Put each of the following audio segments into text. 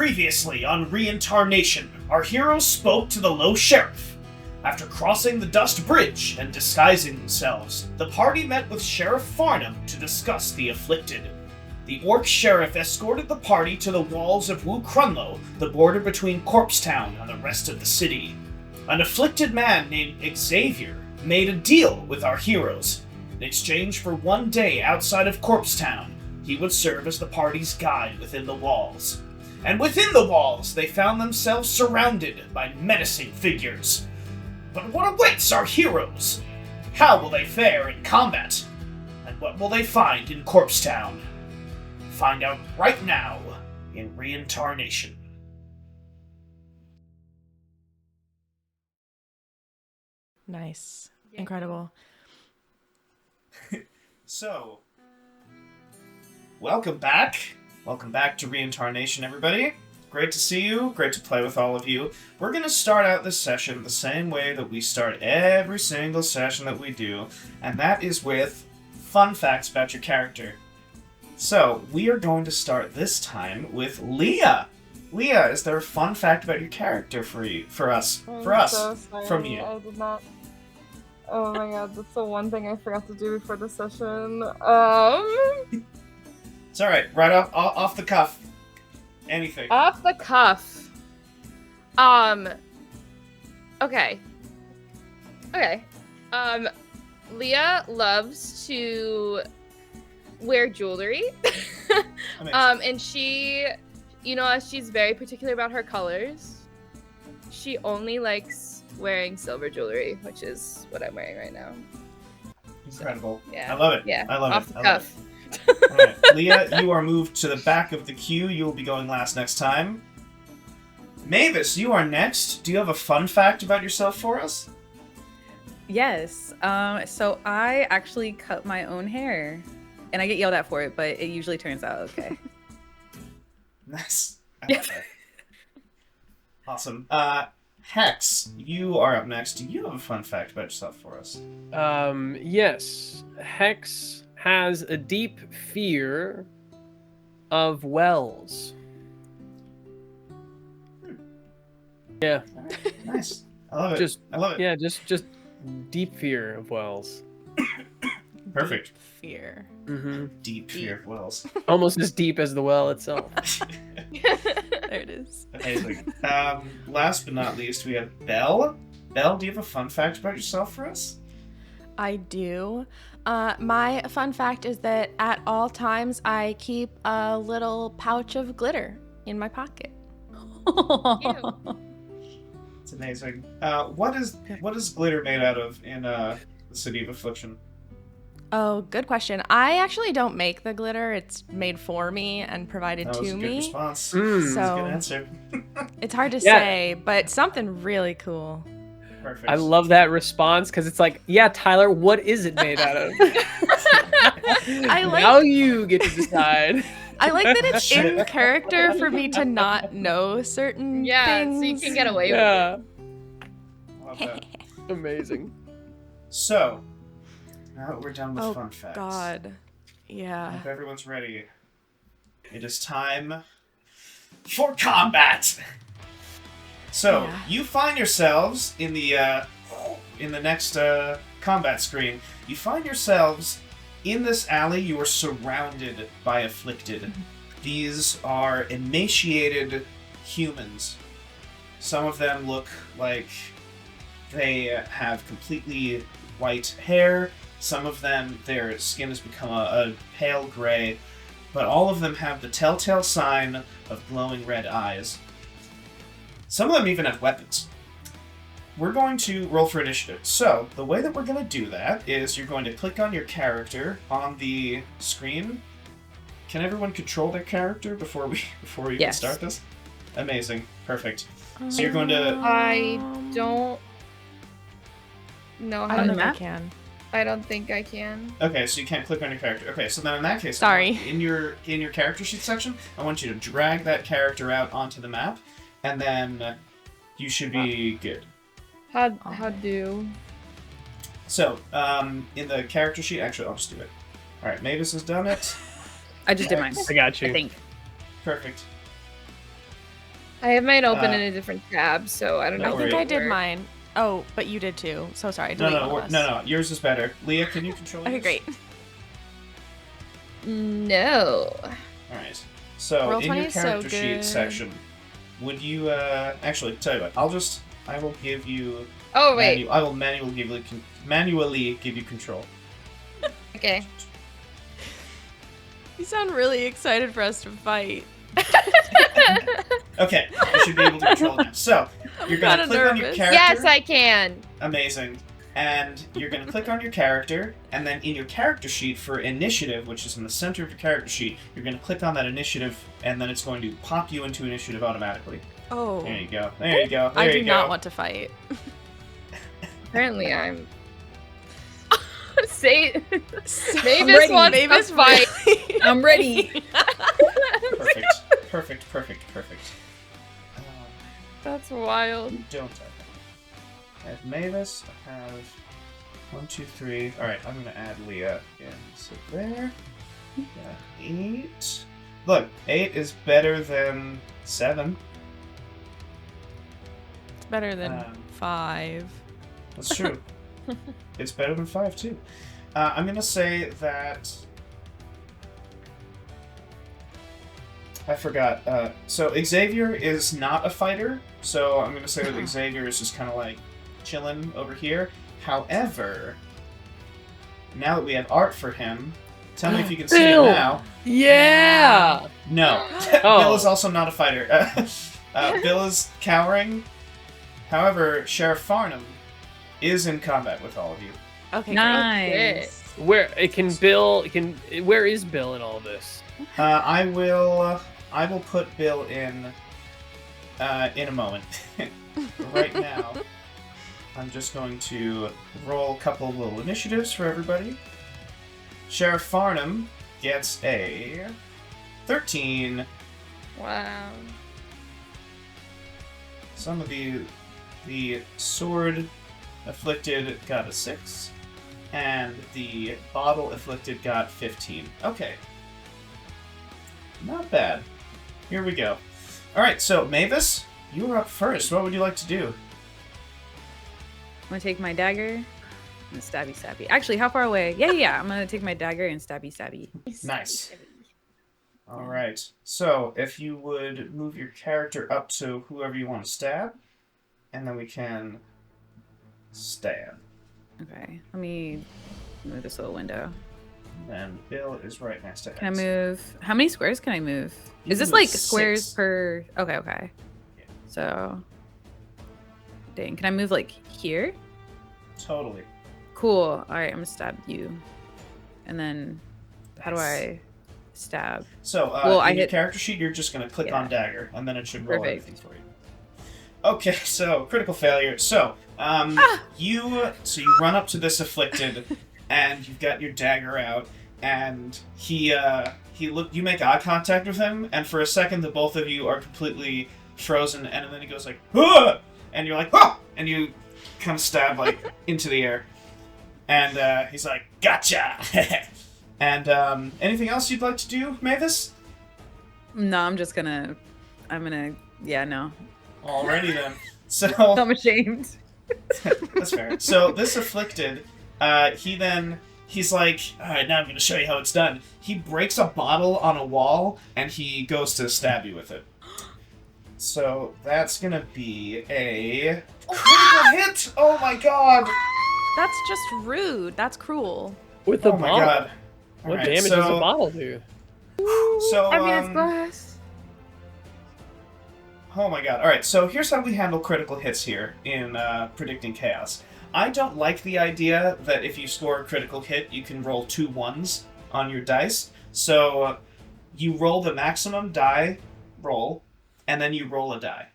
Previously on Reintarnation, our heroes spoke to the Low Sheriff. After crossing the Dust Bridge and disguising themselves, the party met with Sheriff Farnham to discuss the Afflicted. The Orc Sheriff escorted the party to the walls of Wu Crunlow, the border between Corpsetown and the rest of the city. An afflicted man named Xavier made a deal with our heroes. In exchange for 1 day outside of Corpsetown, he would serve as the party's guide within the walls. And within the walls, they found themselves surrounded by menacing figures. But what awaits our heroes? How will they fare in combat? And what will they find in Corpsetown? Find out right now in Reintarnation. Nice. Incredible. So, welcome back. Welcome back to Reintarnation, everybody. Great to see you. Great to play with all of you. We're going to start out this session the same way that we start every single session that we do, and that is with fun facts about your character. So, we are going to start this time with Leah. Leah, is there a fun fact about your character from you? So From you? I did not. Oh my god, that's the one thing I forgot to do before the session. It's alright, right off the cuff. Anything. Off the cuff. Okay. Leah loves to wear jewelry. And she, she's very particular about her colors. She only likes wearing silver jewelry, which is what I'm wearing right now. Incredible. So, yeah. I love it. Yeah. I love Off it. the I love cuff. it. Alright, Leah, you are moved to the back of the queue. You will be going last next time. Mavis, you are next. Do you have a fun fact about yourself for us? Yes. So I actually cut my own hair. And I get yelled at for it, but it usually turns out okay. Nice. I love that. Awesome. Hex, you are up next. Do you have a fun fact about yourself for us? Yes. Hex has a deep fear of wells. Yeah. Nice. I love it. I love it. Yeah, just deep fear of wells. Perfect. Fear. Mm-hmm. Deep fear of wells. Almost as deep as the well itself. There it is. Amazing. Last but not least, we have Belle. Belle, do you have a fun fact about yourself for us? I do. My fun fact is that at all times I keep a little pouch of glitter in my pocket. It's amazing. What is glitter made out of in the City of Affliction? Oh, good question. I actually don't make the glitter. It's made for me and provided That was to a good me. response. So That's a good answer. It's hard to say, but something really cool. Perfect. I love that response because it's like, yeah, Tyler, what is it made out of? Now you get to decide. I like that it's in character for me to not know certain things. So you can get away with it. Yeah. Love that. Amazing. So, now that we're done with Oh, fun facts. God. I Yeah. hope everyone's ready. It is time for combat. So, you find yourselves in the next combat screen. You find yourselves in this alley. You are surrounded by Afflicted. These are emaciated humans. Some of them look like they have completely white hair. Some of them, their skin has become a pale gray. But all of them have the telltale sign of glowing red eyes. Some of them even have weapons. We're going to roll for initiative. So, the way that we're going to do that is you're going to click on your character on the screen. Can everyone control their character before we can start this? Amazing. Perfect. So you're going to... I don't know how I don't to know if I can. I don't think I can. Okay, so you can't click on your character. Okay, so then in that case... Sorry. In your character sheet section, I want you to drag that character out onto the map, and then you should be good. How do? So, in the character sheet... Actually, I'll just do it. Alright, Mavis has done it. I just did mine. I got you. I think. Perfect. I have mine open in a different tab, so I don't know. Don't I think worry. I did mine. Oh, but you did too. So sorry. No. Yours is better. Leah, can you control Okay, yours? great. No. All right. So Roll in 20 your is so character sheet good. section, would you actually tell you what? I will give you. Oh wait. I will manually give you control. Okay. You sound really excited for us to fight. Okay, you should be able to control it now. So you're gonna Kinda click on your nervous. character. Yes, I can. Amazing. And you're going to click on your character, and then in your character sheet for initiative, which is in the center of your character sheet, you're going to click on that initiative, and then it's going to pop you into initiative automatically. Oh. There you go. There you go. There I you do go. not want to fight. Apparently, I'm. Say. I'm Mavis ready. wants Mavis to fight. really- I'm ready. Perfect. That's wild. Don't I have Mavis. I have 1, 2, 3. All right, I'm going to add Leah again. So there. Got 8. Look, 8 is better than 7. It's better than Um, 5. That's true. It's better than 5 too. I'm gonna say that I forgot. So Xavier is not a fighter, so I'm gonna say that Xavier is just kind of like chilling over here. However, now that we have art for him, tell me if you can see him Bill! now. Yeah. No, Oh. Bill is also not a fighter. Bill is cowering. However, Sheriff Farnham is in combat with all of you. Okay, Nice. Where is Bill in all this? I will put Bill in a moment. Right now, I'm just going to roll a couple of little initiatives for everybody. Sheriff Farnham gets a 13. Wow. Some of the sword afflicted got a 6, and the bottle afflicted got 15. Okay. Not bad. Here we go. Alright, so Mavis, you are up first. What would you like to do? I'm gonna take my dagger and stabby. Actually, how far away? Yeah. I'm gonna take my dagger and stabby. Nice. Alright, so if you would move your character up to whoever you want to stab, and then we can stab. Okay, let me move this little window. Then Bill is right next to X. Can I move? How many squares can I move? You Is can this move like 6. squares per? Okay. Yeah. So, dang, can I move like here? Totally. Cool. All right, I'm gonna stab you, and then how do Nice. I stab? So, Well, I in your hit- character sheet, you're just going to click Yeah. on dagger, and then it should roll Perfect. everything for you. Okay, so critical failure. So, you run up to this afflicted, and you've got your dagger out, and he you make eye contact with him, and for a second, the both of you are completely frozen, and then he goes like, "Huh!" And you're like, "Oh!" And you kind of stab like into the air, and he's like, "Gotcha!" And anything else you'd like to do, Mavis? No, I'm gonna. Yeah, no. Alrighty then. So I'm ashamed. that's fair. So this afflicted, he's like, alright, now I'm gonna show you how it's done. He breaks a bottle on a wall and he goes to stab you with it. So that's gonna be a critical hit! Oh my god! That's just rude. That's cruel. With the Oh my bottle. god. What Alright, damage so, does a bottle do? So, I mean, it's glass. oh my god. Alright, so here's how we handle critical hits here in Predicting Chaos. I don't like the idea that if you score a critical hit, you can roll 2 1s on your dice. So you roll the maximum die roll, and then you roll a die.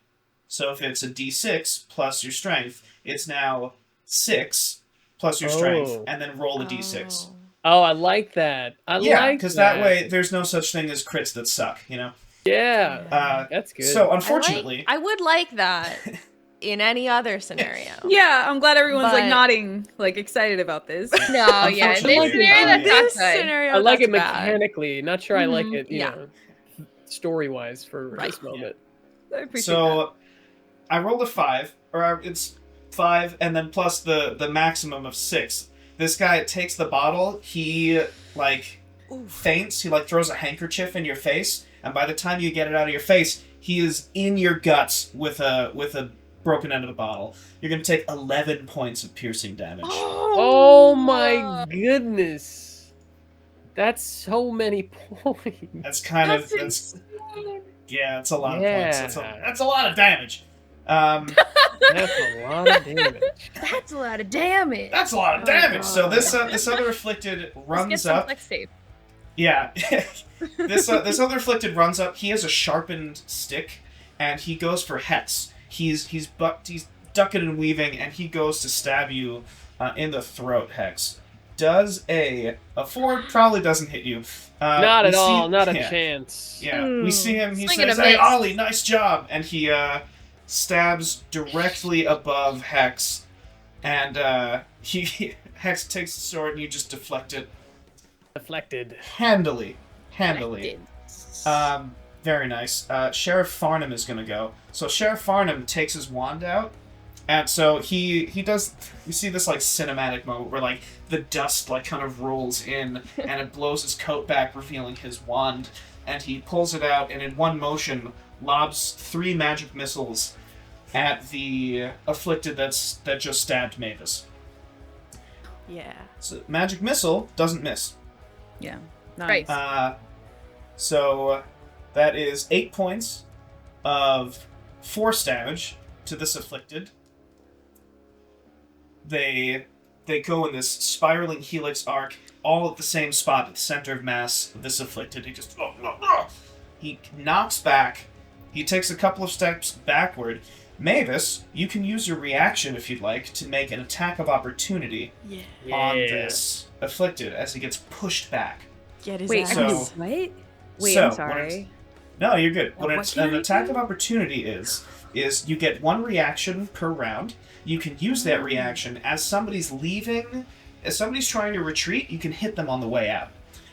So if it's a d6 plus your strength, it's now 6 plus your strength, Oh. and then roll a d6. Oh, I like that. Yeah, like because that way there's no such thing as crits that suck, you know? Yeah, that's good. So unfortunately... I would like that in any other scenario. Yeah, I'm glad everyone's like But- nodding, like excited about this. No, yeah. In this Unfortunately, scenario, that's This not good. scenario, I like it that's bad. mechanically. Not sure I like Mhm. it, you Yeah. know, story-wise for Right. this moment. I appreciate So I rolled a 5, or it's 5, and then plus the maximum of 6. This guy takes the bottle, he, like, faints, he, like, throws a handkerchief in your face, and by the time you get it out of your face, he is in your guts with a broken end of the bottle. You're gonna take 11 points of piercing damage. Oh my goodness. That's so many points. That's kind of... Yeah, it's a lot of points. That's a lot of damage. That's a lot of damage. That's a lot of damage. That's a lot of damage. So this other afflicted runs Let's get some up. flex tape. Yeah, this other afflicted runs up. He has a sharpened stick, and he goes for hex. He's ducking and weaving, and he goes to stab you in the throat. Hex does a 4 probably doesn't hit you. Not at all. Not a chance. Yeah, we see him. He Swing and says, a "Hey, miss." Ollie, nice job!" And he stabs directly above Hex, and Hex takes the sword and you just deflect it Deflected. handily. Deflected. Very nice. Sheriff Farnham is gonna go. So Sheriff Farnham takes his wand out, and so he does. You see this like cinematic moment where like the dust like kind of rolls in, and it blows his coat back, revealing his wand. And he pulls it out, and in one motion lobs 3 magic missiles at the afflicted that just stabbed Mavis. Yeah. So magic missile doesn't miss. Yeah. Nice. Right. So that is 8 points of force damage to this afflicted. They go in this spiraling helix arc, all at the same spot at the center of mass of this afflicted. He knocks back. He takes a couple of steps backward. Mavis, you can use your reaction if you'd like to make an attack of opportunity on this afflicted as he gets pushed back. Get his Wait, ass. So- I can do what? Wait, so, I'm when sorry. No, you're good. What What can an I attack do? of opportunity is you get 1 reaction per round. You can use that reaction as somebody's leaving, as somebody's trying to retreat, you can hit them on the way out.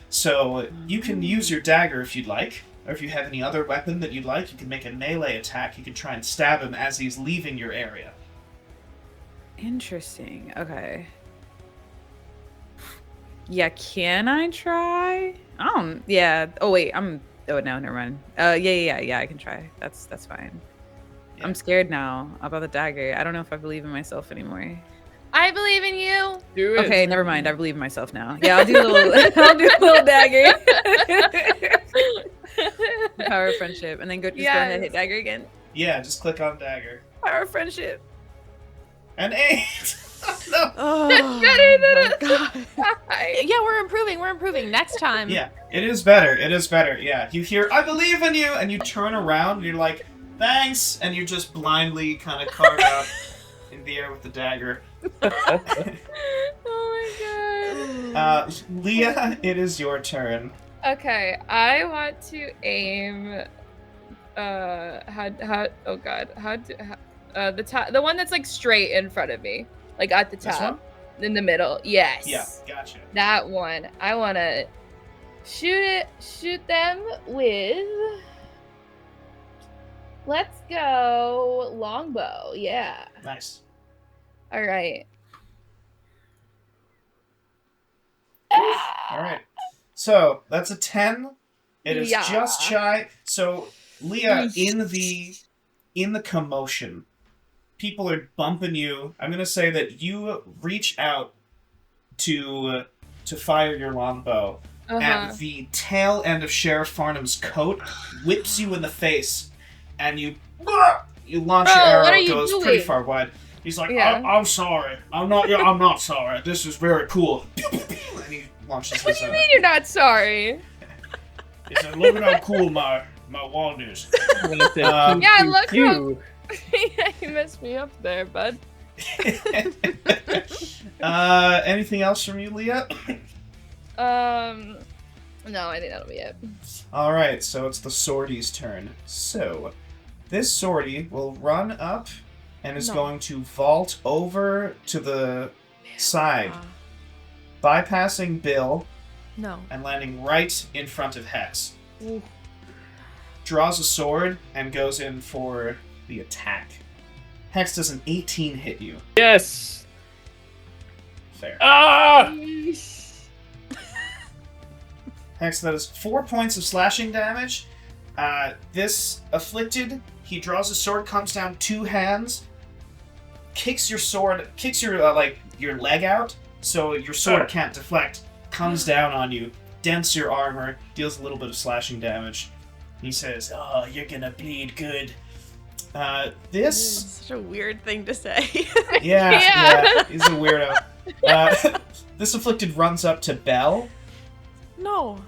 So you can use your dagger if you'd like, or if you have any other weapon that you'd like, you can make a melee attack. You can try and stab him as he's leaving your area. Interesting. Okay. Yeah, can I try? Yeah. Oh wait, oh no, never mind. Yeah, I can try. That's fine. Yeah. I'm scared now about the dagger. I don't know if I believe in myself anymore. I believe in you. Do it. Okay, never mind. I believe in myself now. Yeah, I'll do a little dagger. Power of friendship, and then go ahead and hit dagger again. Yeah, just click on dagger. Power of friendship. And 8! No! Oh, better than my God. Yeah, we're improving. Next time. Yeah, it is better. Yeah, you hear, "I believe in you," and you turn around and you're like, "Thanks," and you just blindly kind of carve out in the air with the dagger. Oh my god. Leah, it is your turn. Okay, I want to aim. The one that's like straight in front of me, like at the This top, in the middle. Yes. Yeah, gotcha. That one. I want to shoot them with. Let's go longbow. Yeah. Nice. All right. All right. So that's a 10. It is Yeah. just shy. So Leah, in the commotion, people are bumping you. I'm gonna say that you reach out to fire your longbow, and the tail end of Sheriff Farnham's coat whips you in the face, and you launch your arrow. What are It you goes doing? pretty far wide. He's like, Yeah. I'm sorry. I'm not sorry. This is very cool. And he launches What his do you mean you're not sorry? He said, "Look at how cool my wand is." Yeah, look you. Yeah, you messed me up there, bud. Anything else from you, Leah? No, I think that'll be it. All right, so it's the Swordie's turn. So this Swordie will run up and is going to vault over to the side, bypassing Bill No. and landing right in front of Hex. draws a sword and goes in for the attack. Hex, does an 18 hit you? Yes. Fair. Ah! Hex, that is 4 points of slashing damage. This afflicted, he draws a sword, comes down 2 hands, kicks your your leg out, so your sword can't deflect, comes down on you, dents your armor, deals a little bit of slashing damage. He says, "Oh, you're gonna bleed good." This is such a weird thing to say. yeah, he's a weirdo. This afflicted runs up to Belle. No.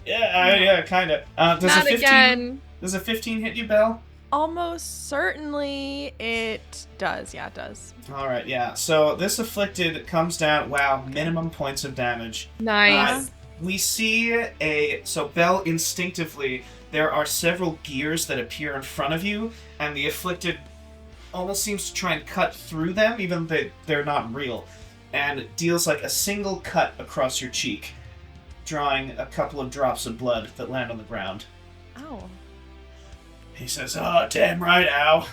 yeah, kind of. Does Not a 15? again. Does a 15 hit you, Belle? Almost certainly it does. Yeah, it does. All right, yeah. So this afflicted comes down. Wow, minimum points of damage. Nice. We see so Belle instinctively, there are several gears that appear in front of you, and the afflicted almost seems to try and cut through them, even though they're not real, and it deals like a single cut across your cheek, drawing a couple of drops of blood that land on the ground. Ow. He says, "Oh, damn right, ow."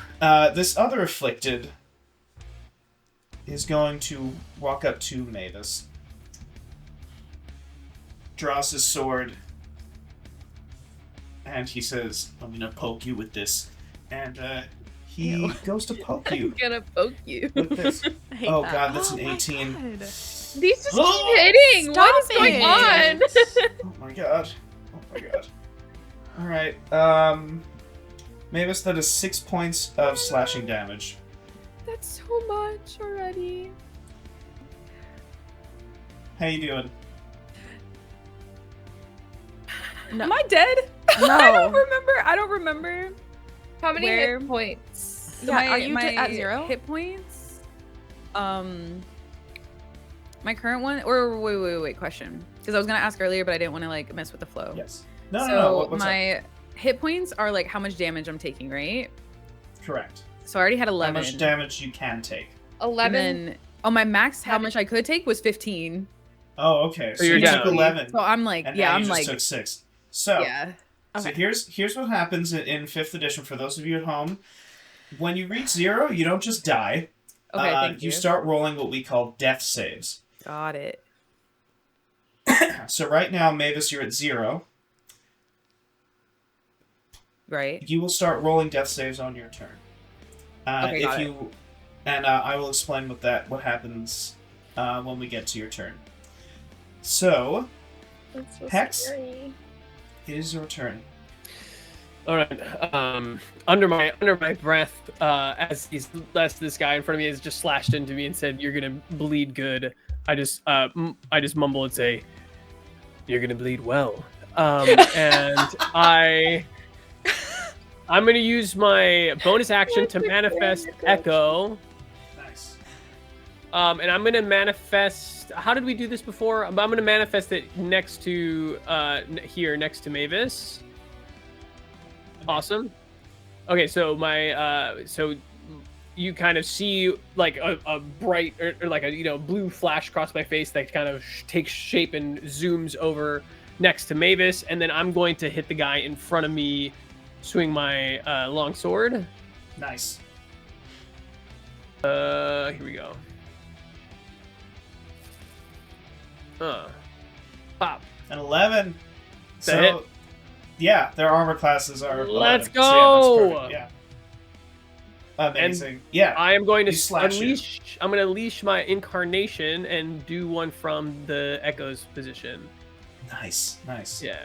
This other afflicted is going to walk up to Mavis, draws his sword, and he says, "I'm gonna poke you with this." And he Ew. goes to poke you I'm gonna poke you. with this. I hate Oh that. god, that's Oh an my 18. God. These just Oh, keep hitting. What is stop going on? it. Oh my god. Oh my god. Alright, Mavis, that is 6 points of slashing damage. That's so much already. How you doing? No. Am I dead? No. I don't remember. How many Where- hit points? So Yeah, are you at 0? Hit points. My current one, or wait, question. Because I was gonna ask earlier, but I didn't want to like mess with the flow. Yes. No, So what's my up? hit points are like how much damage I'm taking, right? Correct. So I already had How 11. much damage you can take. 11. And then, my max, how much I could take was 15. Oh, okay. So you're you took down. 11. So I'm like, and yeah, now I'm you just like, took 6. So, yeah. so Okay. here's what happens in 5th edition for those of you at home. When you reach 0, you don't just die. Okay, thank you. You start rolling what we call death saves. Got it. So right now, Mavis, you're at 0. Right. You will start rolling death saves on your turn. Okay, got it. I will explain what happens when we get to your turn. So, That's so Hex? scary. it is your turn. All right. Under my breath, as this guy in front of me has just slashed into me and said, "You're gonna bleed good." I just mumble and say, "You're gonna bleed well." And I'm gonna use my bonus action to manifest Echo. Nice. And I'm gonna manifest. How did we do this before? I'm gonna manifest it next to here, next to Mavis. Awesome. Okay, so so you kind of see like a bright or like a blue flash across my face that kind of takes shape and zooms over next to Mavis, and then I'm going to hit the guy in front of me, swing my long sword. Nice. Here we go. Pop. An 11. That So, hit? yeah, their armor classes are 11. Let's So, yeah, that's go! perfect, yeah. Amazing. Yeah. I am going You to slash it. unleash. I'm going to unleash my incarnation and do one from the Echo's position. Nice. Nice. Yeah.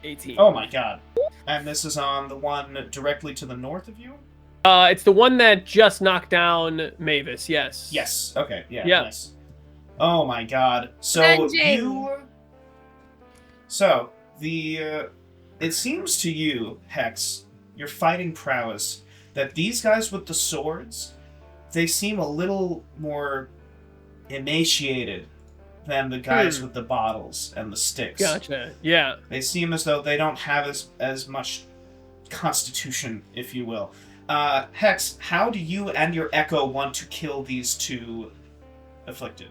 18. Oh my god. And this is on the one directly to the north of you? It's the one that just knocked down Mavis. Yes. Yes. Okay. Yeah. Yeah. Nice. Oh my god. So Avenging. it seems to you, Hex, your fighting prowess, that these guys with the swords, they seem a little more emaciated than the guys with the bottles and the sticks. Gotcha. Yeah. They seem as though they don't have as much constitution, if you will. Hex, how do you and your Echo want to kill these two afflicted?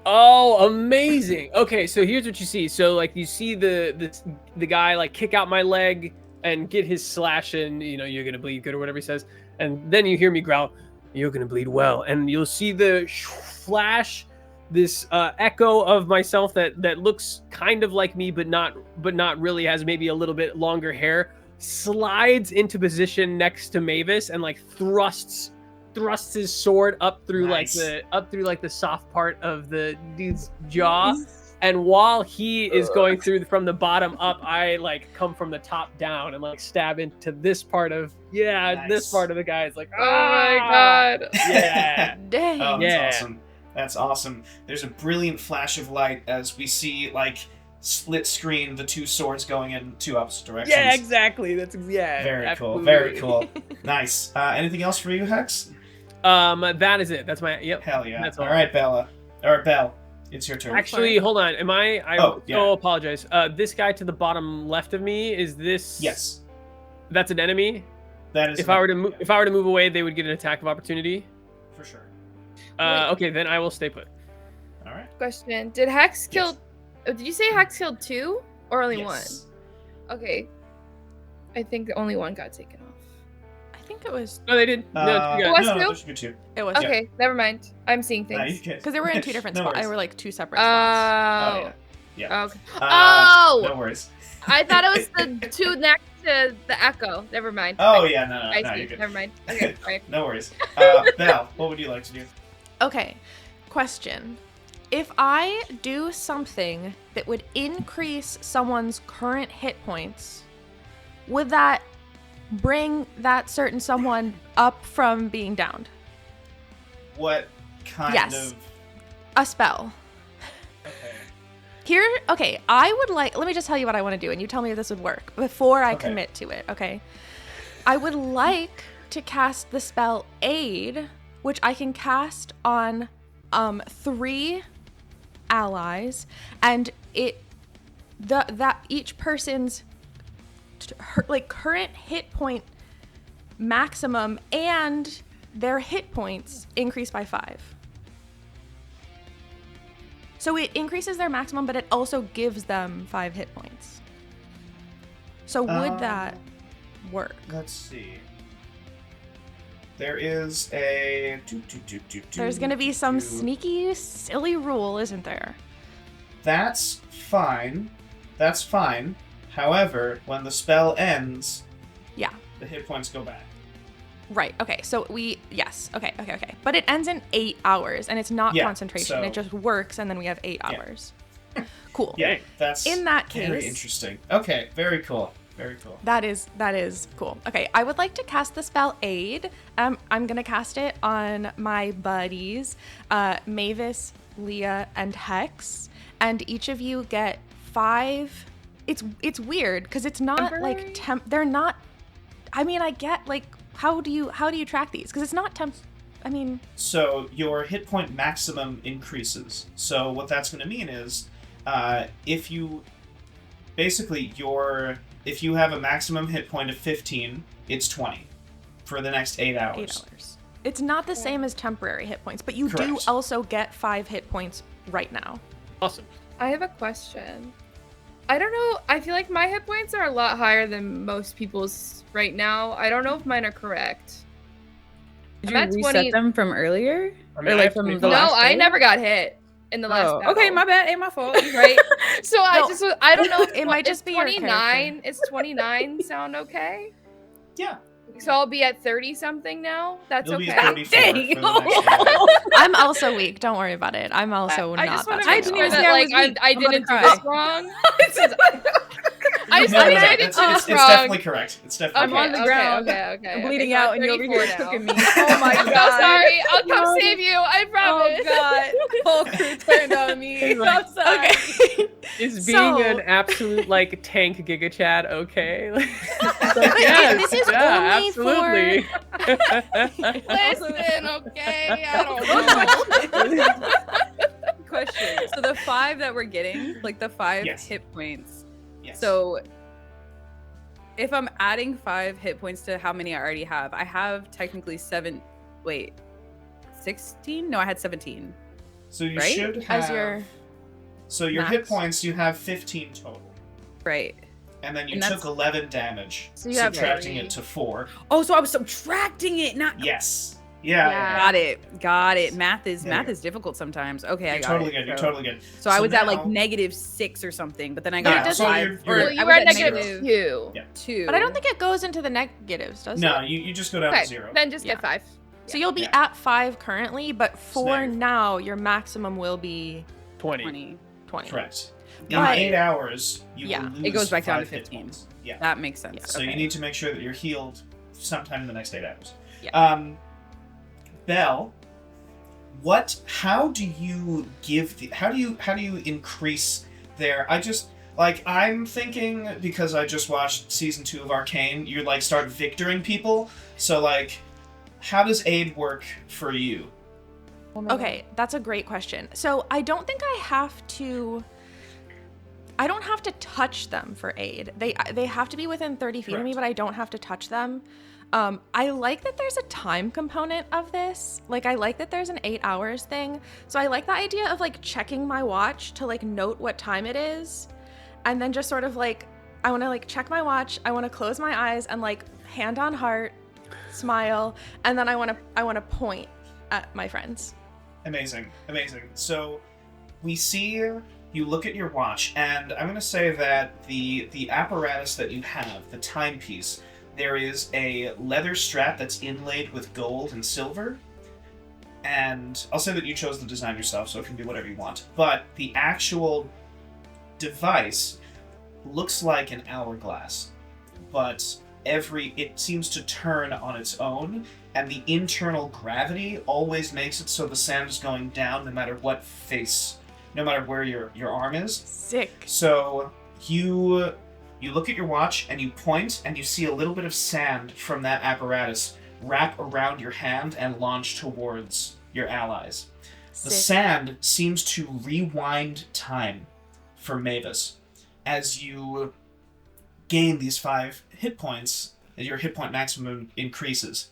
Oh, amazing. Okay, so here's what you see. So like you see the guy like kick out my leg and get his slash, and you're gonna bleed good or whatever he says, and then you hear me growl, "You're gonna bleed well," and you'll see the flash, this echo of myself that looks kind of like me, but not really, has maybe a little bit longer hair, slides into position next to Mavis and like thrusts his sword up through like the soft part of the dude's jaw. And while he is going through from the bottom up, I like come from the top down and like stab into this part of this part of the guy. It's like, oh my god. Yeah. Dang. Oh, that's Yeah. awesome. That's awesome. There's a brilliant flash of light as we see like split screen the two swords going in two opposite directions. Yeah, exactly. That's Very absolutely. cool. Very cool. Nice. Anything else for you, Hex? That is it. That's my Hell yeah. That's all right, Bella. Or Belle. It's your turn. Actually, hold on. Am I apologize. This guy to the bottom left of me, is this? Yes. That's an enemy. That is. If I were to move away, they would get an attack of opportunity. For sure. Okay, then I will stay put. All right. Question: Did Hex kill? Yes. Oh, did you say Hex killed 2 or only Yes. 1? Okay. I think only 1 got taken off. I think it was. No, they did. No, It was two? there should be 2. It was. Okay, never mind. I'm seeing Nah, you things. can. Because they were in 2 different No spots. They worries. were like 2 separate spots. Oh, yeah. Okay. No worries. I thought it was the 2 next to the echo. Never mind. Oh, yeah, no, I no, see. you're good. Never mind. Okay, sorry. No worries. Belle, what would you like to do? Okay, question. If I do something that would increase someone's current hit points, would that bring that certain someone up from being downed? What kind Yes. of... A spell. Okay. Let me just tell you what I want to do, and you tell me if this would work before I Okay. commit to it, okay? I would like to cast the spell Aid, which I can cast on 3 allies, and that each person's current hit point maximum and their hit points increase by 5. So it increases their maximum, but it also gives them 5 hit points. So would that work? Let's see. There is a... There's gonna be some sneaky, silly rule, isn't there? That's fine. That's fine. However, when the spell ends, Yeah. the hit points go back. Right. Okay. So yes. Okay. But it ends in 8 hours, and it's not Yeah, concentration. so- It just works, and then we have 8 Yeah. hours. Cool. Yeah, that's In that very case- interesting. Okay, very cool. Very cool. That is cool. Okay, I would like to cast the spell Aid. I'm gonna cast it on my buddies, Mavis, Leah, and Hex, and each of you get 5. It's weird because it's not Temporary? like they're not. I mean, I get like how do you track these? Because it's not temp. I mean, So your hit point maximum increases. So what that's going to mean is, if you have a maximum hit point of 15, it's 20 for the next 8 hours. 8 hours. It's not the same as temporary hit points, but you do Correct. also get 5 hit points right now. Awesome. I have a question. I don't know. I feel like my hit points are a lot higher than most people's right now. I don't know if mine are correct. Did I'm you at reset 20 them from earlier? I mean, Or I like have from 24. the No, last I day? never got hit in the last Oh, battle. okay, my bad. Ain't my fault. You're right. So No, I don't know if it might just be your 29. Is 29 sound okay? Yeah. So I'll be at 30 something now. That's You'll be okay. 34 for Dang. the next 8 hours. I'm also weak. Don't worry about it. I'm also I not just want that to make I didn't sure even strong. say that I like was I weak. I'm didn't do gonna this cry. wrong. I just No, want to no, say I didn't it's, do it's, this it's wrong. definitely correct. It's definitely I'm on correct. the ground. Okay. I'm bleeding so out, I'm and you're over 34 here now. cooking me. Oh my I'm god. so sorry. I'll come No. save you. I promise. Oh god. Whole crew turned on me. I'm sorry. Okay. Is being So- an absolute like tank Giga Chad okay? This is only absolutely. Listen, okay. I don't know. Question. So the 5 that we're getting, like the 5 Yes. hit points. Yes. So if I'm adding 5 hit points to how many I already have, I have technically 16? No, I had 17. So you Right? should have... As your So your max. hit points, you have 15 total. Right. And then you And took that's- 11 damage, So you have subtracting 3. it to 4. Oh, so I was subtracting it, not. Yes. Yeah. Yeah. Got it. Math is There you go. difficult sometimes. Okay, I You're got totally it. good. You're So- totally good. So I was at now- like -6 or something, but then I Yeah, got doesn't- so 5. you're- Well, you I were was at negative 2. Yeah. 2. But I don't think it goes into the negatives, does No, it? you just go down Okay, to 0. then just Yeah. get 5. So you'll be Yeah. at 5 currently, but for Snag. now, your maximum will be 20. 20. 20. Correct. In But- 8 hours, you Yeah. will lose It goes back down to 5 hit 15. points. Yeah. That makes sense. So you Okay. need to make sure that you're healed sometime in the next 8 hours. Yeah. Belle, how do you how do you increase I'm thinking, because I just watched season 2 of Arcane, you like start victoring people. So like, how does aid work for you? Okay, that's a great question. So I don't think I don't have to touch them for aid. They have to be within 30 feet of me, Correct. but I don't have to touch them. I like that there's a time component of this. Like, I like that there's an 8 hours thing. So I like the idea of like checking my watch to like note what time it is. And then just sort of like, I want to like check my watch. I want to close my eyes and like hand on heart, smile. And then I want to point at my friends. Amazing. So we see you look at your watch, and I'm going to say that the apparatus that you have, the timepiece, there is a leather strap that's inlaid with gold and silver. And I'll say that you chose the design yourself, so it can be whatever you want. But the actual device looks like an hourglass, but it seems to turn on its own, and the internal gravity always makes it so the sand is going down no matter where your arm is. Sick. So you look at your watch and you point, and you see a little bit of sand from that apparatus wrap around your hand and launch towards your allies. The Sick. sand seems to rewind time for Mavis as you gain these 5 hit points, as your hit point maximum increases.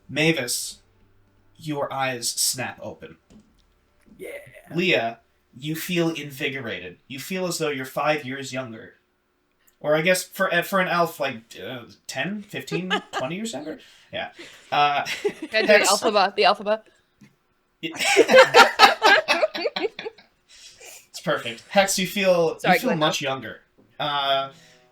Mavis, your eyes snap open. Yeah. Leah, you feel invigorated. You feel as though you're 5 years younger. Or I guess for an elf, like 10, 15, 20 years younger? Yeah. The alphabet. It's perfect. Hex, you feel Glenn. much younger.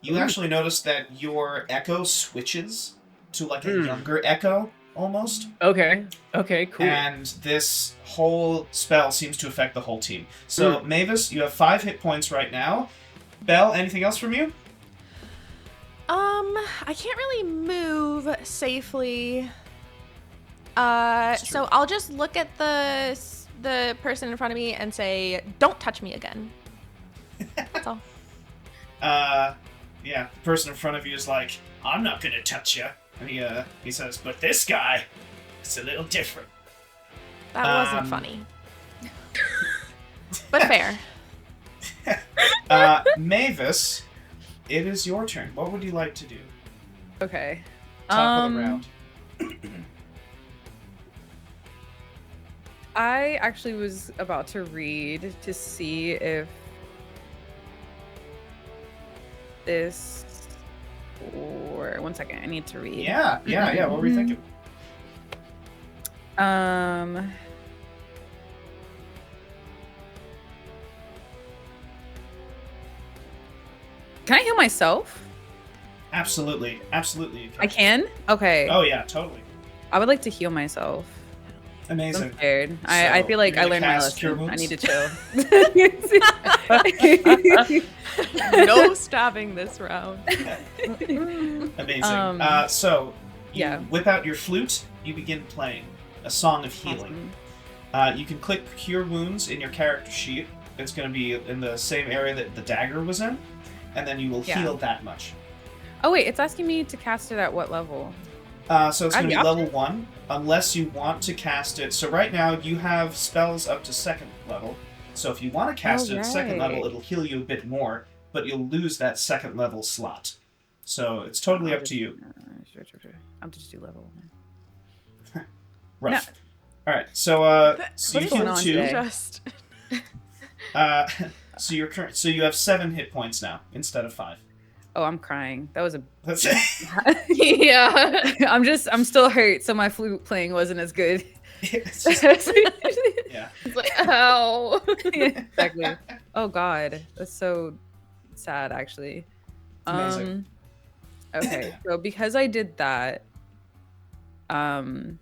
You actually notice that your echo switches to like a younger echo, almost. Okay, cool. And this whole spell seems to affect the whole team. So, Mavis, you have 5 hit points right now. Belle, anything else from you? I can't really move safely. So I'll just look at the person in front of me and say, "Don't touch me again." That's all. Yeah, the person in front of you is like, "I'm not gonna touch you." And he says, "But this guy, it's a little different." That wasn't funny. But fair. Mavis, it is your turn. What would you like to do? Okay. Top of the round. I actually was about to read to see if this. Or 1 second, I need to read. Yeah. What were you thinking? Can I heal myself? Absolutely. You I can? Okay. Oh yeah, totally. I would like to heal myself. Amazing. I'm scared. I So, feel like you're I gonna learned my cast Cure lesson. I need Wounds? to chill. No stabbing this round. Amazing. So you yeah. whip out your flute. You begin playing a song of healing. You can click Cure Wounds in your character sheet. It's going to be in the same area that the dagger was in, and then you will heal that much. Oh wait, it's asking me to cast it at what level? So it's going to be level 1, unless you want to cast it. So right now you have spells up to 2nd level. So if you want to cast it at 2nd level, it'll heal you a bit more, but you'll lose that 2nd level slot. So it's totally up to you. Sure. I'll just do level 1. Rough. All right. So so you What's going heal on 2. today? Just So you're so you have 7 hit points now instead of 5. Oh, I'm crying. That was a. That's it. Yeah. I'm still hurt, so my flute playing wasn't as good. It's just- yeah. It's like, ow. Exactly. Oh God, that's so sad, actually. Amazing. Okay, so because I did that, I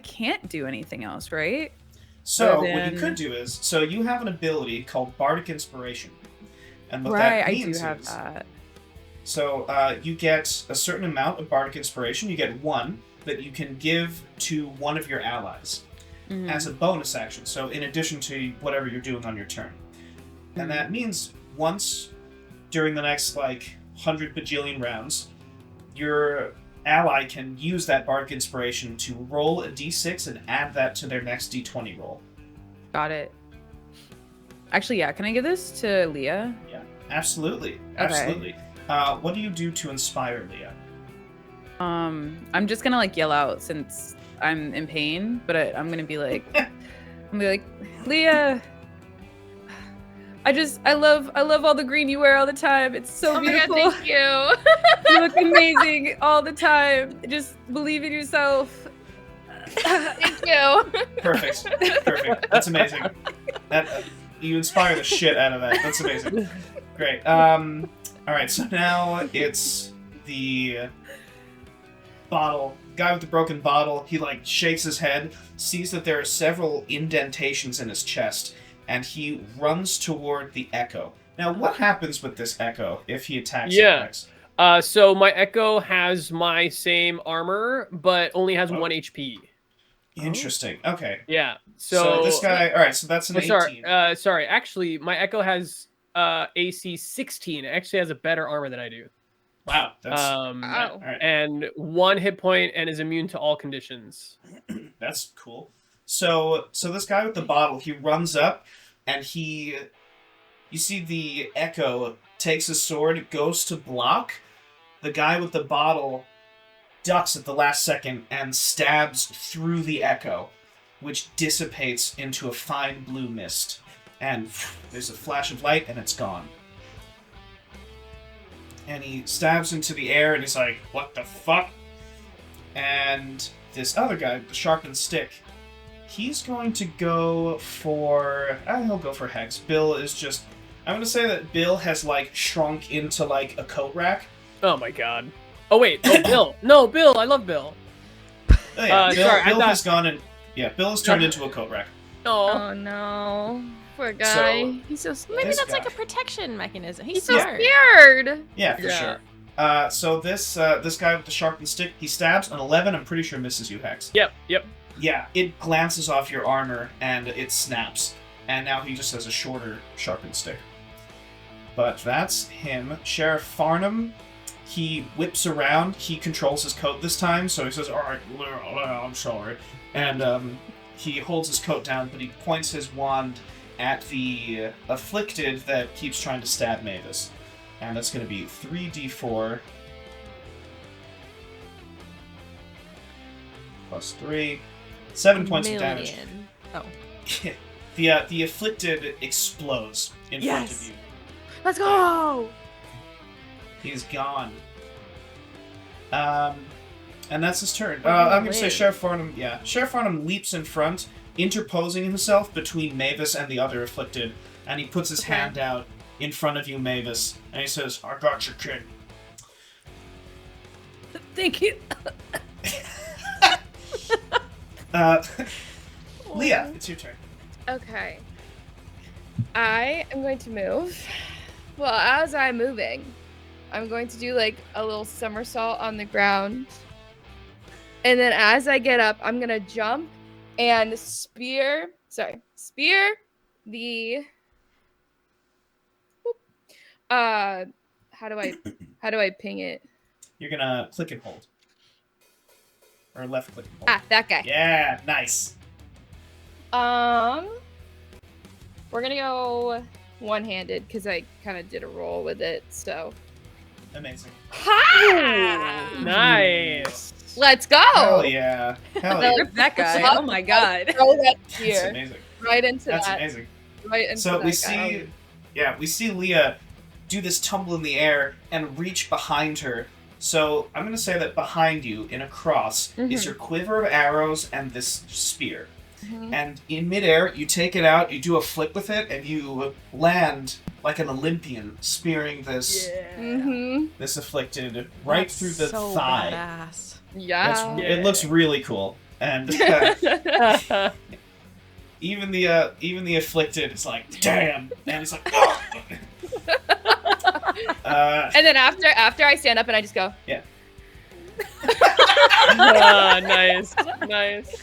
can't do anything else, right? So Other what you than- could do is, so you have an ability called Bardic Inspiration, and what Right, that I means do have is, that. so you get a certain amount of Bardic Inspiration. You get 1 that you can give to one of your allies Mhm. as a bonus action. So in addition to whatever you're doing on your turn, and that means once during the next 100 bajillion rounds, your ally can use that Bardic Inspiration to roll a d6 and add that to their next d20 roll. Got it. Actually, yeah. Can I give this to Leah? Yeah, absolutely, absolutely. What do you do to inspire Leah? I'm just gonna yell out since I'm in pain, but I'm gonna be like, Leah. I love all the green you wear all the time. It's so Oh my beautiful. god, thank you. You look amazing all the time. Just believe in yourself. Thank you. Perfect, perfect. That's amazing. That you inspire the shit out of that. That's amazing. Great. All right. So now it's the bottle. Guy with the broken bottle. He shakes his head, sees that there are several indentations in his chest, and he runs toward the echo. Now, what happens with this echo if he attacks it next? So my Echo has my same armor, but only has 1 HP. Interesting. Okay. Yeah. So this guy. All right. So that's an 18. Sorry. Actually, my Echo has AC 16. It actually has a better armor than I do. Wow. That's Wow. all right. And 1 hit point and is immune to all conditions. That's cool. So this guy with the bottle, he runs up, and you see the Echo takes his sword, goes to block. The guy with the bottle ducks at the last second and stabs through the Echo, which dissipates into a fine blue mist. And there's a flash of light, and it's gone. And he stabs into the air, and he's like, "What the fuck?" And this other guy with the sharpened stick, he's going to go for... he'll go for Hex. Bill is just... I'm going to say that Bill has, shrunk into, a coat rack. Oh my god. Oh wait, Bill. No, Bill, I love Bill. Oh, yeah, Bill, sorry, I Bill thought- has gone and... Yeah, Bill has turned into a coat rack. Oh. Oh no. Poor guy. So- He's so maybe This that's guy. a protection mechanism. He's He's so smart. scared. Yeah, for sure. So this guy with the sharpened stick, he stabs an 11. I'm pretty sure misses you, Hex. Yep. Yeah, it glances off your armor and it snaps. And now he just has a shorter sharpened stick. But that's him. Sheriff Farnham, he whips around. He controls his coat this time, so he says, "Alright, I'm sorry." And he holds his coat down, but he points his wand at the afflicted that keeps trying to stab Mavis. And that's going to be 3d4 plus 3. 7 points of damage. Oh. The afflicted explodes in front of you. Let's go! He's gone. And that's his turn. I'm going to say Sheriff Farnham, Sheriff Farnham leaps in front, interposing himself between Mavis and the other afflicted, and he puts his hand out in front of you, Mavis, and he says, "I got your kid." Thank you. Leah, it's your turn. Okay. I am going to move. Well, as I'm moving, I'm going to do a little somersault on the ground. And then as I get up, I'm going to jump and spear the how do I ping it? You're going to click and hold. Or left click and hold. Ah, that guy. Yeah, nice. We're gonna go one-handed because I kind of did a roll with it, so. Amazing. Ha! Nice. Let's go. Hell yeah. Hell yeah. Rip that guy. Stop. Oh my god. Throw that That's spear amazing. right into That's that. amazing. Right into So that we guy. see, we see Leah do this tumble in the air and reach behind her. So I'm going to say that behind you, in a cross, is your quiver of arrows and this spear. And in midair, you take it out, you do a flip with it, and you land like an Olympian, spearing this this afflicted right That's through the so thigh. badass. Yeah. It looks really cool, and even the afflicted is like, damn, and it's like, oh! And then after I stand up and I just go. Yeah. Nice. Nice.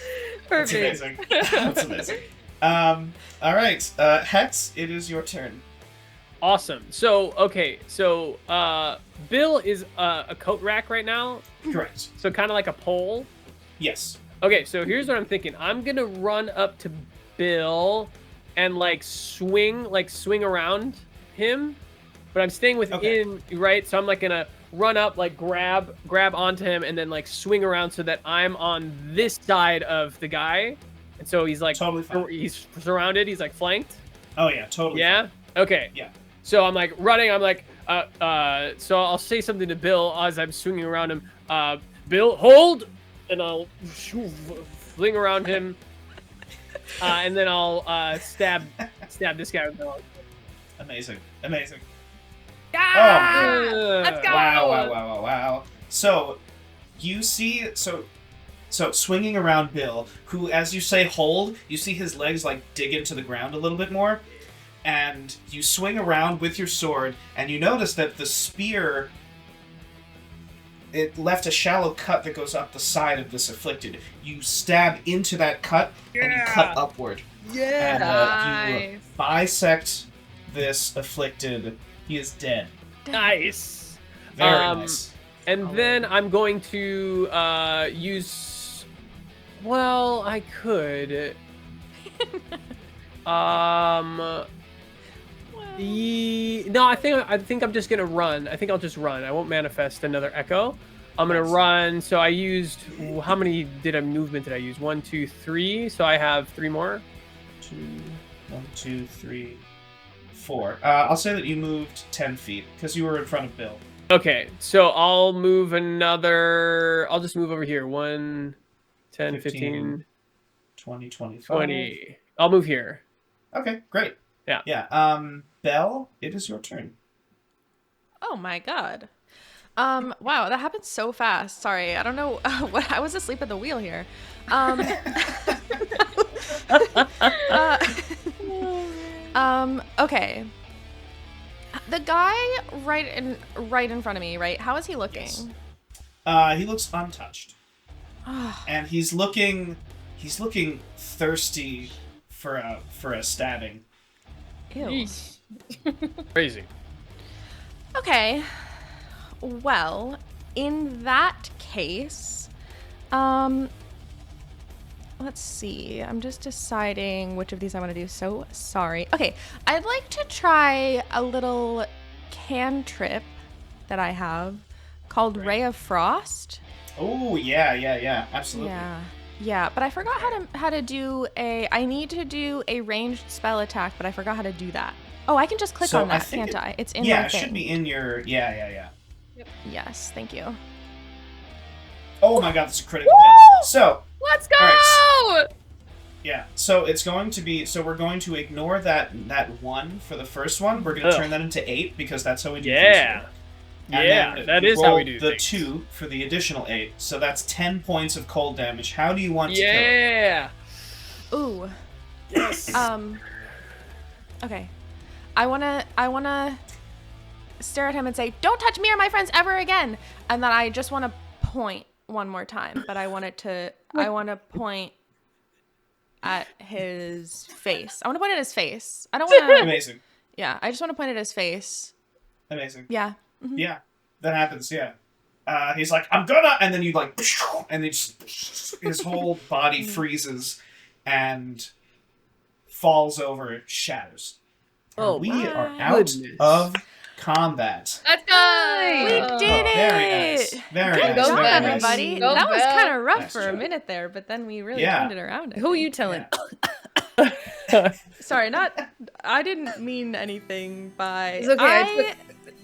That's Perfect. amazing. That's amazing. All right, Hex, it is your turn. Awesome. So, okay. So, Bill is a coat rack right now. Correct. So kind of like a pole. Yes. Okay, so here's what I'm thinking. I'm gonna run up to Bill and swing around him, but I'm staying within, right? So I'm gonna run up, grab onto him, and then swing around so that I'm on this side of the guy, and so he's Totally fine. he's surrounded. He's flanked. Oh yeah, totally. Yeah. Okay. Yeah. So I'm running. I'm so I'll say something to Bill as I'm swinging around him. Bill, hold, and I'll fling around him, and then I'll stab this guy with the dog. Amazing. Let's go. Wow. So you see, so swinging around Bill, who, as you say, hold, you see his legs dig into the ground a little bit more, and you swing around with your sword, and you notice that the spear, it left a shallow cut that goes up the side of this afflicted. You stab into that cut, and you cut upward. And you bisect this afflicted. He is dead. Nice. Very nice. And then I'm going to use. Well, I could. No, I think I'm just gonna run. I think I'll just run. I won't manifest another echo. I'm gonna run. So I used, how many movement did I use? 1, 2, 3. So I have 3 more. 1, 2, 3, 4. I'll say that you moved 10 feet because you were in front of Bill. Okay, so I'll move another. I'll just move over here. 1, 10, 15, 20, 25. 20. I'll move here. Okay, great. Yeah. Belle, it is your turn. Oh my god. Wow, that happened so fast. Sorry, I don't know what. I was asleep at the wheel here. Okay. The guy right in front of me, right? How is he looking? Yes. He looks untouched. And he's looking thirsty for a stabbing. Ew. Crazy. Okay. Well, in that case, let's see. I'm just deciding which of these I want to do. So sorry. Okay, I'd like to try a little cantrip that I have called Ray of Frost. Oh, yeah. Absolutely. Yeah, but I forgot how to do I need to do a ranged spell attack, but I forgot how to do that. Oh, I can just click on that, can't I? It's in my thing. Yeah, it should be in your... Yeah. Yep. Yes, thank you. Oh my god, that's a critical hit. So... Let's go! Right. Yeah, so it's going to be... So we're going to ignore that 1 for the first one. We're going to turn that into 8, because that's how we do things. And then that is how we do the things. 2 for the additional 8. So that's 10 points of cold damage. How do you want to kill it? Yeah. Ooh. Yes. Okay. I wanna stare at him and say, "Don't touch me or my friends ever again." And then I just want to point one more time, but I want to point at his face. I want to point at his face. I don't want to. Amazing. Yeah, I just want to point at his face. Amazing. Yeah. Mm-hmm. Yeah, that happens. Yeah. He's like, I'm gonna, and then you and then his whole body freezes and falls over, shatters. Oh, we are my out goodness. of combat. Let's go! We did it! Very nice. Very Good nice. job, Very nice. everybody. Go That was Belle. kind of rough Nice for a job. minute there, but then we really Yeah. turned it around. I Who are think. you telling? Sorry, I didn't mean anything by. It's okay. I took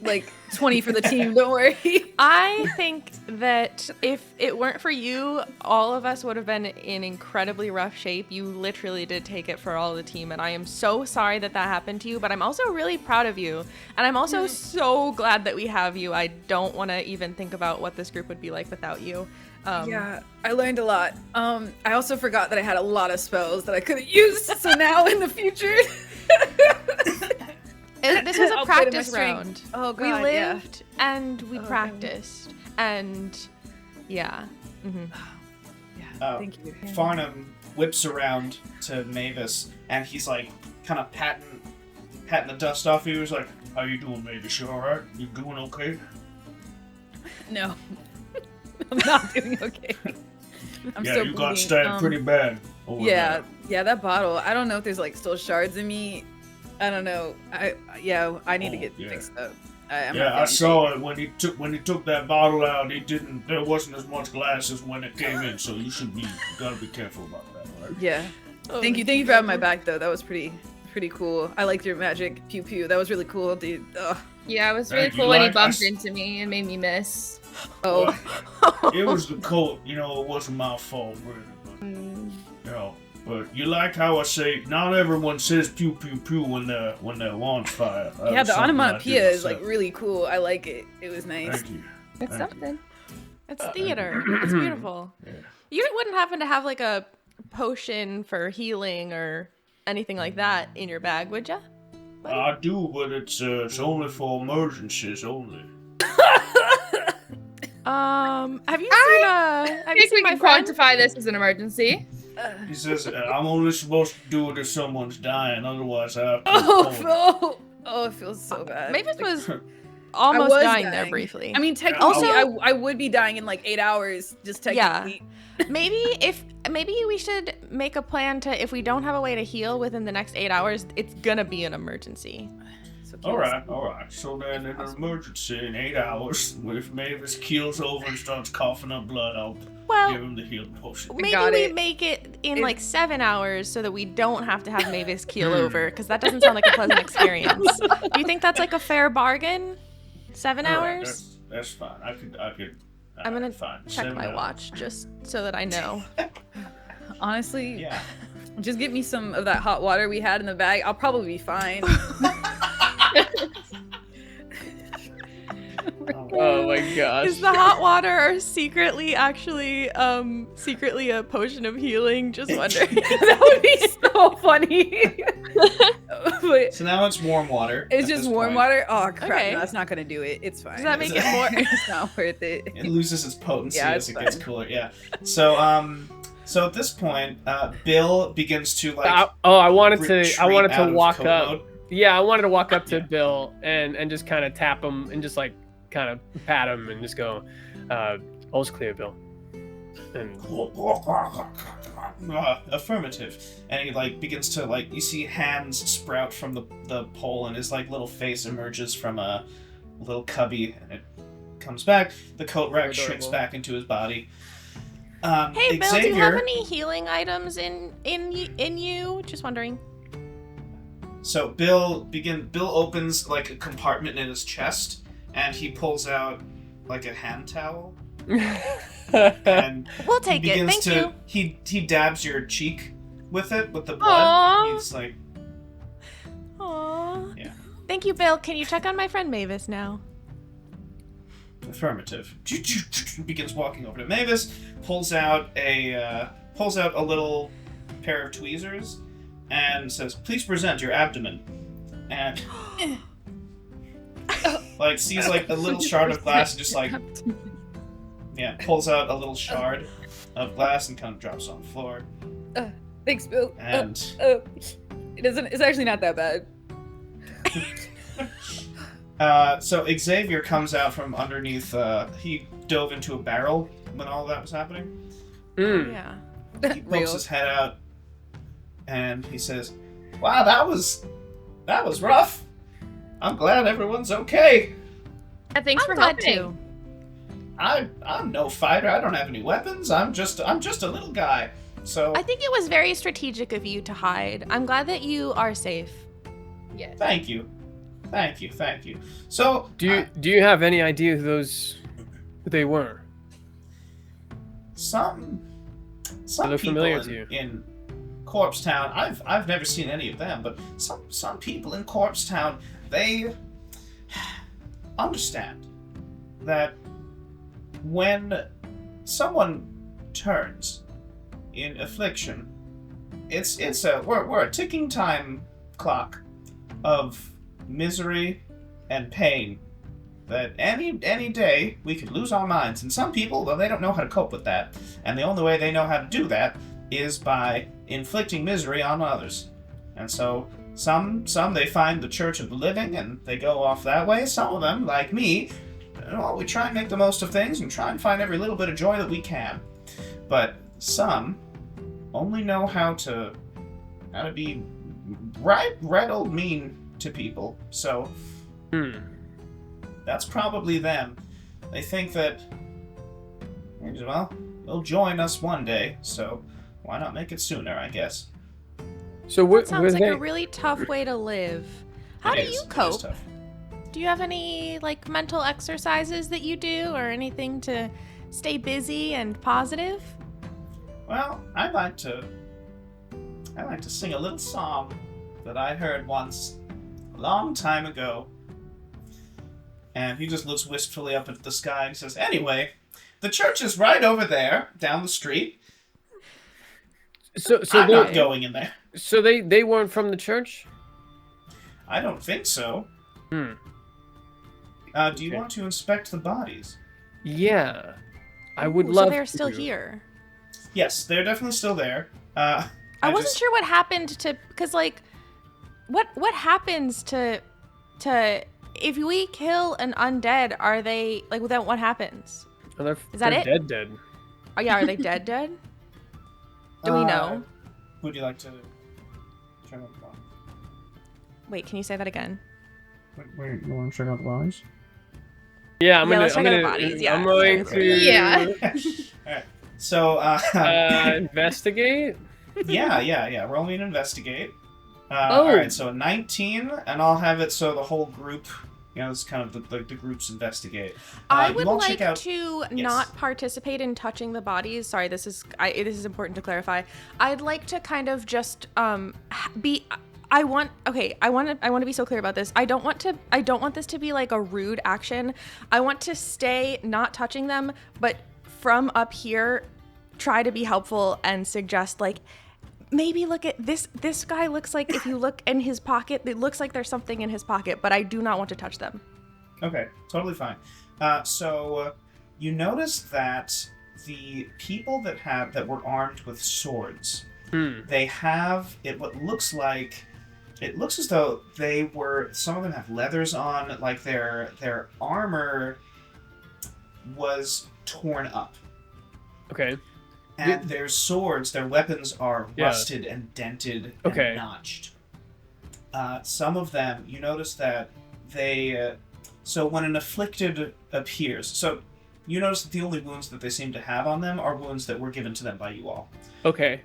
like 20 for the team. Don't worry. I think that if it weren't for you, all of us would have been in incredibly rough shape. You literally did take it for all the team, and I am so sorry that happened to you, but I'm also really proud of you. And I'm also so glad that we have you. I don't want to even think about what this group would be like without you. Yeah, I learned a lot. I also forgot that I had a lot of spells that I could have used. So now in the future, This was a I'll put in my practice strength. round. Oh, We God, yeah. lived and we Oh, practiced, and yeah. Mhm. Thank you. Farnham whips around to Mavis, and he's like, kind of patting the dust off you. He's like, "How you doing, Mavis? You all right? You doing okay?" No, I'm not doing okay. I'm still bleeding. pretty bad. over Yeah, there. yeah, that bottle. I don't know if there's like still shards in me. I don't know. I need to get fixed up. I'm not I feeling saw it when he took that bottle out. There wasn't as much glass as when it came in, so you gotta be careful about that, all right? great. Yeah. Oh, Thank you for having my back though. That was pretty cool. I liked your magic pew pew. That was really cool, dude. Ugh. Yeah, it was really Thank you. cool when he Like, bumped into me and made me miss. Oh, It was the coat, it wasn't my fault, really. But, but you like how I say, not everyone says pew pew pew when their wand's fire. That yeah, was the something I onomatopoeia did is like myself. really cool. I like it. It was nice. Thank you. It's Thank you. something. It's theater. It's beautiful. Yeah. You wouldn't happen to have like a potion for healing or anything like that in your bag, would you? I do, but it's only for emergencies only. Have you seen I have you think we seen my can friend? quantify this as an emergency. He says, I'm only supposed to do it if someone's dying, otherwise I have to Oh, report it." Phil. Oh, it feels so bad. Mavis Like, was almost was dying there dying. briefly. I mean, technically, Also- I would be dying in like 8 hours, just technically. maybe we should make a plan to, if we don't have a way to heal within the next 8 hours, it's gonna be an emergency. So All right. So then, in an emergency, in 8 hours, if Mavis keels over and starts coughing up blood, I'll Well, give him the healing potion. maybe got we it. make it in like 7 hours so that we don't have to have Mavis keel over, because that doesn't sound like a pleasant experience. Do you think that's like a fair bargain? 7 All right, hours? that's fine. I could. I'm gonna fine. check 7 my hours. watch just so that I know. Honestly, Yeah. just get me some of that hot water we had in the bag. I'll probably be fine. Oh my gosh. Is the hot water secretly a potion of healing? Just wondering. That would be so funny. But So now it's warm water. it's at just this warm point. water. Oh crap! Okay. No, that's not gonna do it. It's fine. Does that make it more? It's not worth it. It loses its potency Yeah, as it's it gets fine. cooler. Yeah. So at this point, Bill begins to like. I wanted retreat to out of walk code up. mode. Yeah, I wanted to walk up to Bill and just kind of tap him and just like kind of pat him and just go, all's clear, Bill. And Affirmative. And he like begins to like, you see hands sprout from the pole, and his like little face emerges from a little cubby, and it comes back. The coat rack shrinks Adorable. Oh, back into his body. Hey, Bill, Xavier, do you have any healing items in you? Just wondering. So Bill opens like a compartment in his chest, and he pulls out like a hand towel, and We'll take he it. begins Thank to you. he dabs your cheek with the blood. Aw. He's like, Aww. Yeah. Thank you, Bill. Can you check on my friend Mavis now? affirmative. Begins walking over to Mavis, pulls out a little pair of tweezers, and says, "Please present your abdomen." And like sees like a little shard of glass, and just like pulls out a little shard of glass and kind of drops on the floor. Thanks, Bill. And It's actually not that bad. so Xavier comes out from underneath. He dove into a barrel when all that was happening. Yeah. He pokes his head out, and he says, "Wow, that was rough. I'm glad everyone's okay. Thanks for glad helping. too. I'm no fighter. I don't have any weapons. I'm just a little guy. So I think it was very strategic of you to hide. I'm glad that you are safe. Yes. thank you. So Do you have any idea who they were? some They look people familiar to you. in Corpsetown, I've never seen any of them, but some people in Corpsetown, they understand that when someone turns in Affliction, we're a ticking time clock of misery and pain that any day we could lose our minds. And some people, well, they don't know how to cope with that, and the only way they know how to do that is by inflicting misery on others. And so some they find the Church of the Living and they go off that way. Some of them, like me, well, we try and make the most of things and try and find every little bit of joy that we can. But some only know how to be right old mean to people. So that's probably them. They think that, well, they'll join us one day, so why not make it sooner, I guess. So That sounds like a really tough way to live. How do It is- you it is cope? tough. Do you have any like mental exercises that you do or anything to stay busy and positive? Well, I like to sing a little song that I heard once a long time ago. And he just looks wistfully up at the sky and says, "Anyway, the church is right over there, down the street. So I'm not going in there." So they weren't from the church? I don't think so. Do you Okay. want to inspect the bodies? Yeah. I would Ooh, love so they're still to. here. Yes, they're definitely still there. I wasn't sure what happened to, because like, what happens to if we kill an undead? Are they like without what happens? Oh, they're, Is that they're it? Dead. Oh yeah, are they dead? Do we know? Would you like to check out the bodies? Wait, can you say that again? Wait, you want to check out the bodies? Yeah, I'm Yeah, gonna. let's I'm check out the gonna. bodies, yeah. I'm going to. Yeah. Alright. So, Investigate. yeah. Roll me an investigate. Oh. Alright, so a 19, and I'll have it so the whole group, it's kind of the group's investigate. I you would won't like check out- to Yes. not participate in touching the bodies. Sorry, this is important to clarify. I'd like to kind of just be. I want to be so clear about this. I don't want this to be like a rude action. I want to stay not touching them, but from up here, try to be helpful and suggest like, maybe look at this. This guy looks like, if you look in his pocket, it looks like there's something in his pocket, but I do not want to touch them. Okay, totally fine. So you notice that the people that were armed with swords, they have what looks like. It looks as though some of them have leathers on, like their armor was torn up. Okay. And their swords, their weapons are Yeah. rusted and dented Okay. and notched. Some of them, you notice that they... so when an afflicted appears... So you notice that the only wounds that they seem to have on them are wounds that were given to them by you all. Okay.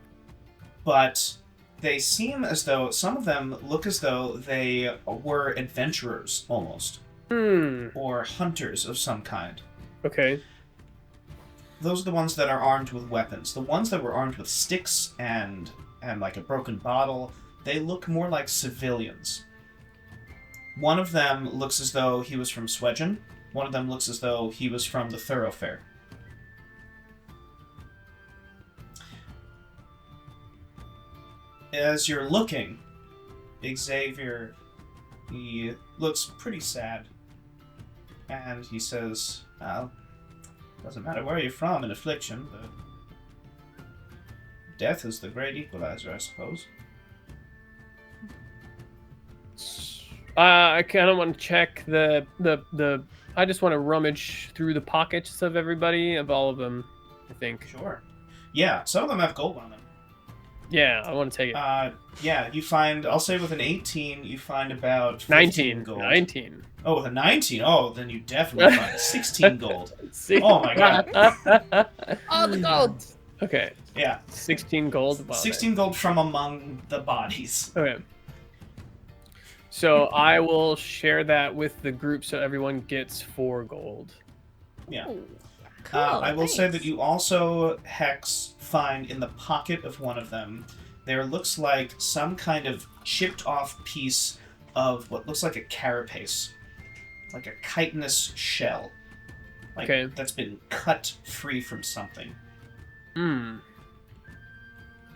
But they seem as though... Some of them look as though they were adventurers, almost. Or hunters of some kind. Okay. Those are the ones that are armed with weapons. The ones that were armed with sticks and like a broken bottle, they look more like civilians. One of them looks as though he was from Swedgen. One of them looks as though he was from the Thoroughfare. As you're looking, Xavier, he looks pretty sad. And he says, well, doesn't matter where you're from in Affliction, but death is the great equalizer, I suppose. I kind of want to check the. I just want to rummage through the pockets of everybody, of all of them, I think. Sure. Yeah, some of them have gold on them. Yeah, I want to take it. Yeah, you find, I'll say with an 18, you find about 15 19. gold. 19. Oh, with a 19? Oh, then you definitely find 16 gold. Oh my god. All the gold. Okay. Yeah. 16 gold. Wow, 16 gold from among the bodies. Okay. So I will share that with the group so everyone gets 4 gold. Yeah. Cool. I will say thanks. that you also, Hex, find in the pocket of one of them, there looks like some kind of chipped off piece of what looks like a carapace. Like a chitinous shell. Like, Okay. that's been cut free from something.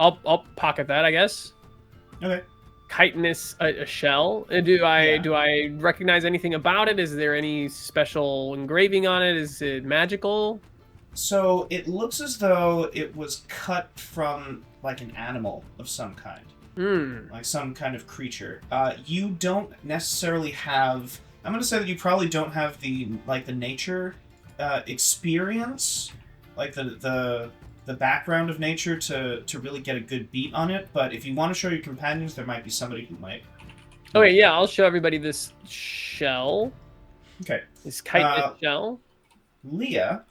I'll pocket that, I guess. Okay. Chitinous a shell. Do I recognize anything about it? Is there any special engraving on it? Is it magical? So it looks as though it was cut from like an animal of some kind. Like some kind of creature. You don't necessarily have, I'm going to say that you probably don't have the nature experience, like the background of nature to really get a good beat on it, but if you want to show your companions, there might be somebody who might. Okay, yeah, I'll show everybody this shell. Okay. This chitinous shell. Leah,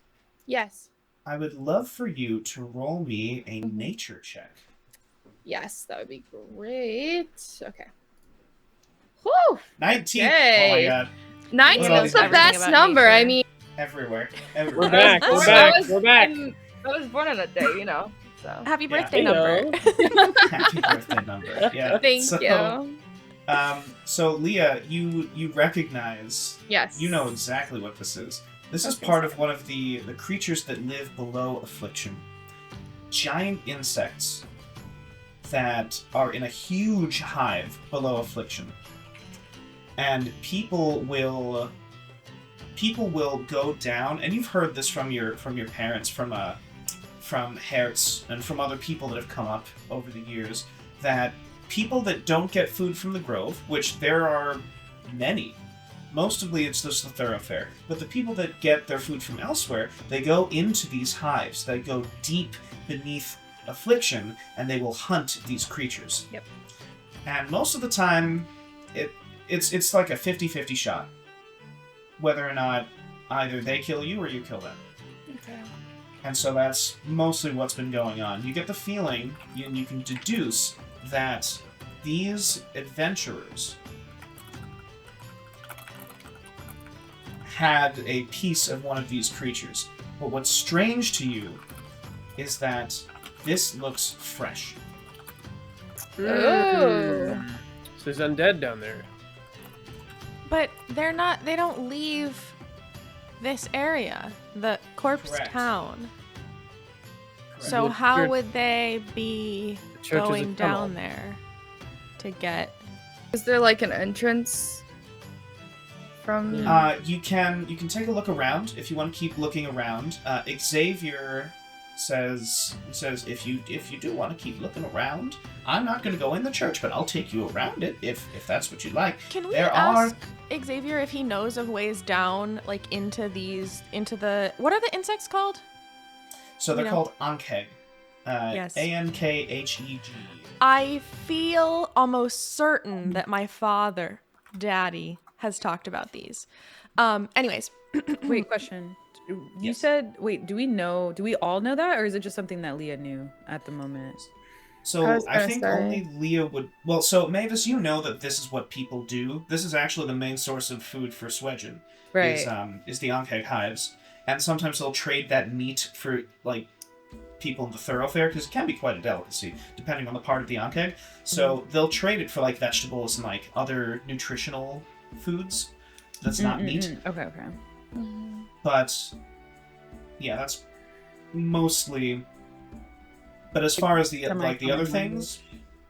Yes. I would love for you to roll me a nature check. Yes, that would be great. Okay. Whew. 19! Yay. Oh my god. 19 Well, is the everything best about number. nature. I mean, Everywhere. We're back. We're back. We're back. I was born on that day, you know. So Happy Yeah. birthday Hello. number. Happy birthday number. Yeah. thank so, you. So Leah, you recognize, Yes. you know exactly what this is. This is Okay. part of one of the creatures that live below Affliction. Giant insects that are in a huge hive below Affliction. And people will go down, and you've heard this from your parents, from Hertz, and from other people that have come up over the years, that people that don't get food from the Grove, which there are many, mostly it's just the thoroughfare, but the people that get their food from elsewhere, they go into these hives, they go deep beneath Affliction, and they will hunt these creatures. Yep. And most of the time, it's like a 50-50 shot, whether or not either they kill you or you kill them. Okay. And so that's mostly what's been going on. You get the feeling, and you can deduce, that these adventurers had a piece of one of these creatures. But what's strange to you is that this looks fresh. Ooh. So there's undead down there. But they don't leave this area, the Corpsetown. So Correct. how Sure. would they be The church is a going down tunnel. there to get? Is there like an entrance from? You can take a look around if you want to keep looking around. Xavier says if you do want to keep looking around, I'm not going to go in the church, but I'll take you around it if that's what you like. Can we There ask Xavier if he knows of ways down, like into the what are the insects called? So they're You know. called Ankheg. Yes. Ankheg. I feel almost certain that my father, Daddy, has talked about these. Anyways, Wait, question. You Yes. said, wait, do we all know that, or is it just something that Leah knew at the moment? So I was I gonna think say. only Leah would. Well, so Mavis, you know that this is what people do. This is actually the main source of food for Swedgen. Right. Is the Ankheg hives, and sometimes they'll trade that meat for like people in the thoroughfare because it can be quite a delicacy depending on the part of the Ankheg. So they'll trade it for like vegetables and like other nutritional foods. That's not meat. Okay, okay. But yeah, that's mostly. But as far as the like the other things,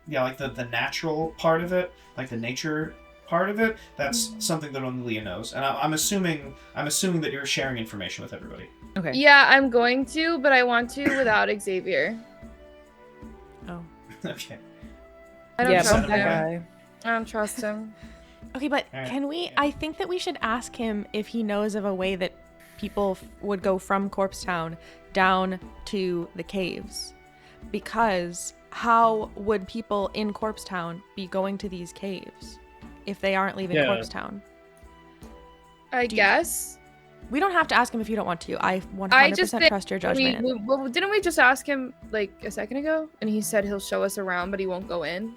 yeah, like the natural part of it, like the nature part of it, that's something that only Leah knows. And I'm assuming that you're sharing information with everybody. Okay. Yeah, I'm going to, but I want to without Xavier. oh, Okay. I don't Yeah, trust bump that him. guy. I don't trust him. okay, but Alright, can we? yeah. I think that we should ask him if he knows of a way that people would go from Corpsetown down to the caves, because how would people in Corpsetown be going to these caves if they aren't leaving Corpsetown? I guess. We don't have to ask him if you don't want to. I 100% trust your judgment. Well, didn't we just ask him like a second ago? And he said he'll show us around, but he won't go in.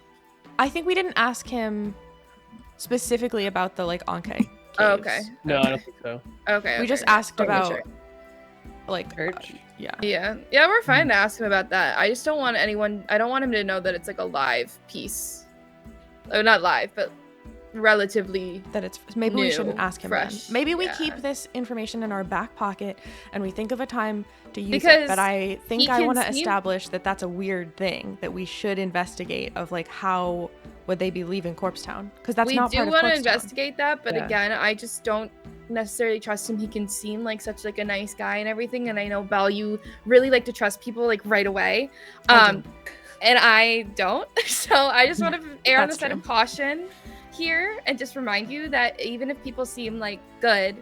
I think we didn't ask him specifically about the like Anke caves. Oh, okay. No, I don't think so. Okay. We just asked about sure. like Church? Yeah, we're fine to ask him about that. I just don't want I don't want him to know that it's like a live piece. Not live, but relatively that it's maybe we shouldn't ask him fresh. then. Maybe we keep this information in our back pocket and we think of a time to use Because it. But I think I can want to see- establish that that's a weird thing that we should investigate of like how would they be leaving Corpsetown? Because that's not part of We do want to Corpsetown. investigate that, but Yeah. again, I just don't necessarily trust him. He can seem like such like a nice guy and everything, and I know Belle, you really like to trust people like right away. And I don't. So I just want to err on the That's side true. of caution here and just remind you that even if people seem like good,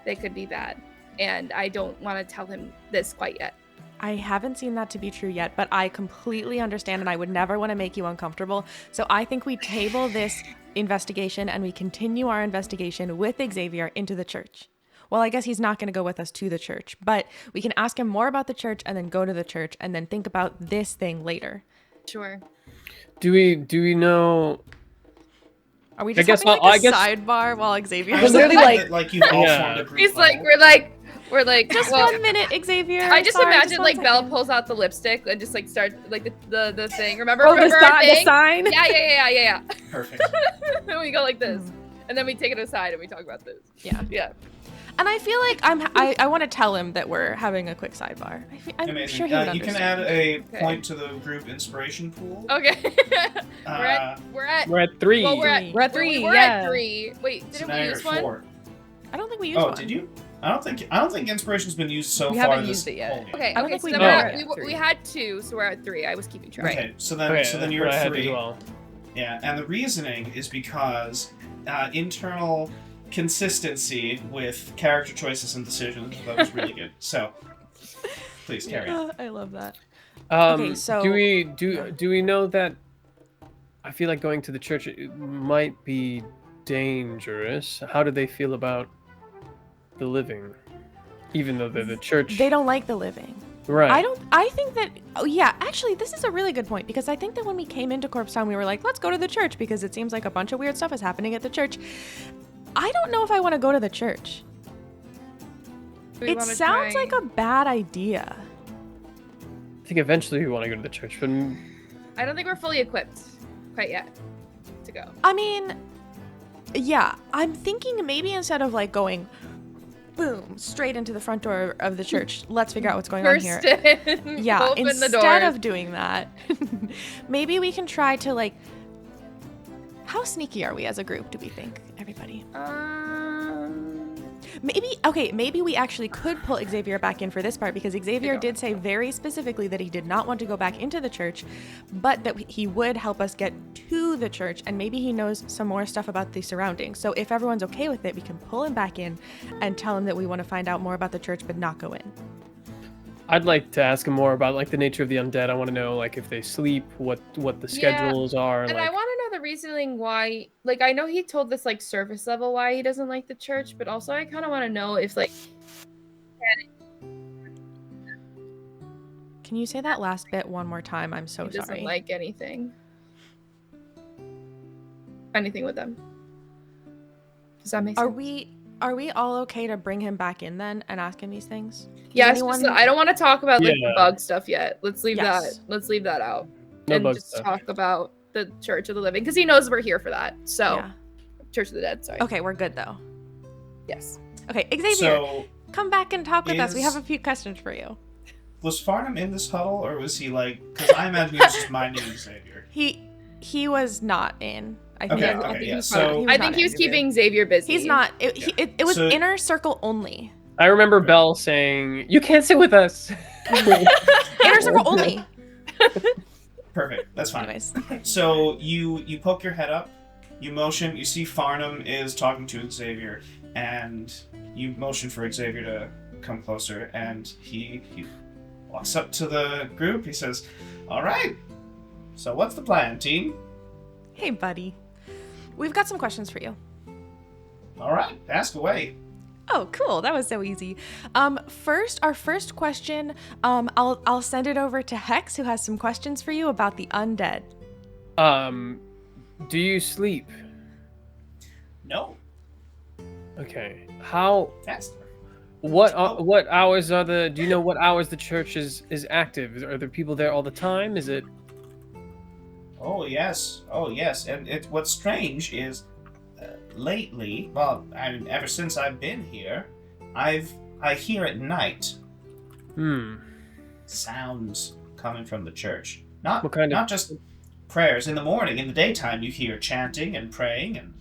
they could be bad. And I don't want to tell him this quite yet. I haven't seen that to be true yet, but I completely understand and I would never want to make you uncomfortable. So I think we table this investigation and we continue our investigation with Xavier into the church. Well, I guess he's not going to go with us to the church, but we can ask him more about the church and then go to the church and then think about this thing later. Sure. Do we know? Are we just guess having I'll- like a I guess- sidebar while Xavier? I was literally literally like- like you've all Yeah. formed a group. He's like, level. we're like, Just well, 1 minute, Xavier. I just Sorry, imagine 1 like Belle second. pulls out the lipstick and just like start like the thing. Remember? Oh, the Remember our thing? sign? Yeah. Perfect. Then we go like this, and then we take it aside and we talk about this. Yeah. And I feel like I want to tell him that we're having a quick sidebar. I'm Amazing. sure he would You can understand. add a Okay. point to the group inspiration pool. Okay. Uh, we're at. We're at 3. Well, we're at We're at 3, We're yeah. at 3. Wait, so didn't now we you're use at one? 4. I don't think we used Oh, one. did you? I don't think inspiration's been used so We far haven't this used it yet. whole game. Okay. I don't Okay. think So we then did. we're Oh, at, yeah. we had 2, so we're at 3. I was keeping track. Okay, so then Okay, you're that's what I at had to 3. do all. Yeah, and the reasoning is because internal consistency with character choices and decisions. That was really good. So, please carry on. I love that. Um, Okay, so- do we know that? I feel like going to the church might be dangerous. How do they feel about the living, even though they're the church? They don't like the living. Right. I think that, oh yeah, actually, this is a really good point because I think that when we came into Corpsetown, we were like, let's go to the church because it seems like a bunch of weird stuff is happening at the church. I don't know if I want to go to the church. We It wanna sounds try- like a bad idea. I think eventually we want to go to the church, but I don't think we're fully equipped quite yet to go. I mean, yeah, I'm thinking maybe instead of like going boom straight into the front door of the church, let's figure out what's going on here. Kirsten, Yeah, open the instead doors. of doing that, maybe we can try to like. How sneaky are we as a group? Do we think, everybody? Maybe we actually could pull Xavier back in for this part because Xavier did say very specifically that he did not want to go back into the church, but that he would help us get to the church, and maybe he knows some more stuff about the surroundings. So if everyone's okay with it, we can pull him back in and tell him that we want to find out more about the church, but not go in. I'd like to ask him more about like the nature of the undead. I want to know like if they sleep, what the schedules are. And like, I want to know the reasoning why. Like, I know he told this like surface level why he doesn't like the church, but also I kind of want to know if like. Can you say that last bit one more time? I'm so He doesn't sorry. like anything with them. Does that make sense? Are we all okay to bring him back in then and ask him these things? Yes, anyone- I don't want to talk about like Yeah. the bug stuff yet. Let's leave Yes. that. Let's leave that out no and bug just stuff. talk about the Church of the Living because he knows we're here for that. So, Yeah. Church of the Dead. Sorry. Okay, we're good though. Yes. Okay, Xavier, So, come back and talk with us. We is- have a few questions for you. was Farnham in this huddle, or was he like? Because I imagine he was just minding Xavier. He was not in. I think. Okay, I okay, think yeah. he's So- not- I not think he in. was keeping Xavier busy. He's not. It was So- inner circle only. I remember Belle saying, "You can't sit with us." Inner circle only. Perfect. That's fine. Anyways, So you poke your head up, you motion, you see Farnham is talking to Xavier, and you motion for Xavier to come closer, and he walks up to the group. He says, "All right, So what's the plan, team? Hey, buddy. We've got some questions for you. All right, ask away. Oh, cool. That was so easy. Our first question, I'll send it over to Hex, who has some questions for you about the undead. Do you sleep? No. Okay. How? That's What hours are the? Do you know what hours the church is active? Are there people there all the time? Is it? Oh yes. And what's strange is, lately, well, I mean, ever since I've been here, I hear at night. Sounds coming from the church. Not just prayers in the morning. In the daytime, you hear chanting and praying and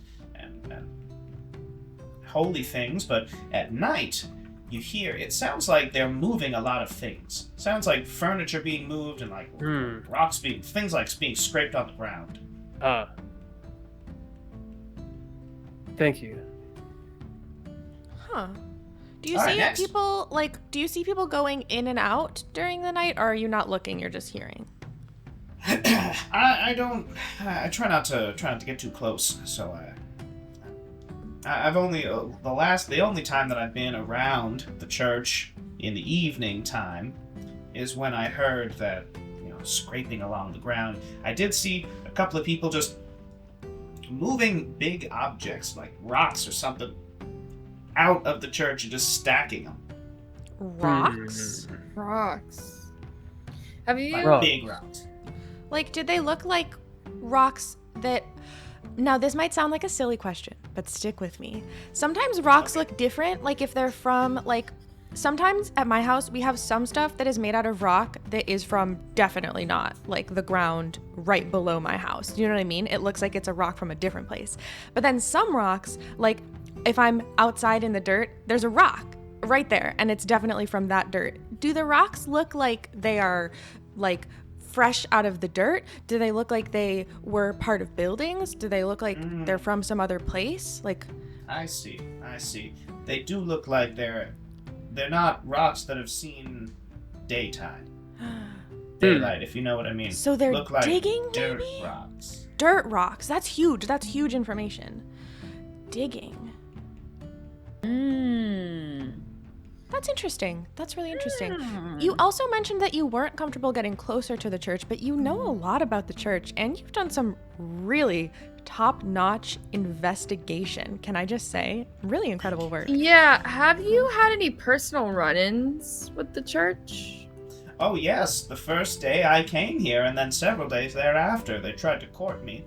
holy things, but at night, you hear, it sounds like they're moving a lot of things. Sounds like furniture being moved and like things like being scraped on the ground. Thank you. Huh. Do you All see right, next. people, do you see people going in and out during the night, or are you not looking, you're just hearing? I try not to get too close, so I've only the only time that I've been around the church in the evening time is when I heard that, scraping along the ground. I did see a couple of people just moving big objects like rocks or something out of the church and just stacking them. Rocks? Rocks. Have you? Like big rocks. Like, did they look like rocks that... Now, this might sound like a silly question, but stick with me. Sometimes rocks look different, like if they're from, sometimes at my house, we have some stuff that is made out of rock that is from definitely not, the ground right below my house. You know what I mean? It looks like it's a rock from a different place. But then some rocks, if I'm outside in the dirt, there's a rock right there, and it's definitely from that dirt. Do the rocks look like they are, fresh out of the dirt? Do they look like they were part of buildings? Do they look like they're from some other place? I see. They do look like they're not rocks that have seen daytime. Daylight, if you know what I mean. So they're look like digging, dirt maybe? rocks. Dirt rocks. That's huge. That's huge information. Digging. That's interesting. That's really interesting. You also mentioned that you weren't comfortable getting closer to the church, but you know a lot about the church, and you've done some really top-notch investigation. Can I just say? Really incredible work. Yeah. Have you had any personal run-ins with the church? Oh yes, the first day I came here, and then several days thereafter, they tried to court me,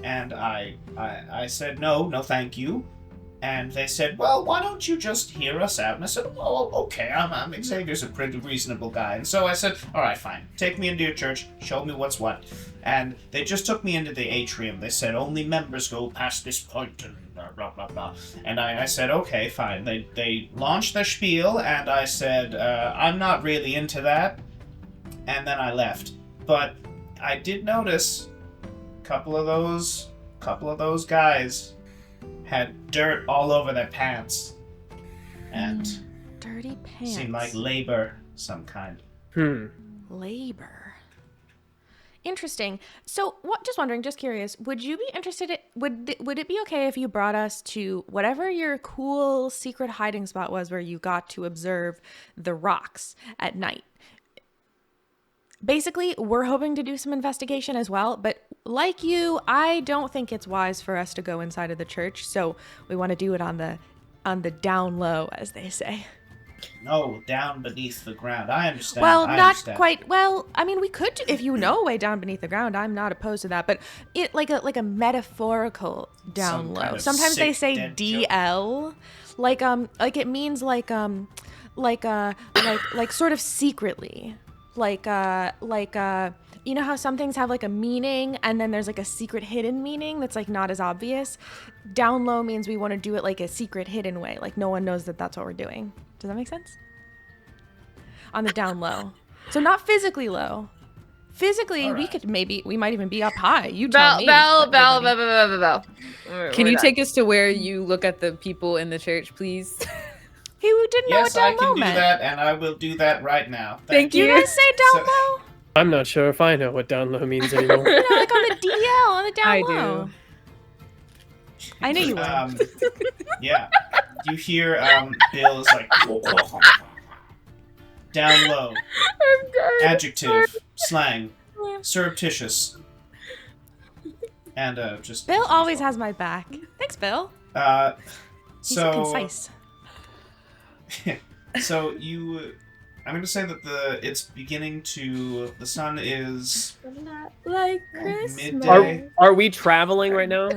and I said no, thank you. And they said, well, why don't you just hear us out? And I said, well, okay, I'm Xavier's a pretty reasonable guy. And so I said, all right, fine. Take me into your church. Show me what's what. And they just took me into the atrium. They said, only members go past this point, and blah, blah, blah. And I said, okay, fine. They launched their spiel, and I said, I'm not really into that. And then I left. But I did notice a couple of those guys had dirt all over their pants, and dirty pants. Seemed like labor, some kind. Labor. Interesting. So, just wondering, just curious, would you be interested? Would it be okay if you brought us to whatever your cool secret hiding spot was, where you got to observe the rocks at night? Basically, we're hoping to do some investigation as well, but like you, I don't think it's wise for us to go inside of the church, so we want to do it on the down low, as they say. No, down beneath the ground. I understand. Well, I not understand. quite. Well, I mean, we could, if you know a way down beneath the ground. I'm not opposed to that, but it like a metaphorical down Some low. kind of Sometimes they sick, say dead DL, like it means like sort of secretly. You know how some things have like a meaning and then there's like a secret hidden meaning that's like not as obvious? Down low means we want to do it like a secret hidden way. Like no one knows that that's what we're doing. Does that make sense? On the down low. So not physically low. Physically, right. we might even be up high. You tell me. Bell. Can you take us to where you look at the people in the church, please? Who didn't know what Yes, I down can low do meant? that, and I will do that right now. Thank Do you you. guys say down low? I'm not sure if I know what down low means anymore. You know, like on the DL, on the down I low. do. I knew you would. Yeah. You hear Bill is like down low. I'm dead. Adjective, slang, surreptitious, and just. Bill always has my back. Thanks, Bill. He's so concise. So you, I'm going to say that it's beginning to. The sun is Like Christmas. midday. Are we traveling right now?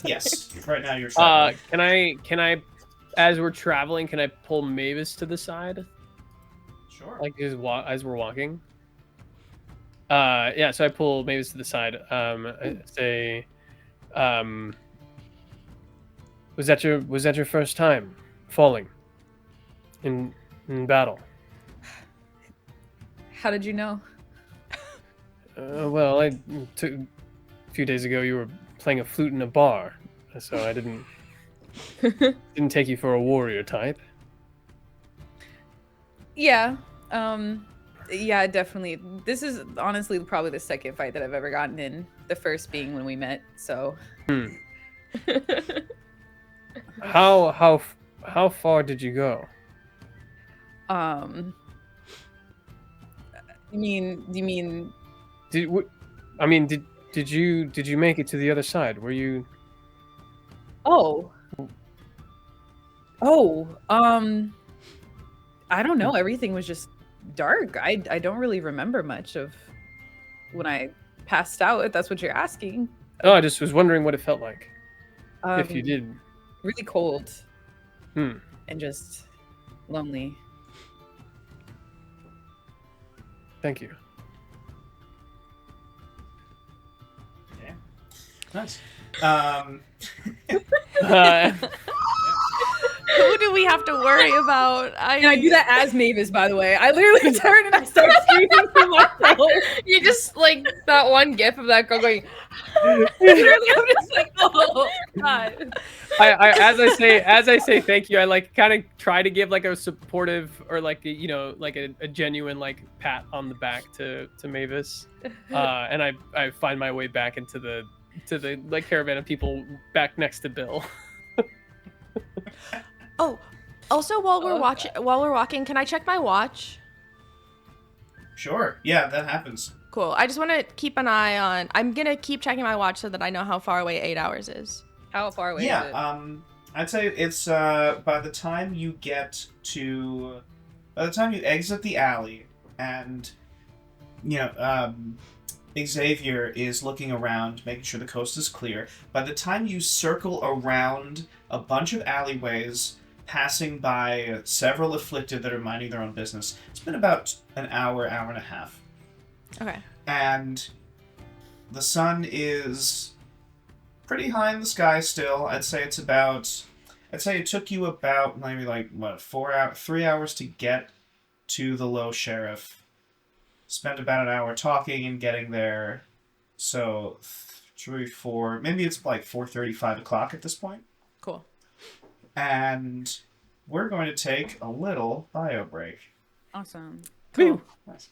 Yes, right now you're traveling. Can I, as we're traveling, can I pull Mavis to the side? Sure. Like as we're walking. Yeah. So I pull Mavis to the side. I say, was that your first time falling in battle? How did you know? Well, a few days ago you were playing a flute in a bar, so I didn't take you for a warrior type. Yeah. Yeah, definitely. This is honestly probably the second fight that I've ever gotten in. The first being when we met, so. How far did you go? You mean Did you make it to the other side? Were you? Oh, I don't know. Everything was just dark. I don't really remember much of when I passed out, if that's what you're asking. Oh, I just was wondering what it felt like. If you did. Really cold. Hmm. And just lonely. Thank you. Yeah. Nice. Who do we have to worry about? And I do that as Mavis, by the way. I literally turn and I start screaming to myself. You just like that one gif of that girl going. Literally, I'm just like, oh god. As I say thank you, I like kind of try to give like a supportive or like a genuine like pat on the back to Mavis, and I find my way back into the like caravan of people back next to Bill. Oh, also while we're walking, can I check my watch? Sure. Yeah, that happens. Cool. I just want to keep an eye on. I'm gonna keep checking my watch so that I know how far away 8 hours is. How far away is it? Yeah. I'd say it's by the time you exit the alley and Xavier is looking around, making sure the coast is clear. By the time you circle around a bunch of alleyways, passing by several afflicted that are minding their own business, it's been about an hour and a half. Okay. And the sun is pretty high in the sky still. I'd say it took you about maybe 3 hours to get to the Low Sheriff. Spend about an hour talking and getting there. So 3, 4, maybe it's like 4:30, 5 o'clock at this point. Cool. And we're going to take a little bio break. Awesome. Cool. Nice.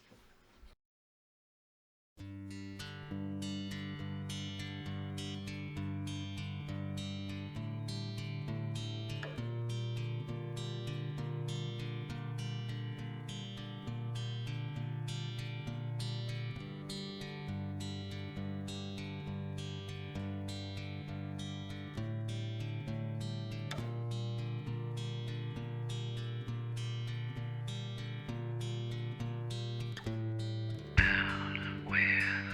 Where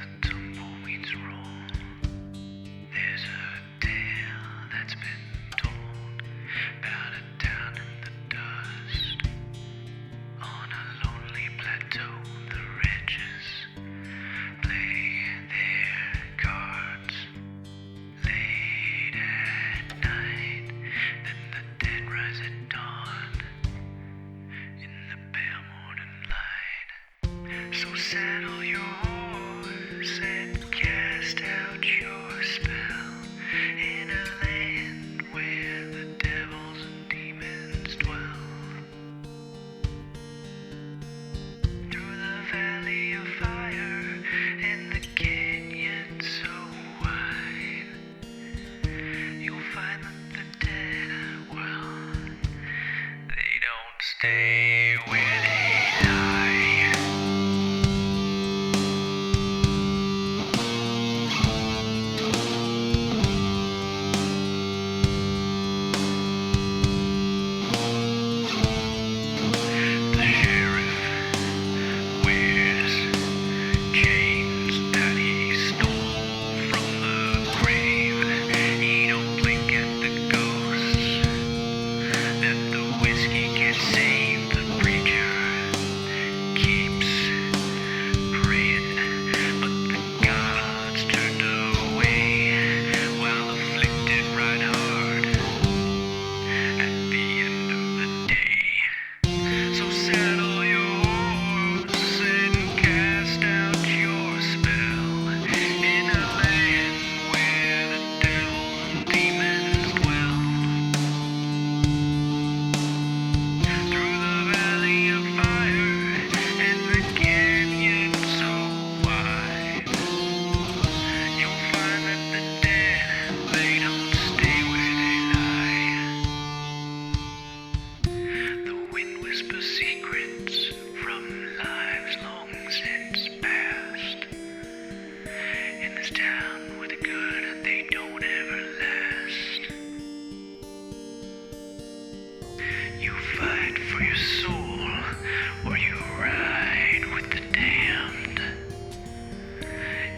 down with the good, they don't ever last. You fight for your soul, or you ride with the damned.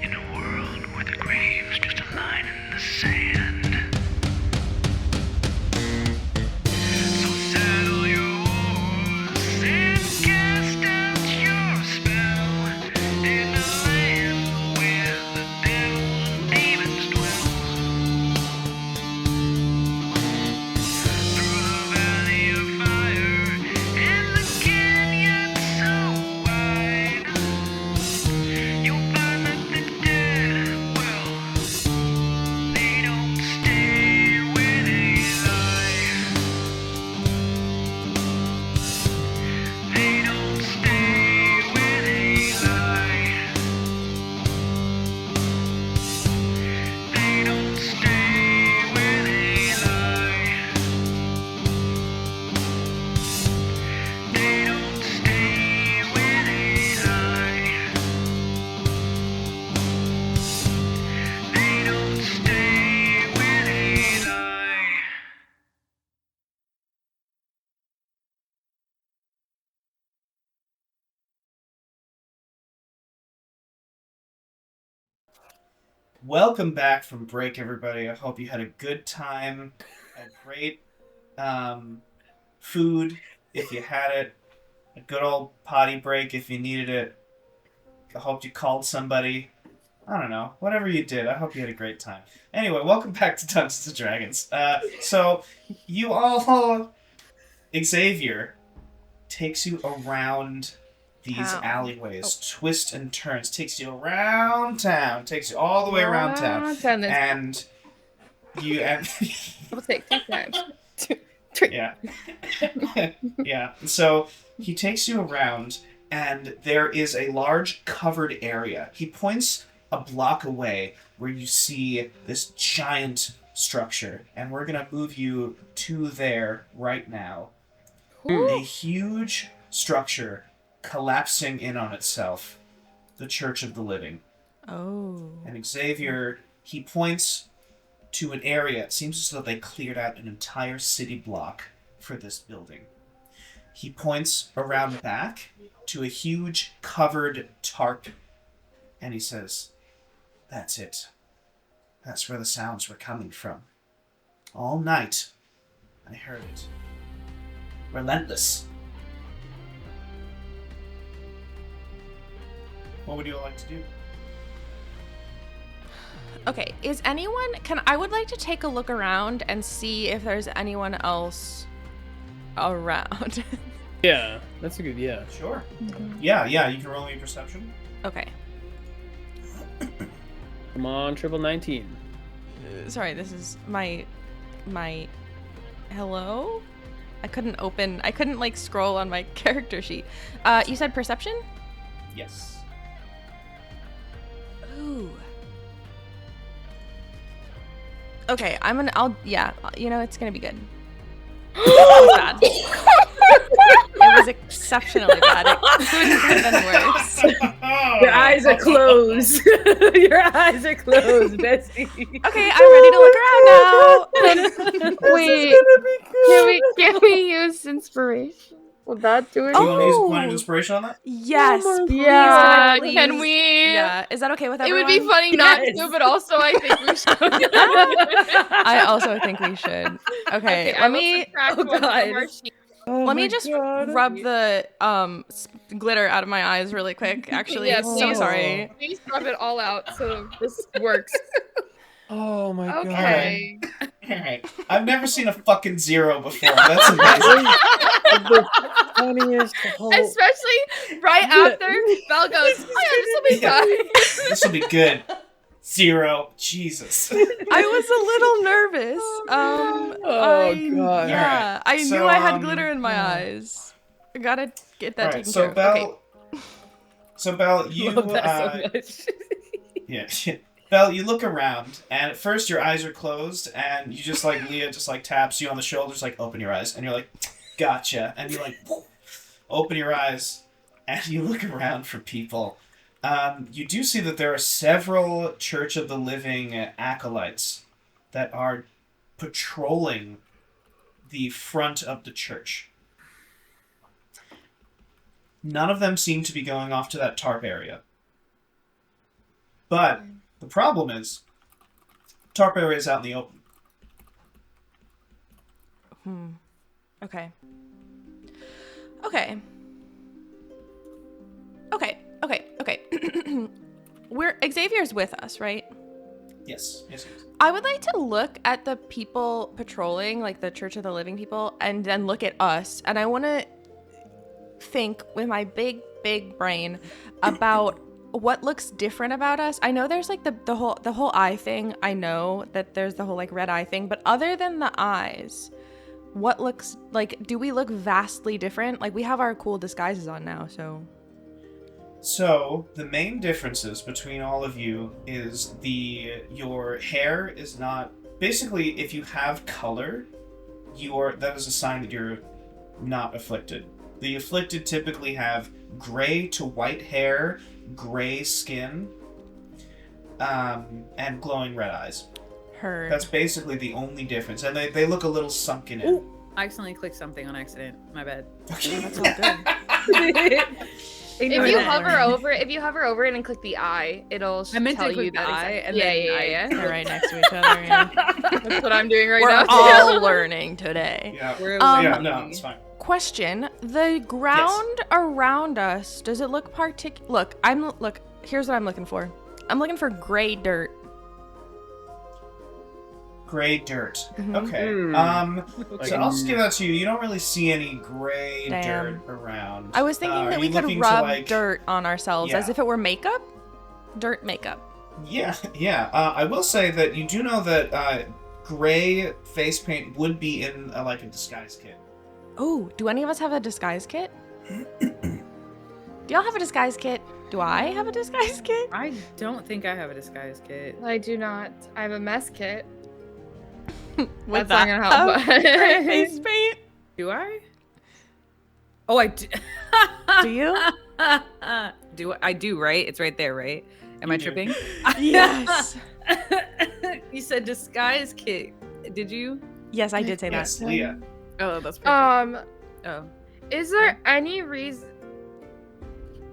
In a world where the grave's just a line in the sand. So saddle your horse and cast out your spell in a land where the devil and demons dwell. Through the valley of fire and the canyon so wide, you'll find that the dead, well, they don't stay where they lie. They don't stay where they lie. They don't stay where they lie. They don't stay where they lie. They don't stay where they lie. Welcome back from break, everybody. I hope you had a good time, a great food if you had it, a good old potty break if you needed it. I hope you called somebody. I don't know. Whatever you did, I hope you had a great time. Anyway, welcome back to Dungeons & Dragons. So, you all... Xavier takes you around these Town. alleyways, twists and turns, takes you around town, takes you all the way around town, and you and We'll take 2 times. yeah, yeah. So he takes you around, and there is a large covered area. He points a block away where you see this giant structure, and we're gonna move you to there right now. A huge structure collapsing in on itself, the Church of the Living. Oh. And Xavier, he points to an area. It seems as though they cleared out an entire city block for this building. He points around back to a huge covered tarp, and he says, "That's it. That's where the sounds were coming from. All night, I heard it. Relentless." What would you like to do? Okay, is anyone... I would like to take a look around and see if there's anyone else around. Yeah, that's a good, yeah. Sure. Yeah, you can roll me a perception. Okay. Come on, triple 19. Sorry, this is my... Hello? I couldn't like scroll on my character sheet. You said perception? Yes. Ooh. Okay, it's gonna be good. It was bad. It was exceptionally bad. It couldn't have been worse. Your eyes are closed. Your eyes are closed, Bestie. Okay, I'm ready to look around now. Wait, can we use inspiration? Will that do it? Do you want to use a point of inspiration on that? Yes, please. Yeah, Please. can we? Yeah, is that okay with It everyone? would be funny not Yes. to, but also I think we should. I also think we should. Okay, I will subtract one from God. our sheet. let me just rub the glitter out of my eyes really quick. Actually, Yeah, so please. sorry. Please rub it all out so this works. Oh my god. Okay. Alright. I've never seen a fucking 0 before. That's amazing. The funniest whole... Especially right after Belle goes, oh yeah, this will be fine. This will be good. 0. Jesus. I was a little nervous. God. Yeah, I So, knew I had glitter in my eyes. I gotta get that Alright, taken so care of. Belle... Okay. So Belle, you... Love that so much. Yeah. Belle, you look around, and at first your eyes are closed, and you just like, Leah just like taps you on the shoulders, like, open your eyes. And you're like, gotcha. And you like, open your eyes, and you look around for people. You do see that there are several Church of the Living acolytes that are patrolling the front of the church. None of them seem to be going off to that tarp area. But the problem is, tarp area is out in the open. Okay. Okay. Okay. Okay. Okay. Xavier's with us, right? Yes. Yes. Yes. I would like to look at the people patrolling, like the Church of the Living people, and then look at us. And I want to think with my big brain about what looks different about us. I know there's like the whole eye thing. I know that there's the whole like red eye thing, but other than the eyes, what looks like, do we look vastly different? Like we have our cool disguises on now, so. So, the main differences between all of you is your hair is not... Basically, if you have color, that is a sign that you're not afflicted. The afflicted typically have gray to white hair, gray skin, and glowing red eyes. Heard. That's basically the only difference. And they look a little sunken in. Ooh, I accidentally clicked something on accident. My bad. That's all good. If you hover over it and click the eye, it'll I meant tell to click you the that. eye, and Yeah. They're right next to each other. Yeah. That's what I'm doing right We're now. all learning today. Yeah. We're No, it's fine. Question: the ground around us, does it look Look, here's what I'm looking for. I'm looking for gray dirt. Gray dirt. Mhm. Okay. So I'll just give that to you. You don't really see any gray Damn. dirt around. I was thinking that Are we you could looking rub to, like... dirt on ourselves as Yeah. if it were makeup. Dirt makeup. Yeah. I will say that you do know that gray face paint would be in like a disguise kit. Oh, do any of us have a disguise kit? Do y'all have a disguise kit? Do I have a disguise kit? I don't think I have a disguise kit. I do not. I have a mess kit. Would That's not gonna help. have gray face paint? Do I? Oh, I do. Do you? I do, right? It's right there, right? Am I do. tripping? Yes. You said disguise kit. Did you? Yes, I did say Yes, that. Leah. Oh, that's perfect. Oh. Is there any reason?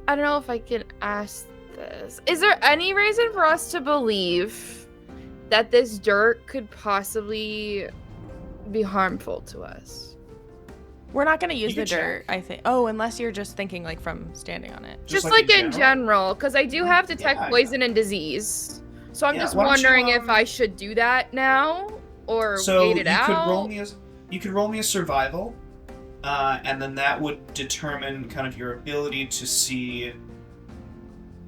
I don't know if I can ask this. Is there any reason for us to believe that this dirt could possibly be harmful to us? We're not gonna use You the can dirt, I think. Oh, unless you're just thinking like from standing on it. Just like in general, because I do have detect Yeah. poison and disease. So I'm Yeah, just why don't you, wondering if I should do that now or So wait it out. you could roll me a survival, and then that would determine kind of your ability to see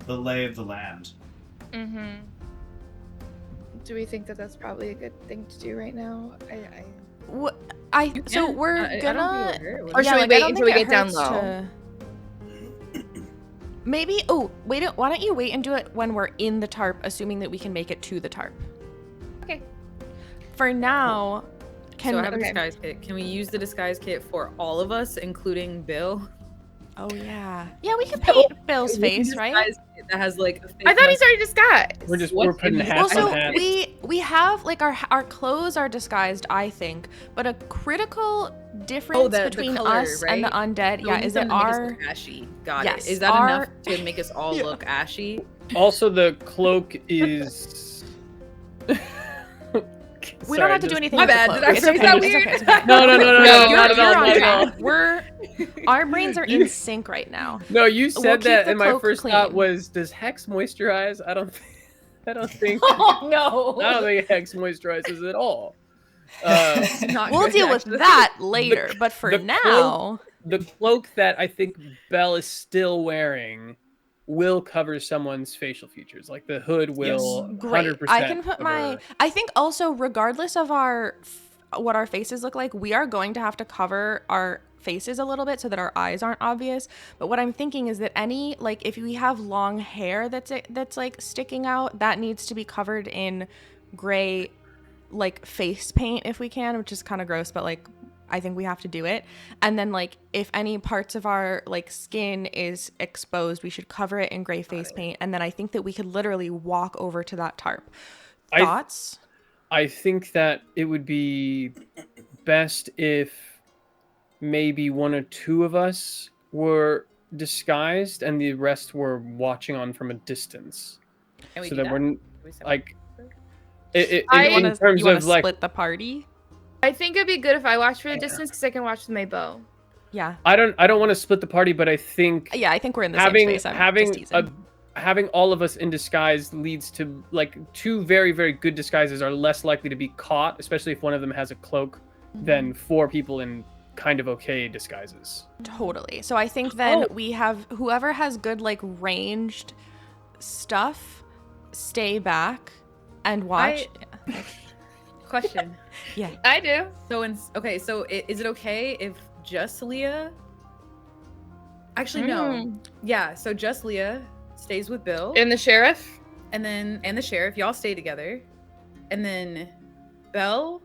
the lay of the land. Mm-hmm. Do we think that that's probably a good thing to do right now? So we're I don't gonna. think it'll hurt. Or should we like, wait I don't until think we it get down hurts low? Maybe. Oh, wait. Why don't you wait and do it when we're in the tarp, assuming that we can make it to the tarp. Okay. For now, So I have a okay. disguise kit. Can we use the disguise kit for all of us, including Bill? Oh yeah. Yeah, we can paint Bill's face, Disguise right? kit that has like a face I thought he's mask. already disguised. We're putting Well, hats Also, on hats. we have like our clothes are disguised, I think, but a critical difference the between color, us and the right? undead, So yeah, we is need it something to make us our look ashy? Got Yes, it. Is that our- enough to make us all look ashy? Also, the cloak is. we don't have to do anything. My with the bad, cloak. did I It's phrase okay, that it's weird? okay, it's okay. No, you're, not at all, you're on not at track. Our brains are in sync right now. No, you said keep that, the and my cloak first clean. thought was, "Does Hex moisturize?" I don't think. Oh no! I don't think Hex moisturizes at all. Not We'll good, deal with actually. that later, but for the now, The cloak that I think Belle is still wearing will cover someone's facial features. Like the hood will great. 100%. I can put cover- I think also, regardless of what our faces look like, we are going to have to cover our faces a little bit so that our eyes aren't obvious. But what I'm thinking is that any, like, if we have long hair that's like sticking out, that needs to be covered in gray, like, face paint if we can, which is kind of gross, but like I think we have to do it. And then like if any parts of our like skin is exposed, we should cover it in gray face paint. And then I think that we could literally walk over to that tarp. Thoughts? I think that it would be best if maybe one or two of us were disguised and the rest were watching on from a distance. Can we So do that we're like in You terms wanna of like split the party? I think it'd be good if I watch for the distance because I can watch with my bow. Yeah. I don't want to split the party, but I think Yeah, I think we're in the same space. I'm just teasing. having all of us in disguise leads to like 2 very, very good disguises are less likely to be caught, especially if one of them has a cloak, than 4 people in kind of okay disguises. Totally. So I think then we have whoever has good like ranged stuff, stay back and watch. Question. Yeah. I do. So is it okay if just Leah? Actually, no. Yeah. So just Leah stays with Bill, And the sheriff? and the sheriff. Y'all stay together, and then Belle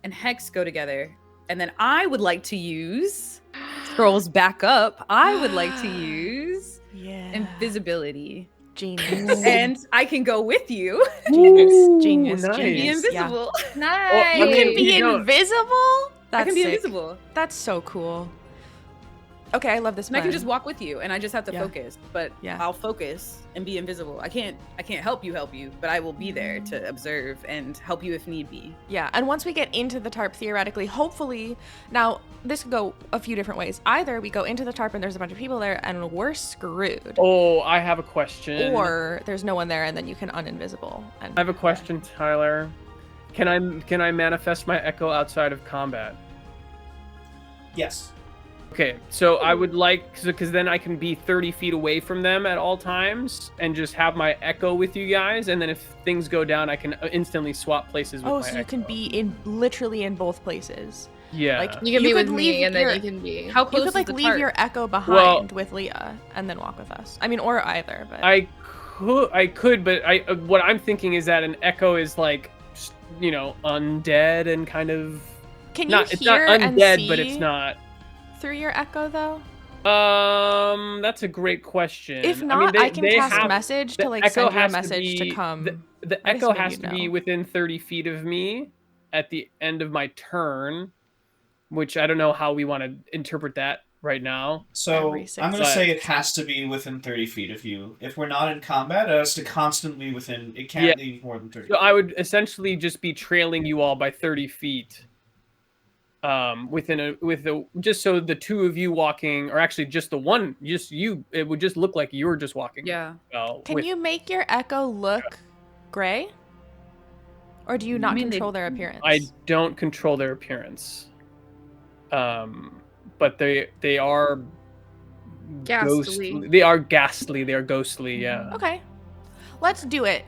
and Hex go together. And then I would like to use scrolls back up. I would like to use invisibility. Genius. And I can go with you. Genius. Nice. Be Genius. Yeah. invisible. Nice. You can be You know- invisible? That's I can be sick. invisible. That's so cool. Okay, I love this And I plan. can just walk with you, and I just have to Yeah. focus. But Yeah. I'll focus and be invisible. I can't help you, but I will be there to observe and help you if need be. Yeah, and once we get into the tarp, theoretically, hopefully, now this could go a few different ways. Either we go into the tarp and there's a bunch of people there and we're screwed, Oh, I have a question. or there's no one there and then you can uninvisible. And I have a question, Tyler. Can I manifest my echo outside of combat? Yes. Okay, so I would like, because then I can be 30 feet away from them at all times and just have my echo with you guys, and then if things go down, I can instantly swap places with my so you echo. can be literally in both places. Yeah. Like You can be could with leave me, and your- then you can be. How You close could like is the leave tarp? your echo behind with Leah and then walk with us. I mean, or either, but I could, but what I'm thinking is that an echo is like, undead and kind of can you it's not hear and undead, see but it's not. through your echo though? That's a great question. If not, I can cast message to like echo send you a has message to be- come. The I guess echo maybe has you'd to be know. within 30 feet of me at the end of my turn, which I don't know how we want to interpret that right now. So Every six I'm going to seconds. say it has to be within 30 feet of you. If we're not in combat, it has to constantly within. It can't Yeah. leave more than 30. So I would essentially just be trailing you all by 30 feet. Just so the two of you walking, or actually just the one, just you, it would just look like you're just walking. Yeah. Can you make your echo look gray? Or do you not mean, control their appearance? I don't control their appearance. But they are Ghastly. They are ghastly. They are ghostly. Yeah. Okay. Let's do it.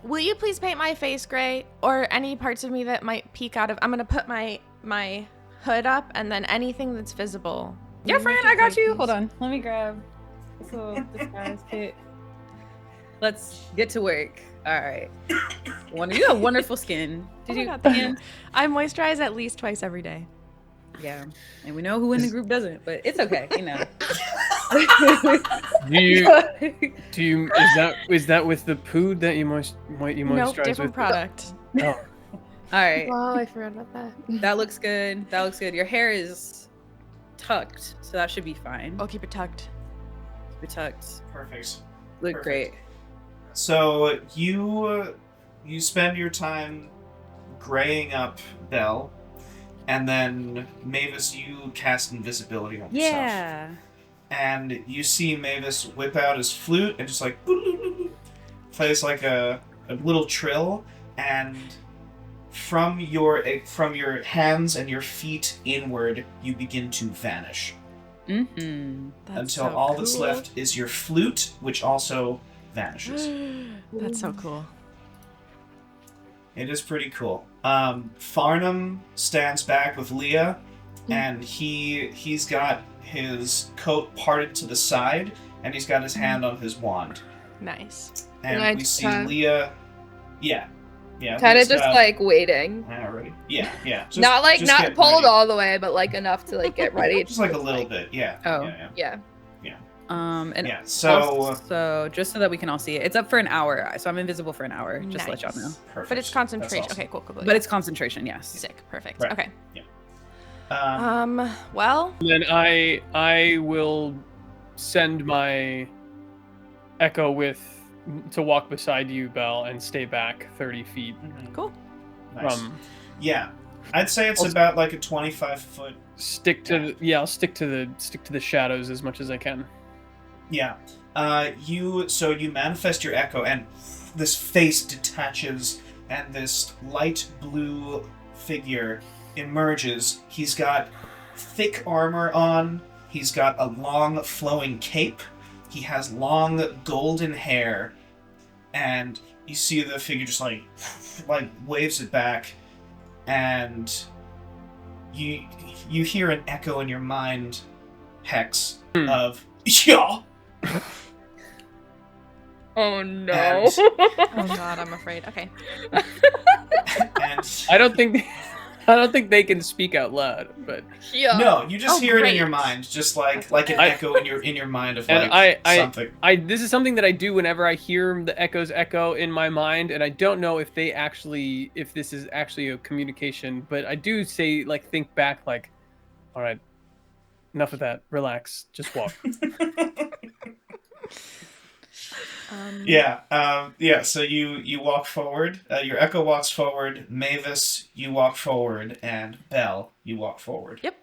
Will you please paint my face gray or any parts of me that might peek out of... I'm going to put my hood up and then anything that's visible. Yeah, Will you friend, make it I got gray, you. please? Hold on. Let me grab this disguise kit. Let's get to work. All right. You have wonderful skin. Oh Did my you? God, thank you. I moisturize at least twice every day. Yeah. And we know who in the group doesn't, but it's okay. Is that with the poo that you moisturize Nope, different with? product. Oh. All right. Oh, I forgot about that. That looks good. That looks good. Your hair is tucked, so that should be fine. I'll keep it tucked. Keep it tucked. Perfect. Look Perfect. great. So you spend your time graying up Belle, and then Mavis, you cast invisibility on yourself. Yeah. And you see Mavis whip out his flute and just like plays like a little trill, and from your hands and your feet inward, you begin to vanish Mm-hmm. That's until so all that's cool. left is your flute, which also vanishes. That's so cool. It is pretty cool. Farnham stands back with Leah, and he's got his coat parted to the side, and he's got his hand on his wand. Nice. And Can I we just see have- Leah. Yeah. Yeah. Kind of Leah's just got- like waiting. Alright. Yeah. Just, Not like just not getting pulled ready. all the way, but like enough to like get ready. Just like a little bit. Yeah. Oh. Yeah. Yeah. And Yeah. So. also, just so that we can all see it, it's up for an hour, so I'm invisible for an hour. Just to let y'all know. Nice. Perfect. But it's That's concentration. awesome. Okay, cool. But it's concentration, yes. sick. Perfect. Right. Okay. Yeah. Well, Then I will send my echo to walk beside you, Belle, and stay back 30 feet Mhm. cool. Nice. from. Yeah. I'd say it's about like a 25-foot. I'll stick to the shadows as much as I can. Yeah. You manifest your echo, and this face detaches, and this light blue figure emerges. He's got thick armor on. He's got a long flowing cape. He has long golden hair, and you see the figure just like waves it back, and you hear an echo in your mind, Hex, of yeah. Oh no. And- Oh god, I'm afraid. Okay. And I don't think they can speak out loud, but Yeah. no, you just Oh, hear it in your great. mind, just like an echo in your mind of And like something. this is something that I do whenever I hear the echoes echo in my mind, and I don't know if this is actually a communication, but I do say like think back like, all right, enough of that, relax, just walk. Yeah. So you walk forward. Your echo walks forward. Mavis, you walk forward, and Belle, you walk forward. Yep.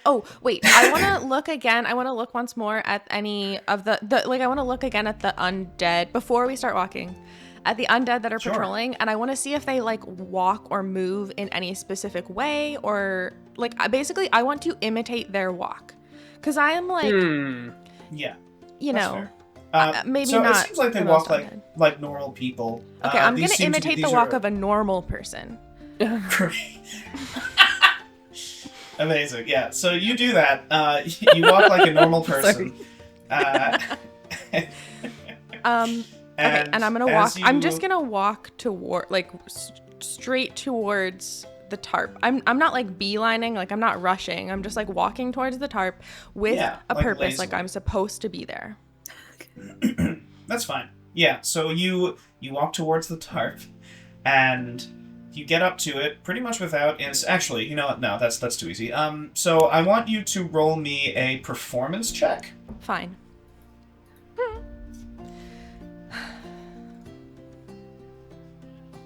Oh, wait. I want to look again. I want to look once more at any of the I want to look again at the undead before we start walking. At the undead that are Sure. patrolling, and I want to see if they like walk or move in any specific way, or like basically I want to imitate their walk, because I am like, Yeah. you that's know, fair. maybe so not. it seems like they the walk most undead. like normal people. Okay, I'm These gonna seem to be- imitate the these walk are- of a normal person. Great. Amazing. Yeah. So you do that. You walk like a normal person. Okay, and I'm gonna as walk. I'm you- just gonna walk toward, straight towards the tarp. I'm not like beelining, like I'm not rushing. I'm just like walking towards the tarp with Yeah, a like purpose, like lazily. I'm supposed to be there. That's fine. Yeah, so you walk towards the tarp, and you get up to it pretty much without. Actually, you know what? No, that's too easy. So I want you to roll me a performance check. Fine.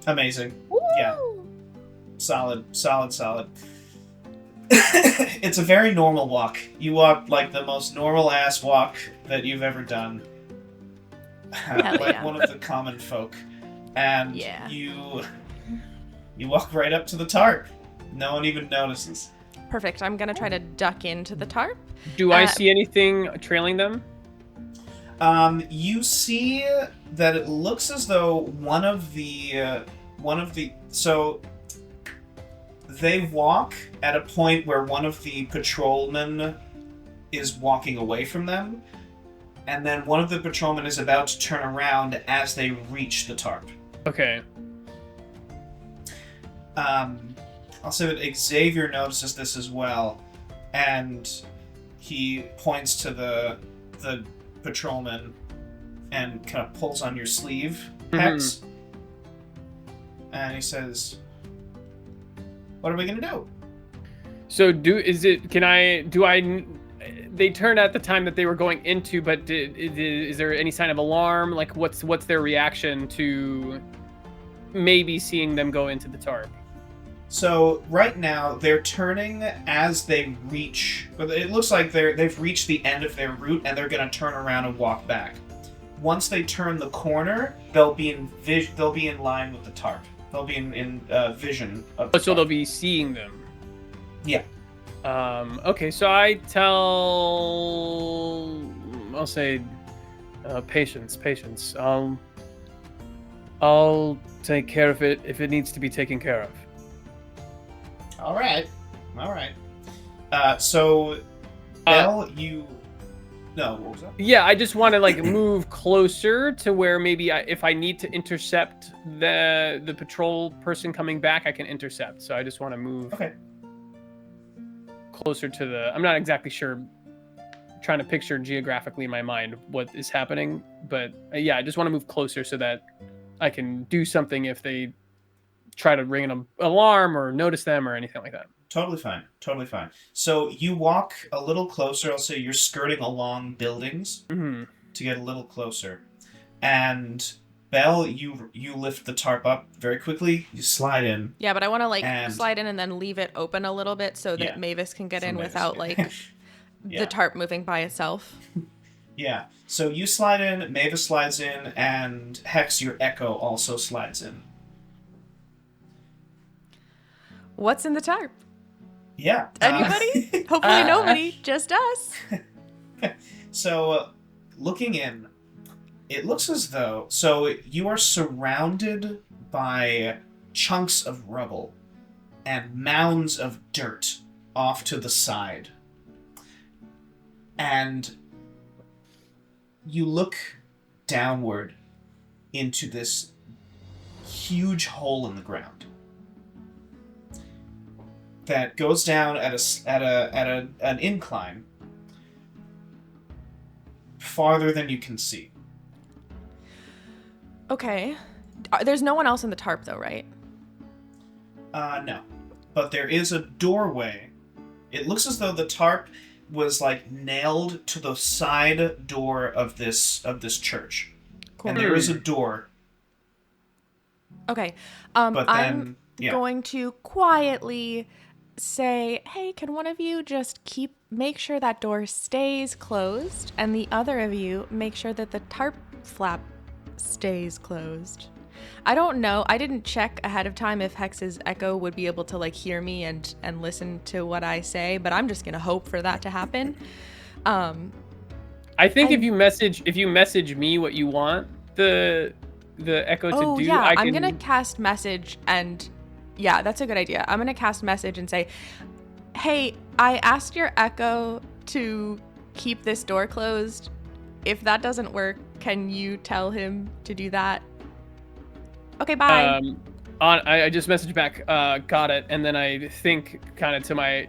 Amazing. Yeah. Solid. It's a very normal walk. You walk like the most normal ass walk that you've ever done. Like yeah. one of the common folk. And Yeah. you walk right up to the tarp. No one even notices. Perfect. I'm gonna try to duck into the tarp. Do I see anything trailing them? You see that it looks as though one of the so they walk at a point where one of the patrolmen is walking away from them, and then one of the patrolmen is about to turn around as they reach the tarp. Okay. I'll say that Xavier notices this as well, and he points to the patrolman and kind of pulls on your sleeve, Hex, and he says, "What are we gonna do?" So they turned at the time that they were going into, but is there any sign of alarm? Like what's their reaction to maybe seeing them go into the tarp? So right now they're turning as they reach. But it looks like they've reached the end of their route and they're gonna turn around and walk back. Once they turn the corner, they'll be in line with the tarp. They'll be in vision of the So tarp. they'll be seeing them. Yeah. Okay, so I'll say, patience. I'll take care of it if it needs to be taken care of. All right. So, Belle, No, what was that? Yeah, I just want to like move closer to where maybe if I need to intercept the patrol person coming back, I can intercept. So I just want to move closer to the. I'm not exactly sure. Trying to picture geographically in my mind what is happening, but yeah, I just want to move closer so that I can do something if they try to ring an alarm or notice them or anything like that. Totally fine. Totally fine. So you walk a little closer. I'll say you're skirting along buildings to get a little closer. And Belle, you lift the tarp up very quickly. You slide in. Yeah, but I want to slide in and then leave it open a little bit so that Mavis can get in without the tarp moving by itself. Yeah. So you slide in, Mavis slides in, and Hex, your echo, also slides in. What's in the tarp? Yeah. Anybody? Hopefully nobody. Just us. So, looking in, it looks as though... So, you are surrounded by chunks of rubble and mounds of dirt off to the side. And you look downward into this huge hole in the ground that goes down at an incline farther than you can see. Okay. There's no one else in the tarp though, right? No. But there is a doorway. It looks as though the tarp was like nailed to the side door of this church. Cool. And there is a door. Okay. But then, I'm going to quietly say, hey, can one of you just make sure that door stays closed, and the other of you make sure that the tarp flap stays closed. I don't know. I didn't check ahead of time if Hex's echo would be able to hear me and listen to what I say, but I'm just gonna hope for that to happen. I think if you message me what you want the echo to do, I'm gonna cast message and yeah, that's a good idea. I'm gonna cast message and say, hey, I asked your echo to keep this door closed. If that doesn't work, can you tell him to do that? Okay, bye. I just messaged back, got it, and then I think kind of to my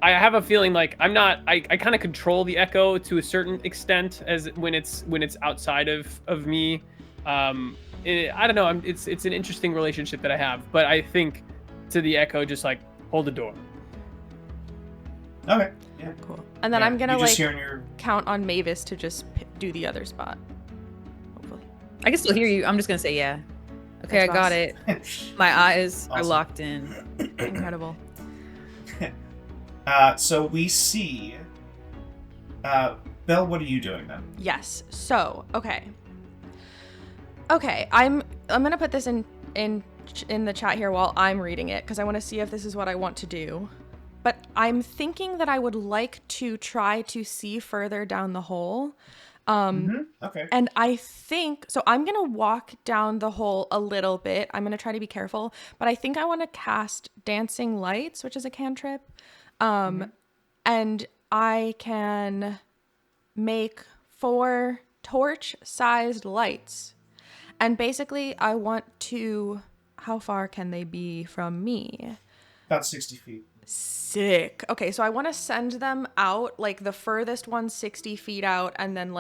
I have a feeling like I kind of control the echo to a certain extent as when it's outside of me. I don't know. It's an interesting relationship that I have, but I think to the echo, just hold the door. Okay. Yeah. Cool. And then I'm gonna count on Mavis to just do the other spot. Hopefully. I can still hear you. I'm just gonna say yeah. Okay, Thanks, I got it. My eyes are locked in. Incredible. So we see. Belle, what are you doing then? Yes. So okay. I'm gonna put this in the chat here while I'm reading it because I want to see if this is what I want to do. But I'm thinking that I would like to try to see further down the hole. Okay. And I think so. I'm gonna walk down the hole a little bit. I'm gonna try to be careful, but I think I want to cast Dancing Lights, which is a cantrip. And I can make 4 torch-sized lights. And basically, I want to... How far can they be from me? About 60 feet. Sick. Okay, so I want to send them out, the furthest one 60 feet out, and then,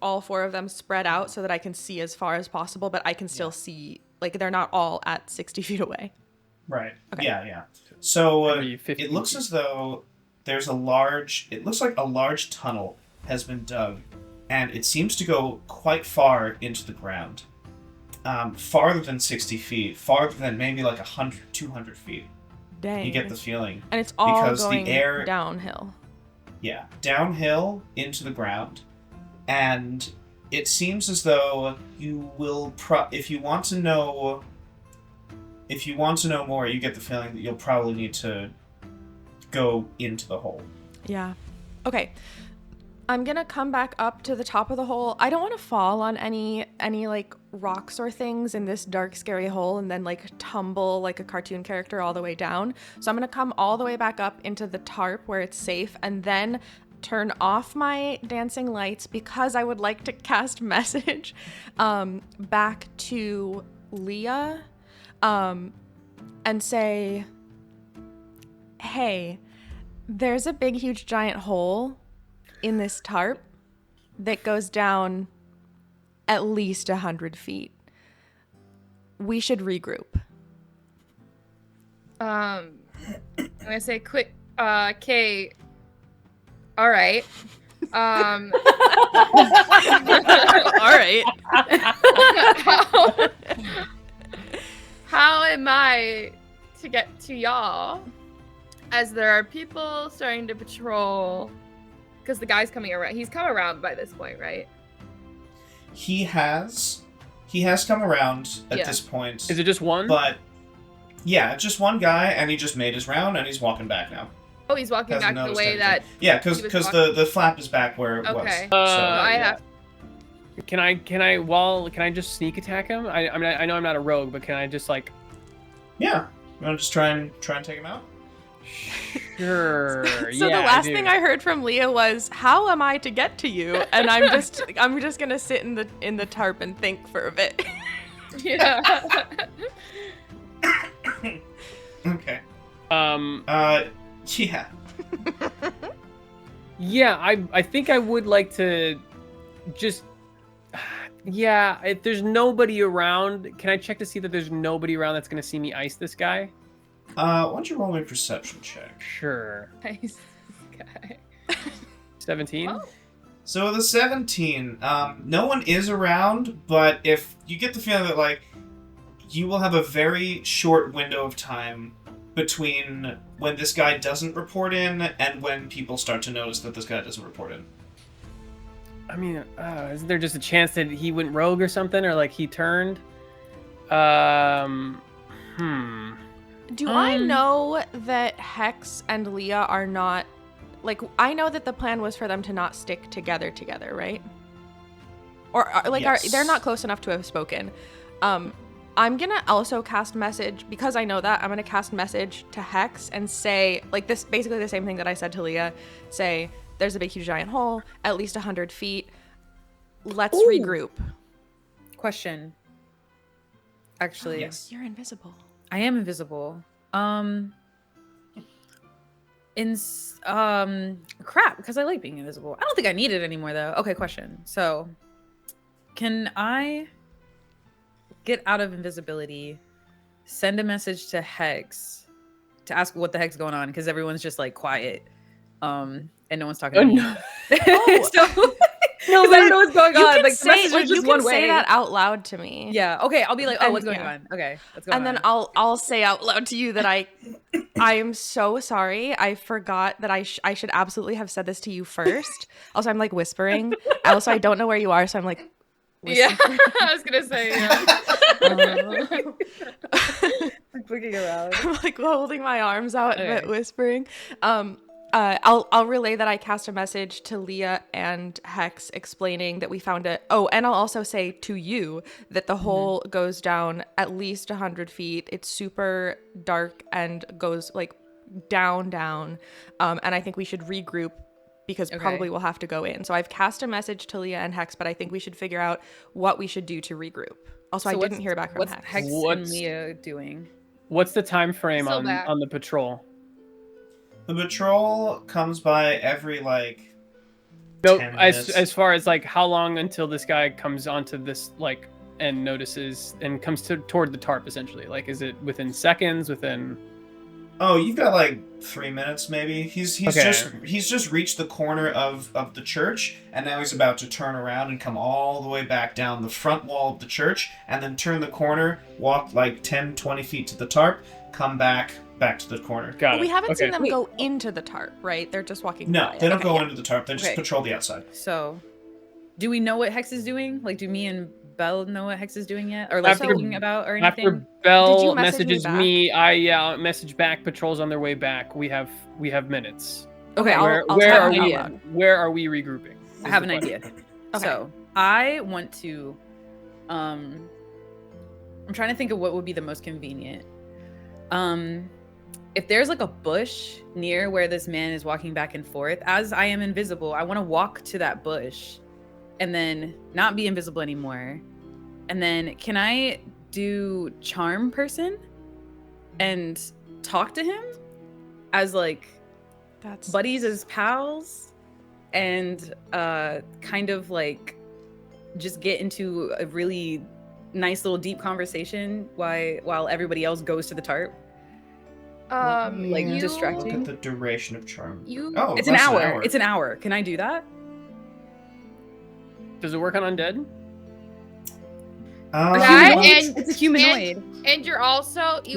all 4 of them spread out so that I can see as far as possible, but I can still see... they're not all at 60 feet away. Right. Okay. Yeah. So it looks as though there's it looks like a large tunnel has been dug, and it seems to go quite far into the ground. Farther than 60 feet, farther than maybe 100, 200 feet. Dang. You get the feeling. And it's all because going the air, downhill. Yeah, downhill into the ground, and it seems as though you will, if you want to know more, you get the feeling that you'll probably need to go into the hole. Yeah. Okay. I'm gonna come back up to the top of the hole. I don't want to fall on any like rocks or things in this dark, scary hole and then like tumble like a cartoon character all the way down. So I'm gonna come all the way back up into the tarp where it's safe and then turn off my dancing lights because I would like to cast message back to Leah and say, hey, there's a big, huge, giant hole in this tarp that goes down at least 100 feet. We should regroup. I'm gonna say quick, Kay. All right. All right. How am I to get to y'all? As there are people starting to patrol, because the guy's coming around. He's come around by this point, right? He has come around at this point. Is it just one? But yeah, just one guy, and he just made his round, and he's walking back now. Oh, he's walking Hasn't back the noticed way anything. that. Yeah, because the flap is back where it Okay. was. So, I yeah. have. Can I just sneak attack him? I mean, I know I'm not a rogue, but can I just like? Yeah, you want to just try and take him out? Sure. So the last thing I heard from Leah was, "How am I to get to you?" And I'm just gonna sit in the tarp and think for a bit. Yeah. Okay. Yeah. Yeah, I think I would like to just. Yeah, if there's nobody around, can I check to see that there's nobody around that's gonna see me ice this guy? Why don't you roll me a perception check? Sure. Nice guy. 17. Oh. So with a 17, no one is around, but if you get the feeling that like you will have a very short window of time between when this guy doesn't report in and when people start to notice that this guy doesn't report in. I mean, isn't there just a chance that he went rogue or something, or like he turned? Do I know that Hex and Leah are not, like, I know that the plan was for them to not stick together, right? Or like, Yes. they're not close enough to have spoken. I'm gonna also cast message, because I know that, I'm gonna cast message to Hex and say, like, this, basically the same thing that I said to Leah, say, there's a big, huge, giant hole, at least 100 feet. Let's regroup. Question. Actually, Yes. You're invisible. I am invisible. Crap, because I like being invisible. I don't think I need it anymore though. Okay, question. So, can I get out of invisibility, send a message to Hex to ask what the heck's going on, because everyone's just like quiet, and no one's talking to me. No. So, no, I don't know what's going You on. can Like, the say, message was like, you just can one say way. that out loud to me. Yeah. Okay. I'll be like, oh, And- what's going yeah. on? Okay. What's going And on? then I'll say out loud to you that I am so sorry. I forgot that I should absolutely have said this to you first. Also, I'm like whispering. Also, I don't know where you are, so I'm like Yeah, I was gonna say. Yeah. looking around. I'm like holding my arms out Okay. but whispering. I'll relay that I cast a message to Leah and Hex explaining that we found it. Oh, and I'll also say to you that the hole goes down at least 100 feet. It's super dark and goes like down. And I think we should regroup because probably we'll have to go in. So I've cast a message to Leah and Hex, but I think we should figure out what we should do to regroup. Also, I didn't hear back from what's Hex. Hex and What's- Leah doing? What's the time frame Still back. on the patrol? The patrol comes by every, like, No, 10 as minutes. far as like how long until this guy comes onto this like and notices and comes toward the tarp essentially. Like, is it within seconds? Within? Oh, you've got like 3 minutes, maybe. He's Okay. just reached the corner of the church, and now he's about to turn around and come all the way back down the front wall of the church, and then turn the corner, walk like 10, 20 feet to the tarp, come back to the corner. Got But it. we haven't Okay. seen them go into the tarp, right? They're just walking No, by. they don't Okay, go yeah. into the tarp. They just Okay. patrol the outside. So, do we know what Hex is doing? Like, do me and Belle know what Hex is doing yet, or like After- thinking about or anything? After Bell Did you message me messages back? me, I message back. Patrols on their way back. We have minutes. Okay, I'll Where tell are you we? out loud. Where are we regrouping? I have an idea. Okay. So I want to. I'm trying to think of what would be the most convenient. If there's like a bush near where this man is walking back and forth, as I am invisible, I want to walk to that bush and then not be invisible anymore. And then can I do charm person and talk to him as like That's buddies, as pals, and kind of like just get into a really nice little deep conversation while everybody else goes to the tarp? Like Look distracting. at the duration of charm. You Oh, It's an less hour. It's an hour. Can I do that? Does it work on undead? That Humanoid? and- It's a humanoid. and you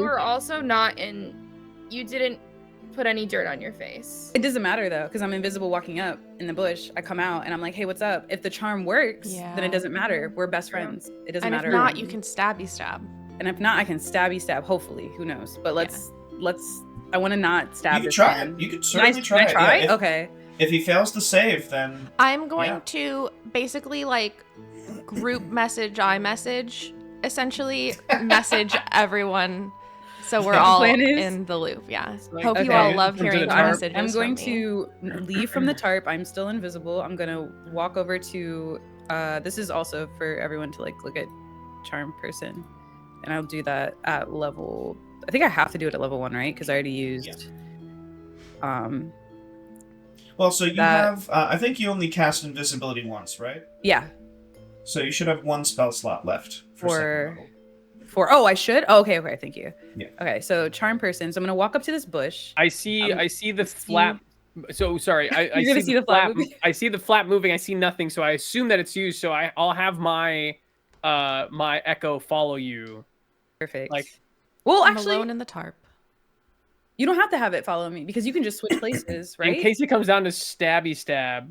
were also not in. You didn't put any dirt on your face. It doesn't matter though, because I'm invisible walking up in the bush. I come out and I'm like, hey, what's up? If the charm works, Yeah. then it doesn't matter. We're best friends. It doesn't and matter. if not, you can stabby stab. And if not, I can stabby. Hopefully, who knows? But let's. I want to not stab. You could this try man. it. You could Can certainly I try it. try? Yeah, if, Okay. if he fails to save, then I'm going Yeah. to basically like group message, iMessage, essentially message everyone so we're The all plan is- in the loop. Yeah. Like, Hope you okay. all love Into hearing the the tarp. messages. I'm going from me. to leave from the tarp. I'm still invisible. I'm gonna walk over to. This is also for everyone to like look at charm person, and I'll do that at level. I think I have to do it at level 1, right? Because I already used. well, so you That- have. I think you only cast invisibility once, right? Yeah. So you should have one spell slot left for second level. Oh, I should. Oh, okay. Okay. Thank you. Yeah. Okay. So charm person. So I'm gonna walk up to this bush. I see the see- flap. So sorry, I You're gonna see the flap. moving? I see the flap moving. I see nothing, so I assume that it's you. So I'll have my my echo follow you. Perfect. Like- well, I'm actually, alone in the tarp. you don't have to have it follow me because you can just switch places, right? In case it comes down to stabby stab,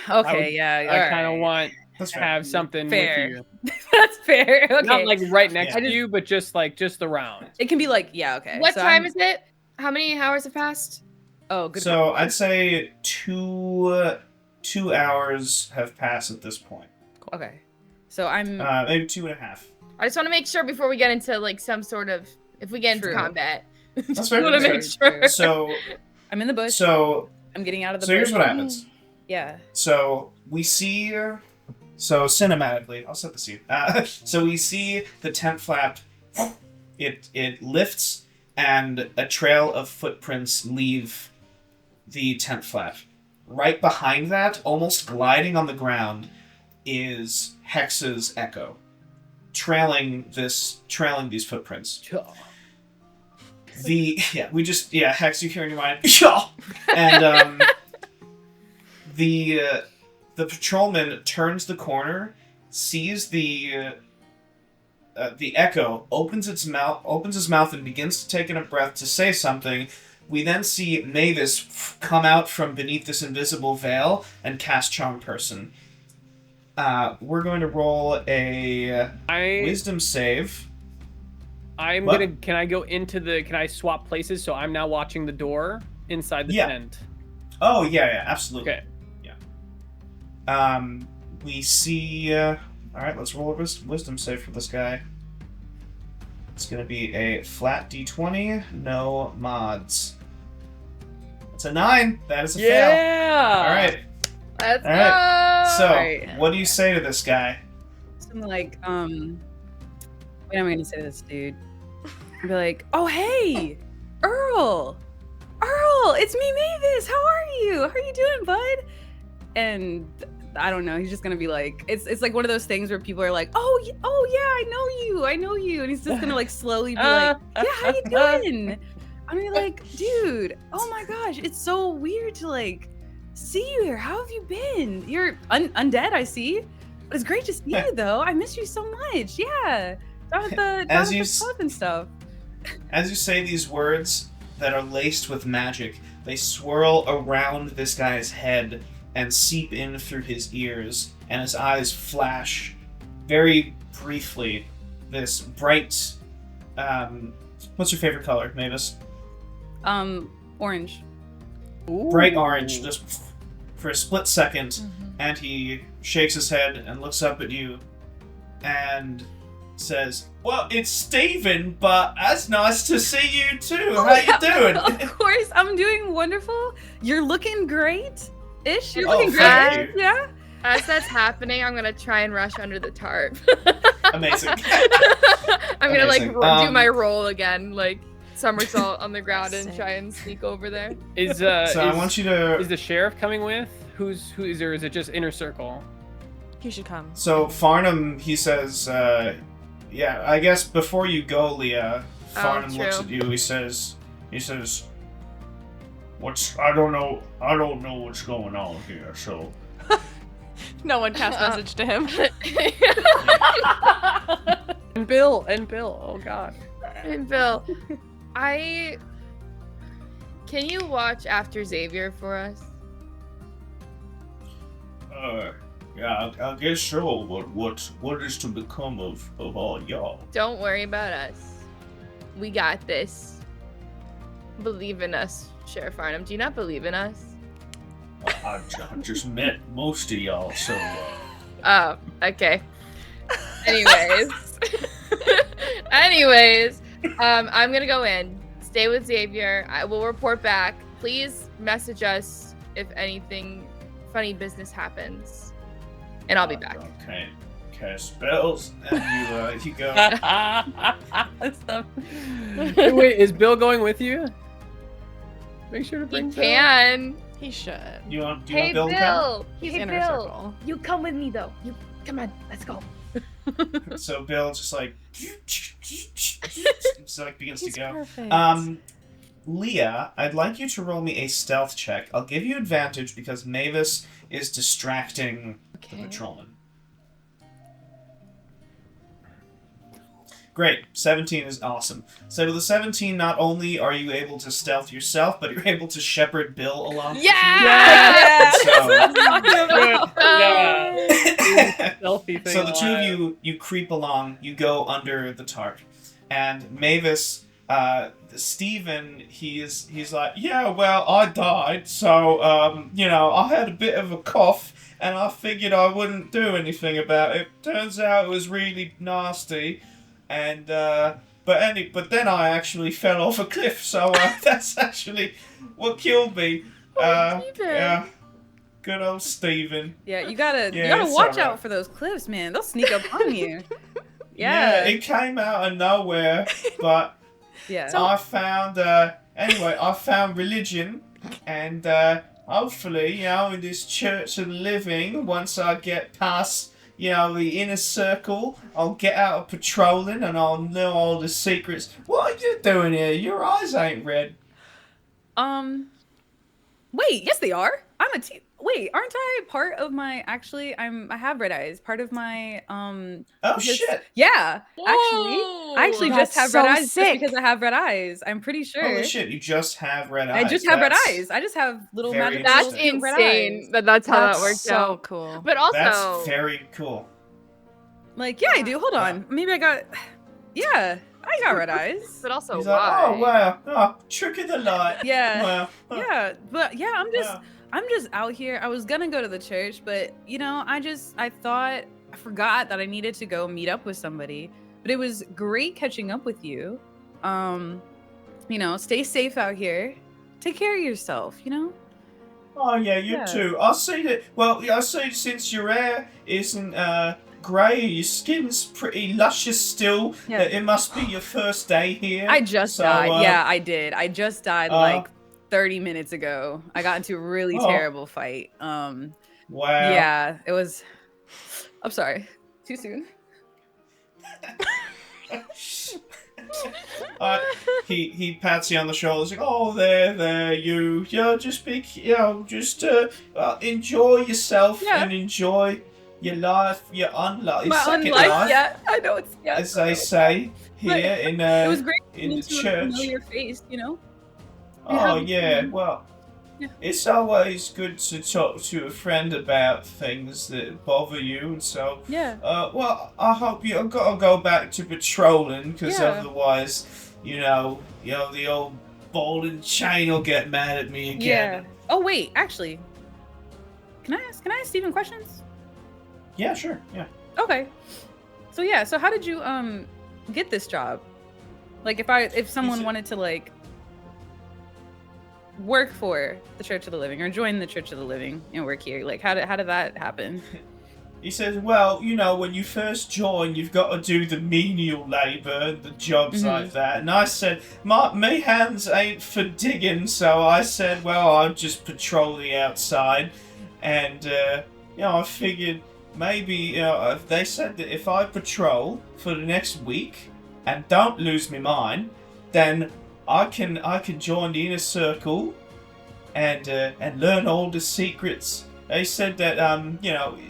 Okay. would- Yeah. I kind of want That's to fair. have something Fair. with That's fair. Okay. you. Not like right next Yeah. to you, but just around. it can be like, yeah. Okay. What so time is it? How many hours have passed? Oh, good. So I'd say 2 hours have passed at this point. Okay. So I'm. Maybe 2.5. I just want to make sure before we get into like some sort of if we get into True. combat. That's fair. want to that's make fair. sure. So I'm in the bush. so I'm getting out of the so bush. here's what happens. Yeah. So we see, so cinematically, I'll set the scene. So we see the tent flap, it lifts, and a trail of footprints leave the tent flap. Right behind that, almost gliding on the ground, is Hex's echo, trailing these footprints. Hex, you hear in your mind, and the patrolman turns the corner, sees the echo, opens his mouth, and begins to take in a breath to say something. We then see Mavis come out from beneath this invisible veil and cast Charm Person. We're going to roll a Wisdom save. I'm What? gonna. Can I go into the? Can I swap places? So I'm now watching the door inside the Yeah. tent. Oh yeah, absolutely. Okay. We see. All right, let's roll a wisdom save for this guy. It's gonna be a flat D20, no mods. It's a 9. That is a fail. Yeah. All right. Let's All right. go. So, Alright. what do you say to this guy? Something like, what am I gonna say to this dude? I'd be like, oh hey, Earl, it's me, Mavis. How are you? How are you doing, bud? And I don't know. He's just gonna be like, it's like one of those things where people are like, oh yeah, I know you, and he's just gonna like slowly be like, yeah, how you doing? I'm gonna be like, dude, oh my gosh, it's so weird to like see you here. How have you been? You're undead, I see. But it's great to see you though. I miss you so much. Yeah, down at the pub and stuff. As you say these words that are laced with magic, they swirl around this guy's head and seep in through his ears, and his eyes flash very briefly. This bright, what's your favorite color, Mavis? Orange. Bright orange, just for a split second, And he shakes his head and looks up at you and says, "Well, it's Steven, but that's nice to see you too. How you doing?" Of course, I'm doing wonderful. You're looking great-ish. You're Oh, looking thank great. you. Yeah. As that's happening, I'm gonna try and rush under the tarp. Amazing. I'm gonna Amazing. do my roll again, like somersault on the ground and Sick. try and sneak over there. Is So I want you to. is the sheriff coming with? Who is or is it just inner circle? You should come. So Farnham, he says, "Yeah, I guess before you go, Leah." Farnham looks true. at you. He says, "What's? I don't know what's going on here. So." No one cast message to him. And Bill. Oh God. And Bill, can you watch after Xavier for us? Yeah, I guess so. But what is to become of all y'all? Don't worry about us. We got this. Believe in us, Sheriff Farnham. Do you not believe in us? I just met most of y'all, so. Oh, okay. Anyways. I'm gonna go in. Stay with Xavier. I will report back. Please message us if anything funny business happens. And I'll be back. Okay. Cast spells, and you go. Wait, is Bill going with you? Make sure to He bring Bill. can. He should. Do you want Hey, Bill to come? Bill. He's Hey, inner Bill. circle. You come with me, though. You come on. Let's go. So Bill just like just like begins He's to go. perfect. Leah, I'd like you to roll me a stealth check. I'll give you advantage because Mavis is distracting the patrolman. Great. 17 is awesome. So with the 17, not only are you able to stealth yourself, but you're able to shepherd Bill along. Yeah! So, Stealthy thing so the two of alive. you creep along, you go under the tarp. And Mavis, Steven, he's like, yeah, well, I died, so, I had a bit of a cough, and I figured I wouldn't do anything about it. Turns out it was really nasty, and, but then I actually fell off a cliff, so, that's actually what killed me. Steven. Yeah. Good old Steven. Yeah, you gotta it's watch alright. out for those cliffs, man. They'll sneak up on you. Yeah. It came out of nowhere, but Yeah. I found religion, and hopefully, in this church of the living, once I get past, the inner circle, I'll get out of patrolling and I'll know all the secrets. What are you doing here? Your eyes ain't red. Wait, yes they are. Wait, aren't I part of my I have red eyes. Part of my Oh, shit. Yeah. Whoa. I actually just That's have so red eyes sick. just because I have red eyes. I'm pretty sure. Holy shit, you just have red eyes. I just have red That's- eyes. I just have little very magical That's interesting. red insane. eyes. That's how That's that works so out. cool. But also, That's very cool. Like, yeah, I do. Hold on. Maybe I got Yeah, I got red eyes. but also He's why? like, oh, wow. Oh, trick of the light. Yeah. Wow. Yeah, but yeah, I'm Wow. just out here. I was gonna go to the church, but I forgot that I needed to go meet up with somebody. But it was great catching up with you. Stay safe out here. Take care of yourself, Oh yeah, you Yeah. too. I see that. Well, I see since your hair isn't grey, your skin's pretty luscious still. Yeah. It must be your first day here. I just So, died. Yeah, I did. I just died uh, like 30 minutes ago. I got into a really Oh. terrible fight. Wow. Yeah, it was I'm sorry. Too soon. He pats you on the shoulder. He's like, oh, there, you. Just be, enjoy yourself Yeah. and enjoy your life, your second unlife, life, yeah. I know it's as they say here in it was great in the to church. know your face, Oh have- yeah, well, Yeah. it's always good to talk to a friend about things that bother you, and so. Yeah. Well, I hope I've got to go back to patrolling because Yeah. otherwise, the old ball and chain will get mad at me Yeah. again. Oh wait, actually. Can I ask Steven questions? Yeah, sure. Yeah. Okay. So how did you get this job? Like if someone wanted to like work for the Church of the Living or join the Church of the Living and work here, like how did that happen? He says, well, when you first join, you've got to do the menial labour, the jobs like that. And I said, my hands ain't for digging, so I said, well, I'll just patrol the outside. And, I figured maybe, they said that if I patrol for the next week and don't lose my mind, then I can join the inner circle and learn all the secrets. They said that,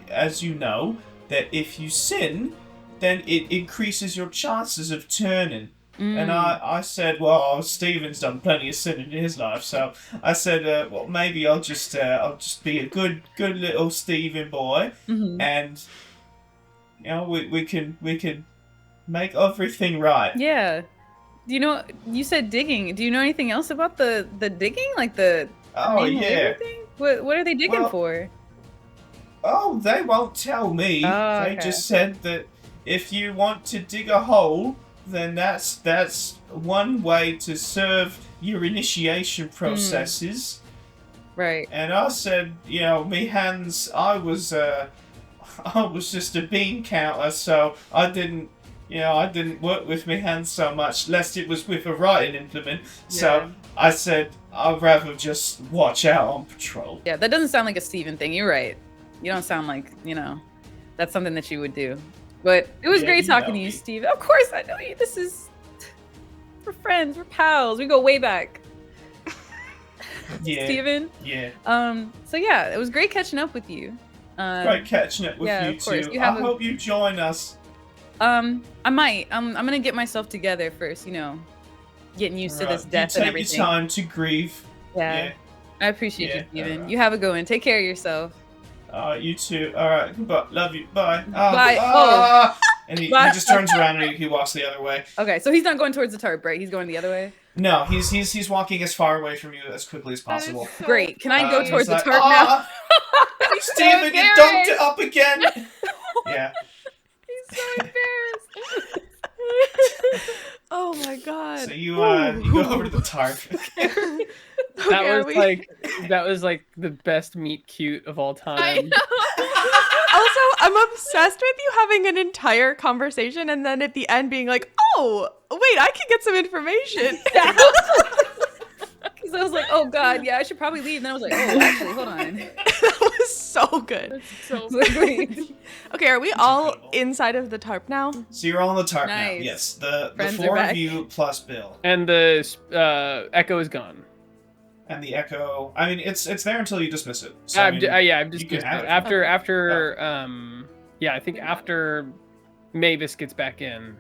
as you know, that if you sin, then it increases your chances of turning. And I said, well, Steven's done plenty of sinning in his life, so I said, well, maybe I'll just be a good little Steven boy, and we can make everything right. Yeah. You said digging. Do you know anything else about the digging, like the manual labor thing? What are they digging for? Oh, they won't tell me. Oh, they just said that if you want to dig a hole, then that's one way to serve your initiation processes. Right. And I said, me hands, I was just a bean counter, so I didn't work with me hands so much, lest it was with a writing implement. Yeah. So I said, I'd rather just watch out on patrol. Yeah, that doesn't sound like a Steven thing. You're right. You don't sound like, that's something that you would do. But it was great talking to you, Steve. Of course I know you. We're friends. We're pals. We go way back. Yeah. Steven. Yeah. So yeah, it was great catching up with you. Great catching up with you too. I hope you join us. I might. I'm gonna get myself together first, getting used to this death and everything. Take your time to grieve. Yeah. I appreciate you, Steven. Right. You have a good one. Take care of yourself. You too. Alright, goodbye. Love you. Bye. Bye. And he just turns around and he walks the other way. Okay, so he's not going towards the tarp, right? He's going the other way? No, he's walking as far away from you as quickly as possible. So great. Can I go towards the tarp now? Steven, you dumped it up again! Yeah. He's so embarrassed. Oh my god. So you go over to the tarp. That was like the best meet cute of all time. I know. Also, I'm obsessed with you having an entire conversation and then at the end being like, oh, wait, I can get some information. Because I was like, oh god, yeah, I should probably leave. And then I was like, oh, actually, hold on. That was so good. That's so great. Okay, are we all inside of the tarp now? So you're all on the tarp now. Nice. Yes, the Friends four are back. of you plus Bill. And the echo is gone. And the echo, I mean, it's there until you dismiss it. So, I've just after I think Okay. after Mavis gets back in,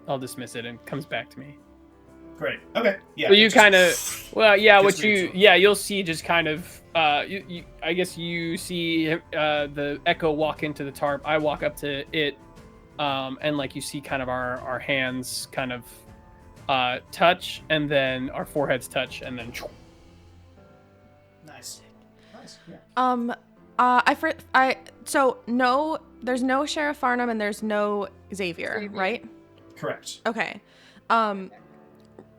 I'll dismiss it and comes back to me. Great. Okay. Yeah. So you kind of, neutral. you'll see just kind of, I guess you see the echo walk into the tarp. I walk up to it, and like you see kind of our hands kind of touch, and then our foreheads touch, and then. Nice. Yeah. So no, there's no Sheriff Farnham and there's no Xavier, right? Correct. Okay.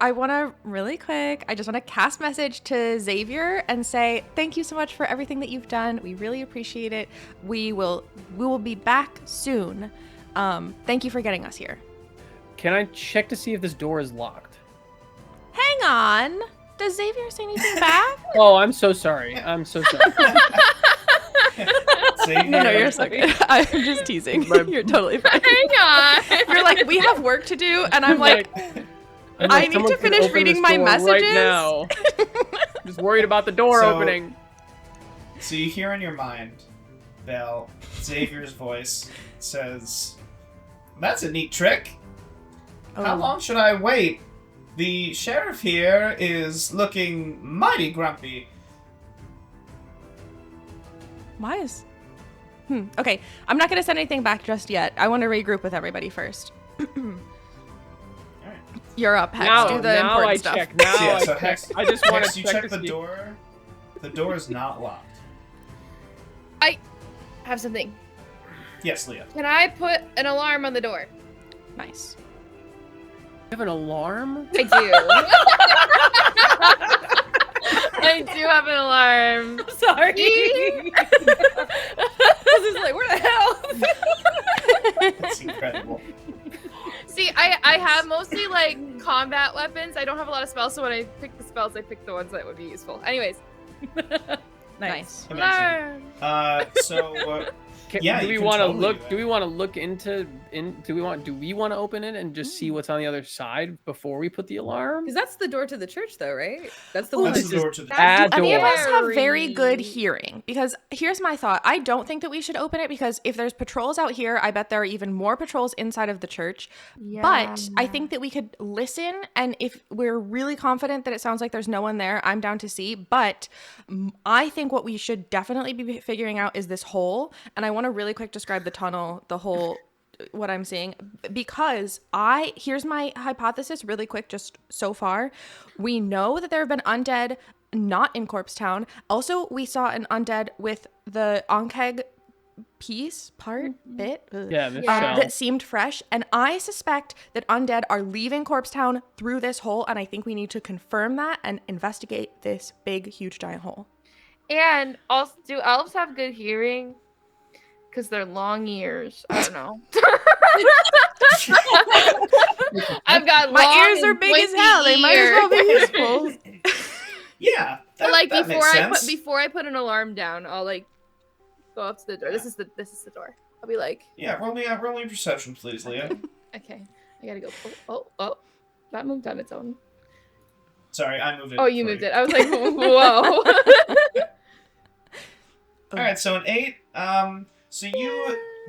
I want to really quick, I just want to cast message to Xavier and say, thank you so much for everything that you've done. We really appreciate it. We will be back soon. Thank you for getting us here. Can I check to see if this door is locked? Hang on. Does Xavier say anything back? Oh, I'm so sorry. I'm so sorry. No, you're so good. I'm just teasing. You're totally fine. Hang on. You're like, we have work to do, and I'm like, I need to finish reading my messages. Right now. I'm just worried about the door opening. So you hear in your mind, Belle, Xavier's voice says, "That's a neat trick. How long should I wait? The sheriff here is looking mighty grumpy." Why is... Okay, I'm not going to send anything back just yet. I want to regroup with everybody first. You're up, Hex. Do the important stuff. Check. Now I check. Hex, I just want Hex, to you check check the door. The door is not locked. I have something. Yes, Leah. Can I put an alarm on the door? Nice. You have an alarm? I do. I do have an alarm. I'm sorry. I was just like, where the hell? That's incredible. See, I have mostly like combat weapons. I don't have a lot of spells, so when I pick the spells, I pick the ones that would be useful. Anyways. Nice. Amazing. Yeah, do we you can want to totally look? do that. Do we want to look into? Do we want to open it and just see what's on the other side before we put the alarm? Because that's the door to the church, though, right? That's the Ooh, one That's that's the door just... to the Bad Any of door. us have very good Very- hearing? Because here's my thought. I don't think that we should open it because if there's patrols out here, I bet there are even more patrols inside of the church. But I think that we could listen, and if we're really confident that it sounds like there's no one there, I'm down to see. But I think what we should definitely be figuring out is this hole. And I want to really quick describe the tunnel, the hole, what I'm seeing, because here's my hypothesis really quick, just so far. We know that there have been undead not in Corpsetown. Also, we saw an undead with the Onkeg bit Yeah, the Yeah. shell. that seemed fresh, and I suspect that undead are leaving Corpsetown through this hole, and I think we need to confirm that and investigate this big, huge, giant hole. And also, do elves have good hearing? Because they're long ears. I don't know. I've got My long ears are and big as pointy hell. They might as well be ears. useful. Yeah, But like that makes sense. before I put an alarm down, I'll like go up to the door. Yeah. This is the door. I'll be like, Yeah, roll me perception, please, Leah. okay, I gotta go. Oh, that moved on its own. Sorry, I moved it. Oh, you for moved it. I was like, whoa. All right, so an 8. So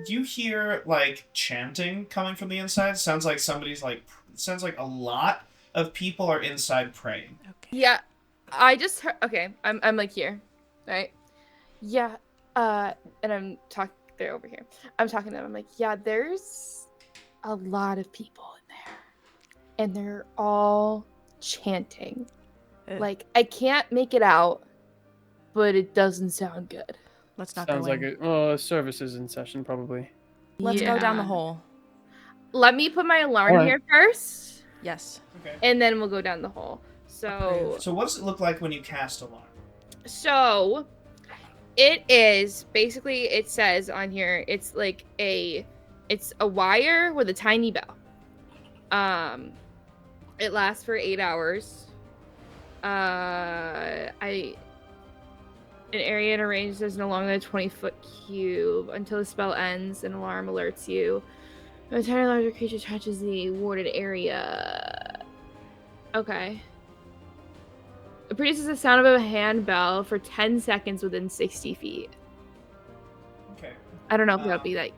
you hear like chanting coming from the inside. Sounds like somebody's like. Sounds like a lot of people are inside praying. Yeah, I just heard. Okay, I'm like here, right? Yeah, and I'm talking. They're over here. I'm talking to them. I'm like, yeah, there's a lot of people in there, and they're all chanting. Like I can't make it out, but it doesn't sound good. Let's not Sounds go like in. a service is in session probably. Let's go down the Yeah. hole. Let me put my alarm Alright. here first, Yes. Okay. and then we'll go down the hole. So, So what does it look like when you cast alarm? so it is basically. It says on here. It's like it's a wire with a tiny bell. It lasts for 8 hours. An area in a range is no longer than a 20-foot cube until the spell ends. An alarm alerts you. A tiny larger creature touches the warded area. Okay. It produces the sound of a handbell for 10 seconds within 60 feet. Okay. I don't know if that would be like.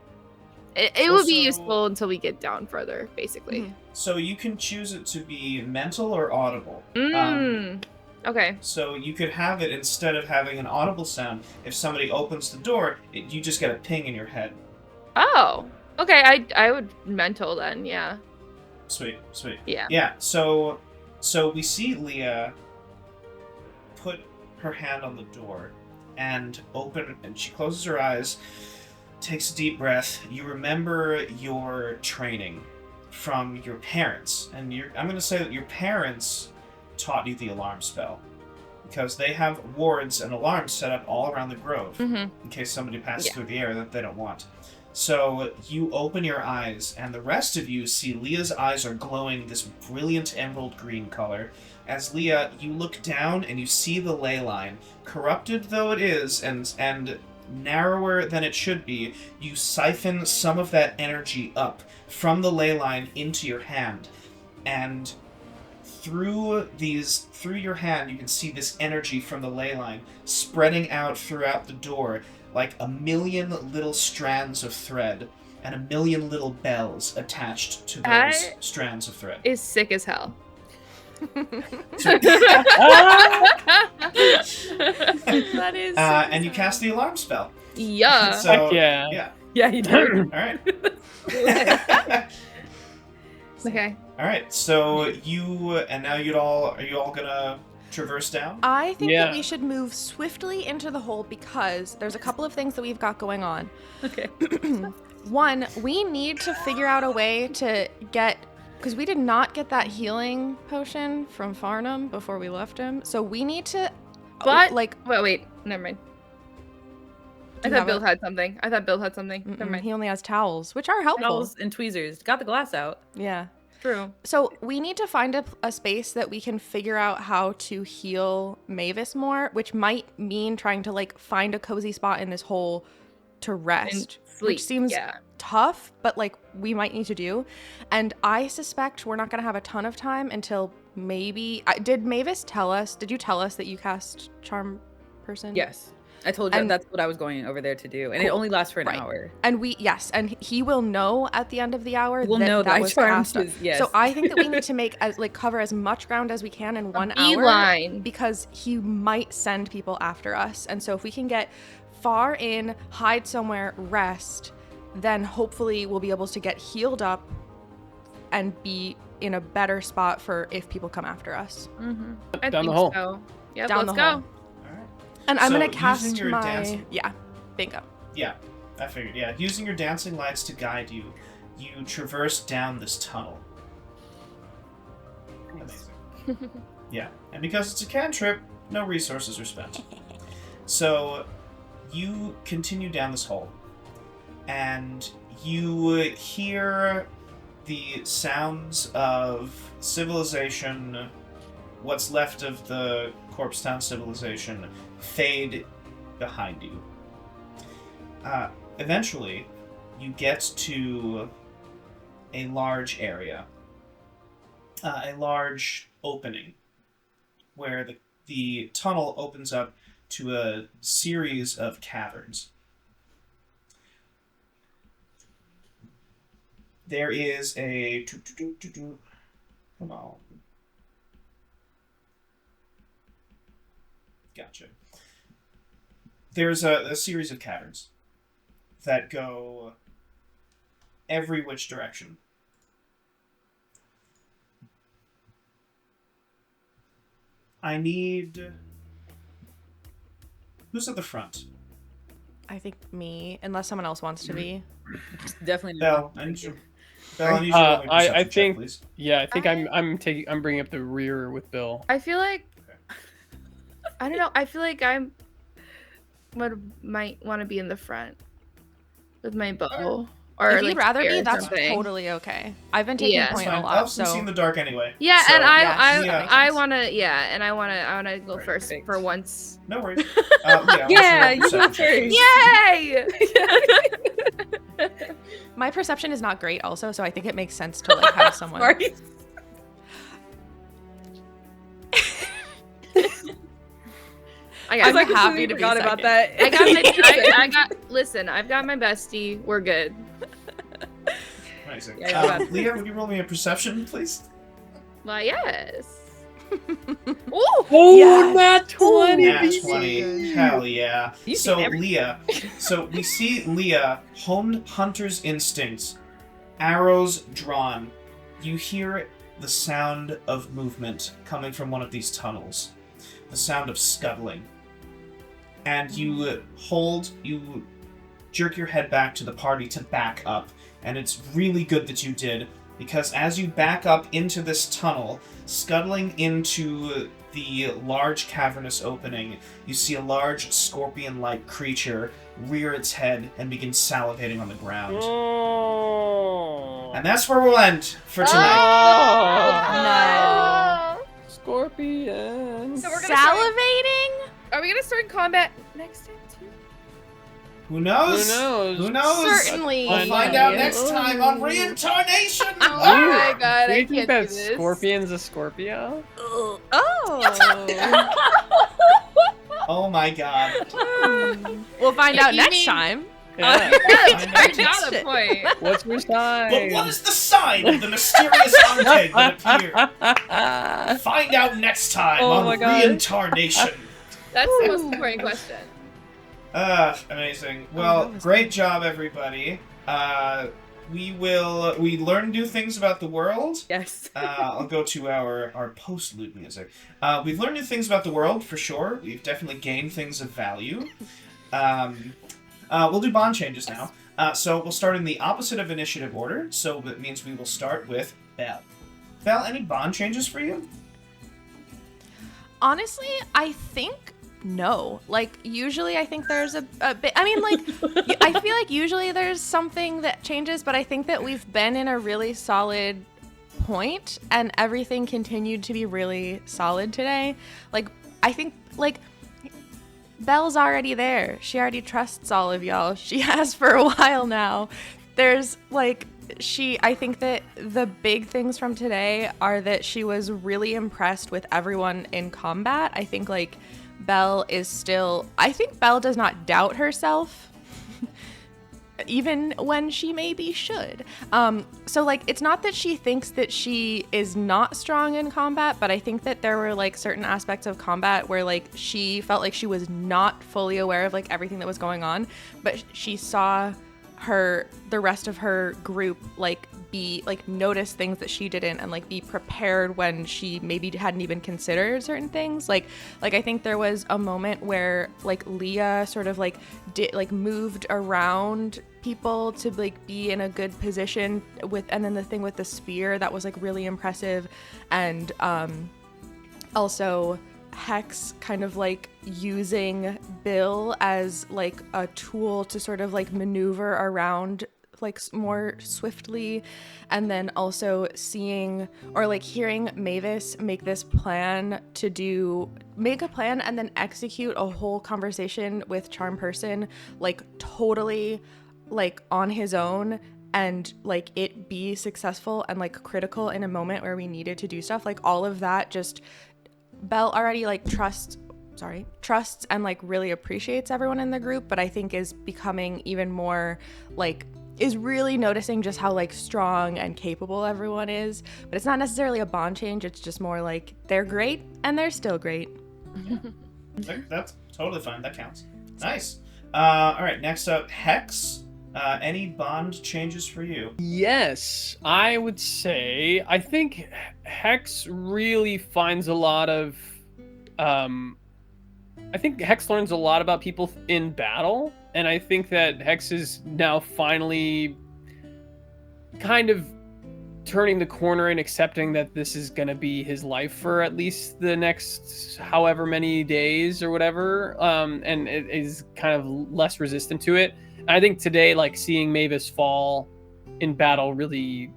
It will be Also- useful until we get down further, basically. Mhm. So you can choose it to be mental or audible. Okay. So you could have it instead of having an audible sound. If somebody opens the door, you just get a ping in your head. Oh. Okay, I would mental then, yeah. Sweet. Yeah. Yeah. So we see Leah put her hand on the door and open, and she closes her eyes, takes a deep breath. You remember your training from your parents, and I'm going to say that your parents taught you the alarm spell because they have wards and alarms set up all around the grove Mm-hmm. in case somebody passes Yeah. through the air that they don't want. So you open your eyes, and the rest of you see Leah's eyes are glowing this brilliant emerald green color. As Leah, you look down and you see the ley line, corrupted though it is, and narrower than it should be. You siphon some of that energy up from the ley line into your hand, and through your hand, you can see this energy from the ley line spreading out throughout the door like a million little strands of thread and a million little bells attached to those strands of thread. Is sick as hell. That is. And you cast the alarm spell. Yeah. So, Heck yeah. Yeah. Yeah, you do. All right. Okay. All right. So are you all gonna traverse down? I think Yeah. that we should move swiftly into the hole because there's a couple of things that we've got going on. Okay. One, we need to figure out a way to get, because we did not get that healing potion from Farnham before we left him. So we need to, But like, wait, never mind. I you thought have Bill a- had something. Never mind. he only has towels, which are helpful. Towels and tweezers. Got the glass out. Yeah. True. So we need to find a space that we can figure out how to heal Mavis more, which might mean trying to like find a cozy spot in this hole to rest, sleep, which seems yeah. tough, but like we might need to do. And I suspect we're not going to have a ton of time until maybe. Did Mavis tell us? Did you tell us that you cast Charm Person? Yes. I told you And- that's what I was going over there to do. And it Cool. only lasts for an Right. hour. And and he will know at the end of the hour We'll that know that I was charmed cast. his- yes. So I think that we need to make cover as much ground as we can in 1 hour. Beeline. Because he might send people after us. And so if we can get far in, hide somewhere, rest, then hopefully we'll be able to get healed up and be in a better spot for if people come after us. I Down think the hole. so. Yeah, Down let's the go. hole. And I'm So, going to using cast your my... dancing- Yeah, bingo. Yeah, I figured. Yeah, using your dancing lights to guide you, you traverse down this tunnel. Amazing. Yeah, and because it's a cantrip, no resources are spent. So, you continue down this hole, and you hear the sounds of civilization, what's left of the Corpsetown civilization, fade behind you. Eventually, you get to a large area, a large opening, where the tunnel opens up to a series of caverns. There is a... Come on. Gotcha. There's a series of caverns that go every which direction. I need... Who's at the front? I think me, unless someone else wants to be. Definitely Belle, I need you. Belle, I need you to roll me a I perception check, think- please. Yeah, I think I'm bringing up the rear with Bill. I feel like I don't know. I feel like might want to be in the front with my bow. Or If you'd like rather spear be, or that's something. totally okay. I've been taking Yeah. That's point a fine. lot, Elves can so see in the dark anyway. Yeah, so- and yeah, I makes wanna sense. and I wanna go Right, first thanks. for once. No worries. Yeah, Yeah, what's your you go perception check? first. Yay! my perception is not great also, so I think it makes sense to like have someone. Sorry. I I was got, like, happy completely to be forgot about second. that. I got my, I got. Listen, I've got my bestie. We're good. Amazing. Yeah, yeah, yeah. Leah, would you roll me a perception, please? Why, yes. Ooh! Oh, Yes. nat 20! Nat baby. 20. Hell yeah. You've So, seen everything. Leah. So, we see Leah, honed hunter's instincts, arrows drawn. You hear the sound of movement coming from one of these tunnels. The sound of scuttling. And you jerk your head back to the party to back up. And it's really good that you did, because as you back up into this tunnel, scuttling into the large cavernous opening, you see a large scorpion-like creature rear its head and begin salivating on the ground. Oh. And that's where we'll end for tonight. Oh, Scorpions. So we're gonna start- Salivating? Are we gonna start combat next time too? Who knows? Who knows? Who knows? Certainly. We'll find out next time on Reintarnation! Oh my god, Do I you think can't that do this. Scorpion's a Scorpio? Oh. Oh my god. We'll find out You next mean- time. Yeah. I got a point. What's your sign? But what is the sign of the mysterious undead that appeared? Find out next time Oh on my God. Reintarnation. That's the most important question. Amazing. that Well, was great job, everybody. we learn new things about the world. Yes. I'll go to our post-loot music. We've learned new things about the world, for sure. We've definitely gained things of value. We'll do bond changes now. So we'll start in the opposite of initiative order, so that means we will start with Belle. Belle, any bond changes for you? Honestly, I think no. Like, usually I think there's a bit... I mean, like, I feel like usually there's something that changes, but I think that we've been in a really solid point, and everything continued to be really solid today. Like, I think, like... Belle's already there. She already trusts all of y'all. She has for a while now. There's, like... I think that the big things from today are that she was really impressed with everyone in combat. I think, like, Belle does not doubt herself, even when she maybe should. So, like, it's not that she thinks that she is not strong in combat, but I think that there were, like, certain aspects of combat where, like, she felt like she was not fully aware of, like, everything that was going on, but she saw the rest of her group, like, notice things that she didn't, and, like, be prepared when she maybe hadn't even considered certain things. Like I think there was a moment where, like, Leah sort of, like, moved around people to, like, be in a good position and then the thing with the spear, that was, like, really impressive. And also Hex kind of, like, using Bill as, like, a tool to sort of, like, maneuver around, like, more swiftly, and then also seeing or, like, hearing Mavis make a plan and then execute a whole conversation with Charm Person, like, totally, like, on his own, and, like, it be successful and, like, critical in a moment where we needed to do stuff. Like, all of that, just Belle already, like, trusts and, like, really appreciates everyone in the group, but I think is becoming even more, like, is really noticing just how, like, strong and capable everyone is. But it's not necessarily a bond change, it's just more like they're great and they're still great. That's totally fine. That counts. Nice. All right, next up, Hex. Any bond changes for you? Yes, I would say I think Hex really finds a lot of I think Hex learns a lot about people in battle, and I think that Hex is now finally kind of turning the corner and accepting that this is going to be his life for at least the next however many days or whatever, and it is kind of less resistant to it. I think today, like, seeing Mavis fall in battle really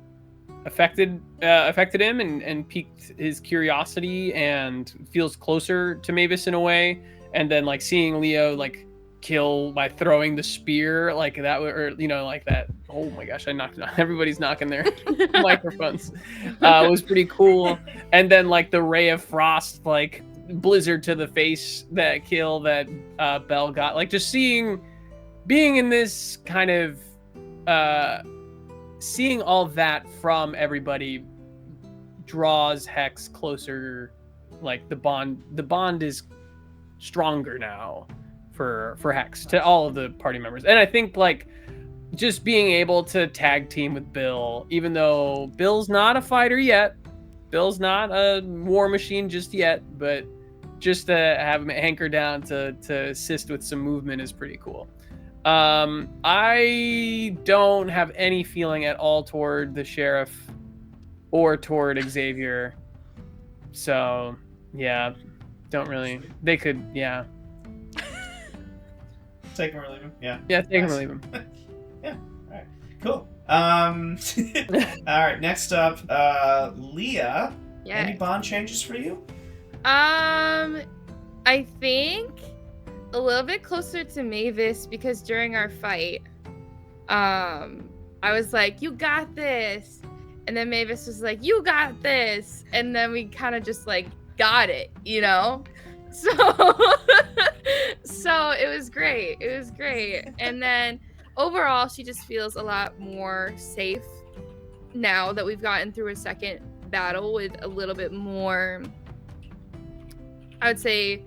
affected him and piqued his curiosity, and feels closer to Mavis in a way. And then, like, seeing Leo, like, kill by throwing the spear, like that, or, you know, like that. Oh my gosh, I knocked it on. Everybody's knocking their microphones. Was pretty cool. And then, like, the ray of frost, like, blizzard to the face, that kill that Belle got. Like, just being in this kind of seeing all that from everybody draws Hex closer. Like, the bond is stronger now for Hex to all of the party members. And I think, like, just being able to tag team with Bill, even though Bill's not a fighter yet, Bill's not a war machine just yet, but just to have him hanker down to assist with some movement is pretty cool. I don't have any feeling at all toward the sheriff or toward Xavier. So, yeah, don't really. They could, yeah. Take him or leave him? Yeah. Yeah, take him or leave him. Yeah, alright. Cool. Alright, next up, Leah. Yeah. Any bond changes for you? I think a little bit closer to Mavis, because during our fight, I was like, you got this. And then Mavis was like, you got this. And then we kind of just, like, got it, you know? So, so it was great. It was great. And then overall, she just feels a lot more safe now that we've gotten through a second battle with a little bit more, I would say,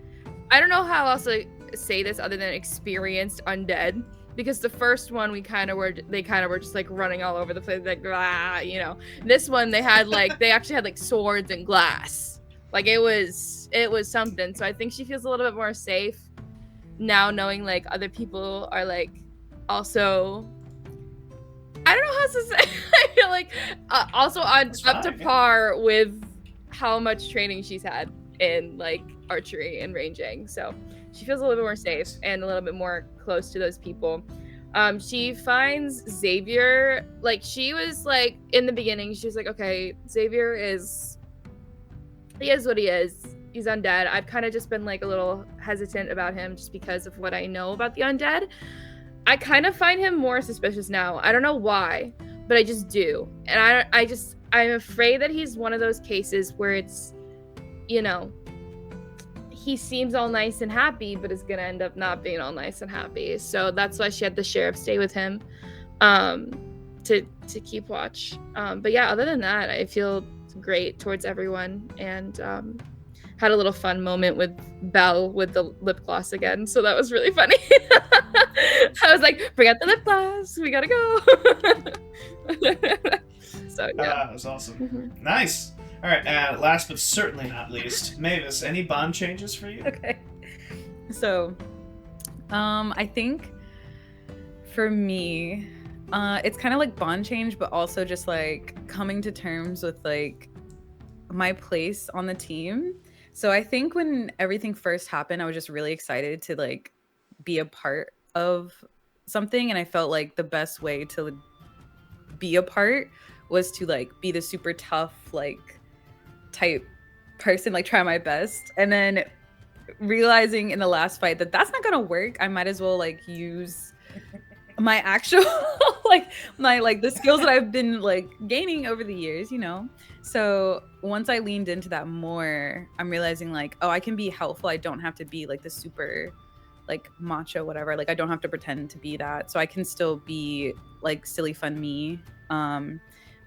I don't know how else to say this other than experienced undead. because the first one they kind of were just like running all over the place, like you know. This one they actually had like swords and glass. Like it was something. So I think she feels a little bit more safe now, knowing like other people are like also, I don't know how to say. I feel like also up to par with how much training she's had in like archery and ranging. So she feels a little bit more safe and a little bit more close to those people. She finds Xavier, like she was like in the beginning, she was like, okay, Xavier he is what he is. He's undead. I've kind of just been like a little hesitant about him just because of what I know about the undead. I kind of find him more suspicious now. I don't know why, but I just do. And I'm afraid that he's one of those cases where it's, you know, he seems all nice and happy, but is gonna end up not being all nice and happy. So that's why she had the sheriff stay with him, to keep watch. But yeah, other than that, I feel great towards everyone, and had a little fun moment with Belle with the lip gloss again. So that was really funny. I was like, bring out the lip gloss, we gotta go. So yeah, that was awesome. Nice. All right, last but certainly not least, Mavis, any bond changes for you? Okay. So, I think for me, it's kind of like bond change, but also just like coming to terms with like my place on the team. So I think when everything first happened, I was just really excited to like be a part of something, and I felt like the best way to be a part was to like be the super tough like type person, like try my best, and then realizing in the last fight that that's not gonna work. I might as well like use my actual like the skills that I've been like gaining over the years, you know. So once I leaned into that more, I'm realizing like, oh, I can be helpful. I don't have to be like the super like macho whatever, like I don't have to pretend to be that, so I can still be like silly fun me.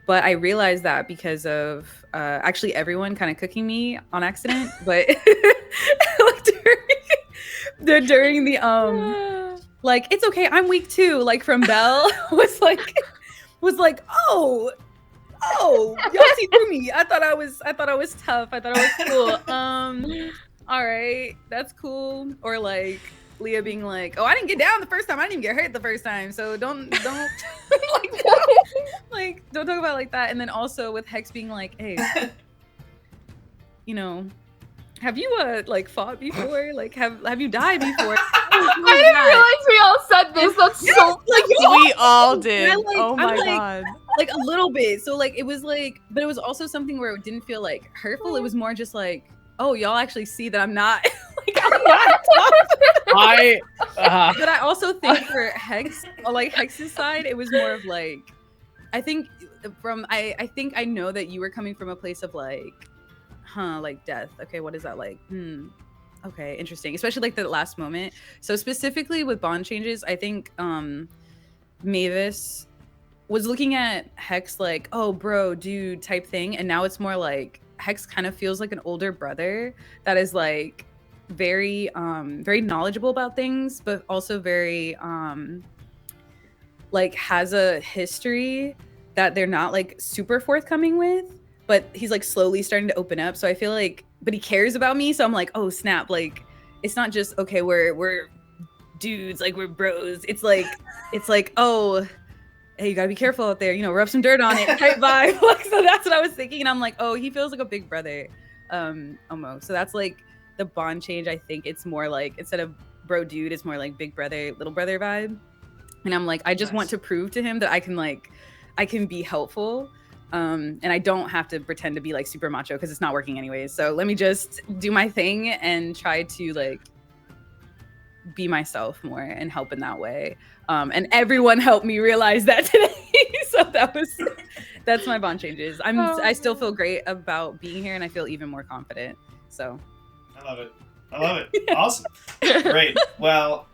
But I realized that because of actually everyone kind of cooking me on accident, but like during the like it's okay, I'm weak too, like from Belle was like oh y'all see through me. I thought I was tough. I thought I was cool. All right, that's cool. Or like Leah being like, oh, I didn't get down the first time. I didn't even get hurt the first time. So don't like, like don't talk about it like that. And then also with Hex being like, hey, you know, have you like fought before? Like have you died before? I didn't realize we all said this. That's so like we all did. Like, oh my like, god. Like a little bit. So like it was like, but it was also something where it didn't feel like hurtful. It was more just like, oh, y'all actually see that I'm not like I'm not tough. But I also think for Hex, like Hex's side, it was more of like, I think I know that you were coming from a place of like, like death. Okay, what is that like? Okay, interesting. Especially like the last moment. So specifically with bond changes, I think Mavis was looking at Hex like, oh bro, dude type thing. And now it's more like Hex kind of feels like an older brother that is like very very knowledgeable about things, but also very like has a history that they're not like super forthcoming with, but he's like slowly starting to open up. So I feel like, but he cares about me, so I'm like, oh snap, like it's not just okay, we're dudes, like we're bros. It's like oh, hey, you gotta be careful out there, you know, rub some dirt on it type vibe. Like, so that's what I was thinking, and I'm like, oh, he feels like a big brother almost. So that's like the bond change. I think it's more like, instead of bro dude, it's more like big brother little brother vibe. And I'm like, I just want to prove to him that I can be helpful, and I don't have to pretend to be like super macho because it's not working anyways. So let me just do my thing and try to like be myself more and help in that way. And everyone helped me realize that today. So that's my bond changes. I still feel great about being here, and I feel even more confident. So I love it. Awesome. Great. Well,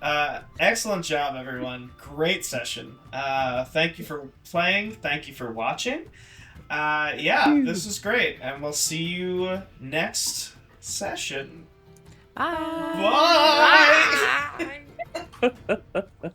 excellent job, everyone. Great session. Thank you for playing. Thank you for watching. Yeah, this is great. And we'll see you next session. Bye. Bye.